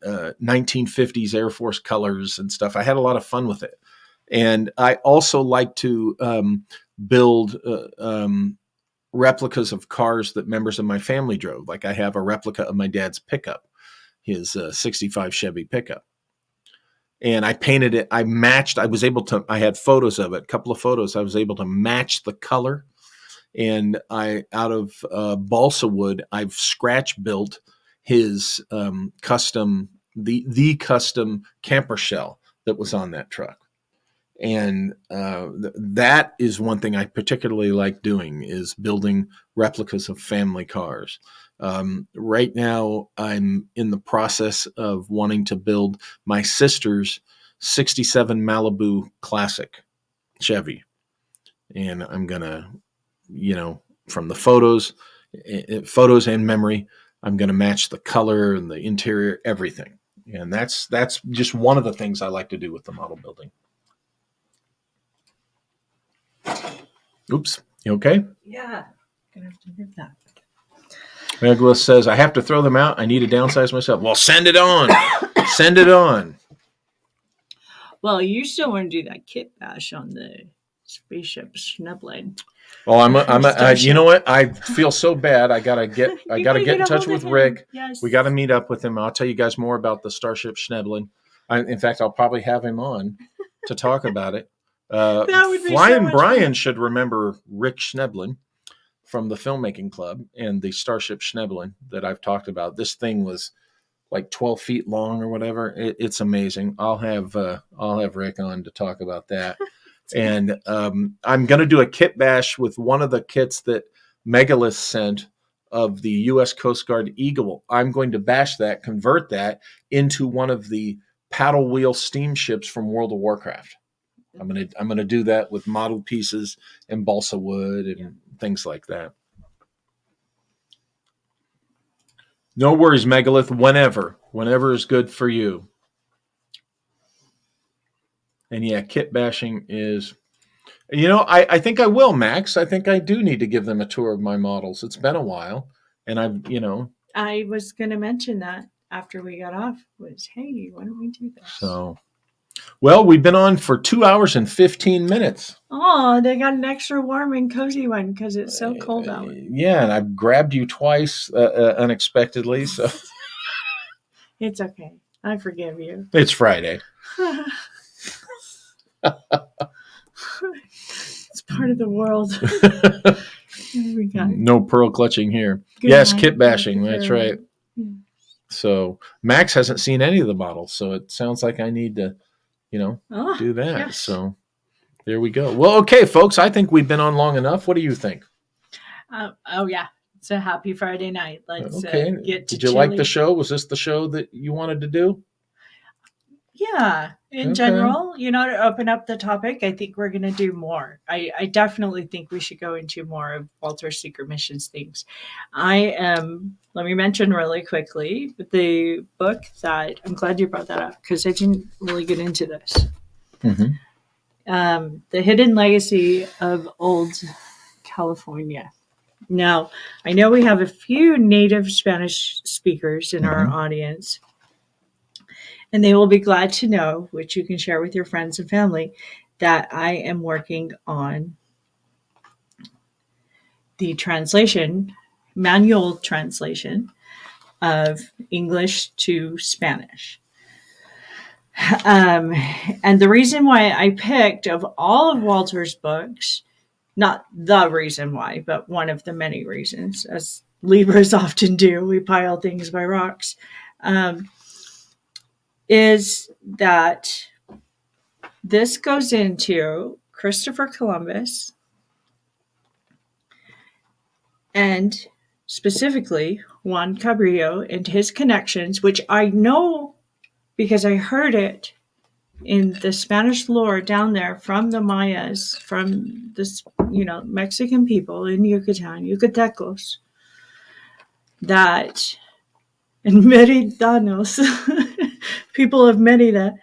S1: 1950s Air Force colors and stuff. I had a lot of fun with it. And I also like to build replicas of cars that members of my family drove. Like, I have a replica of my dad's pickup, his 65 Chevy pickup. And I painted it. I had photos of it, a couple of photos. I was able to match the color. And out of balsa wood, I've scratch built his custom camper shell that was on that truck. And that is one thing I particularly like doing, is building replicas of family cars. Right now, I'm in the process of wanting to build my sister's 67 Malibu Classic Chevy. And I'm going to, from the photos and memory, I'm going to match the color and the interior, everything. And that's just one of the things I like to do with the model building. Oops. You okay?
S2: Yeah. Gonna have to do that.
S1: Megalith says, I have to throw them out. I need to downsize myself. Well, send it on. Send it on.
S2: Well, you still want to do that kit bash on the spaceship snubbling.
S1: Oh, you
S2: Starship.
S1: know what? I feel so bad. I gotta get
S2: You gotta
S1: in
S2: get a
S1: touch
S2: hold
S1: with
S2: of him.
S1: Rick.
S2: Yes.
S1: We got to meet up with him. I'll tell you guys more about the Starship Schneblin. In fact, I'll probably have him on to talk about it.
S2: That would be so
S1: Flying
S2: much
S1: Brian
S2: fun.
S1: should remember Rick Schneblin from the Filmmaking Club and the Starship Schneblin that I've talked about. This thing was like 12 feet long or whatever. It's amazing. I'll have Rick on to talk about that. And I'm going to do a kit bash with one of the kits that Megalith sent of the U.S. Coast Guard Eagle. I'm going to bash that, convert that into one of the paddle wheel steamships from World of Warcraft. I'm gonna do that with model pieces and balsa wood and things like that. No worries, Megalith. Whenever is good for you. And yeah, kit bashing is. I think I will, Max. I think I do need to give them a tour of my models. It's been a while, and
S2: I was going to mention that after we got off was, hey, why don't we do this?
S1: So, well, we've been on for 2 hours and 15 minutes.
S2: Oh, they got an extra warm and cozy one because it's so cold out.
S1: Yeah, and I've grabbed you twice unexpectedly, so.
S2: It's okay. I forgive you.
S1: It's Friday.
S2: It's part of the world. We got
S1: no pearl clutching here.
S2: Good
S1: yes,
S2: night.
S1: kit bashing. That's right.
S2: Yeah.
S1: So Max hasn't seen any of the models, so it sounds like I need to, do that.
S2: Yes.
S1: So there we go. Well, okay, folks, I think we've been on long enough. What do you think?
S2: Oh yeah, it's a happy Friday night. Let's get to.
S1: Did you like the show? Was this the show that you wanted to do?
S2: Yeah, in general, to open up the topic, I think we're going to do more. I definitely think we should go into more of Walter's Secret Missions things. Let me mention really quickly the book that, I'm glad you brought that up because I didn't really get into this.
S1: Mm-hmm.
S2: The Hidden Legacy of Old California. Now, I know we have a few native Spanish speakers in our audience. And they will be glad to know, which you can share with your friends and family, that I am working on the manual translation of English to Spanish. And the reason why I picked of all of Walter's books, not the reason why, but one of the many reasons, as Libras often do, we pile things by rocks, is that this goes into Christopher Columbus and specifically Juan Cabrillo and his connections, which I know because I heard it in the Spanish lore down there from the Mayas, from this, Mexican people in Yucatan, Yucatecos, that, and Meridanos, people of Merida,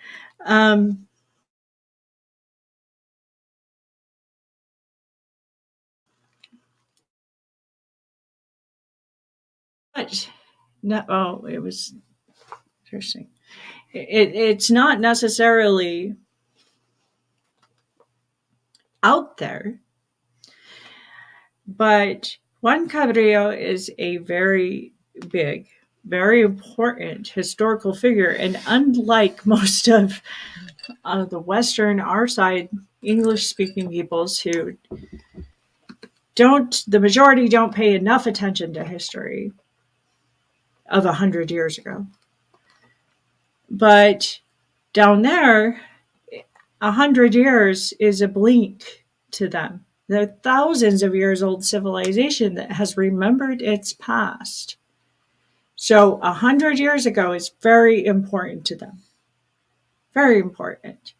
S2: but no, it was interesting. It's not necessarily out there, but Juan Cabrillo is a very big, very important historical figure, and unlike most of the Western, our side, English-speaking peoples who the majority don't pay enough attention to history of 100 years ago. But down there, 100 years is a blink to them. The thousands of years old civilization that has remembered its past. So 100 years ago is very important to them. Very important.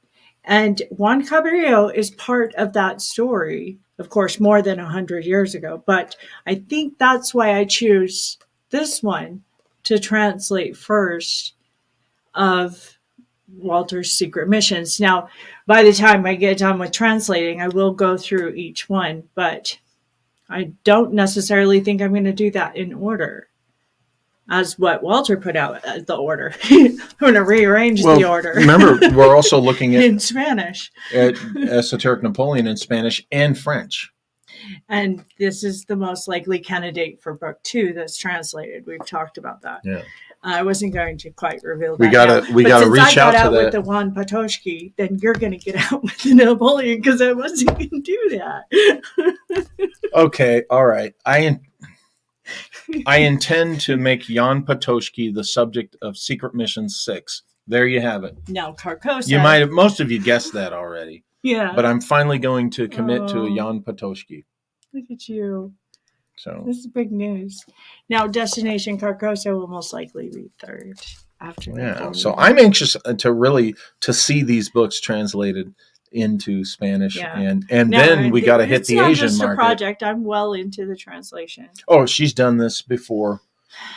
S2: And Juan Cabrillo is part of that story, of course, more than 100 years ago. But I think that's why I choose this one to translate first of Walter's Secret Missions. Now, by the time I get done with translating, I will go through each one, but I don't necessarily think I'm going to do that in order. as what Walter put out as the order. I'm going to rearrange the order.
S1: Remember, we're also looking at
S2: in Spanish.
S1: At Esoteric Napoleon in Spanish and French.
S2: And this is the most likely candidate for book 2 that's translated. We've talked about that.
S1: Yeah.
S2: I wasn't going to quite reveal that.
S1: We gotta reach out to
S2: with the Juan Patoshki, then you're going to get out with the Napoleon because I wasn't going to do that.
S1: Okay, all right. I intend to make Jan Patoshki the subject of Secret Mission 6. There you have it.
S2: Now Carcosa.
S1: You might have, most of you guessed that already.
S2: Yeah.
S1: But I'm finally going to commit to a Jan Patoshki.
S2: Look at you.
S1: So
S2: this is big news. Now Destination Carcosa will most likely be 3rd after.
S1: Yeah. So I'm anxious to see these books translated into Spanish, and then we got to hit the Asian market.
S2: It's project. I'm well into the translation.
S1: Oh, she's done this before,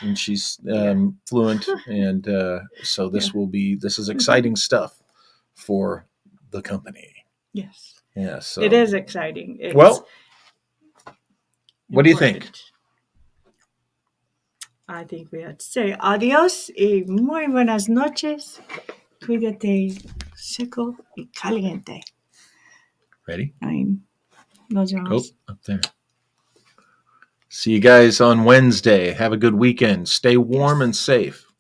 S1: and she's fluent, and so this is exciting stuff for the company.
S2: Yes.
S1: Yeah. So
S2: it is exciting.
S1: What do you think?
S2: I think we have to say adios y muy buenas noches. Cuídate seco y caliente.
S1: Ready?
S2: Nos vemos.
S1: Up there. See you guys on Wednesday. Have a good weekend. Stay warm and safe.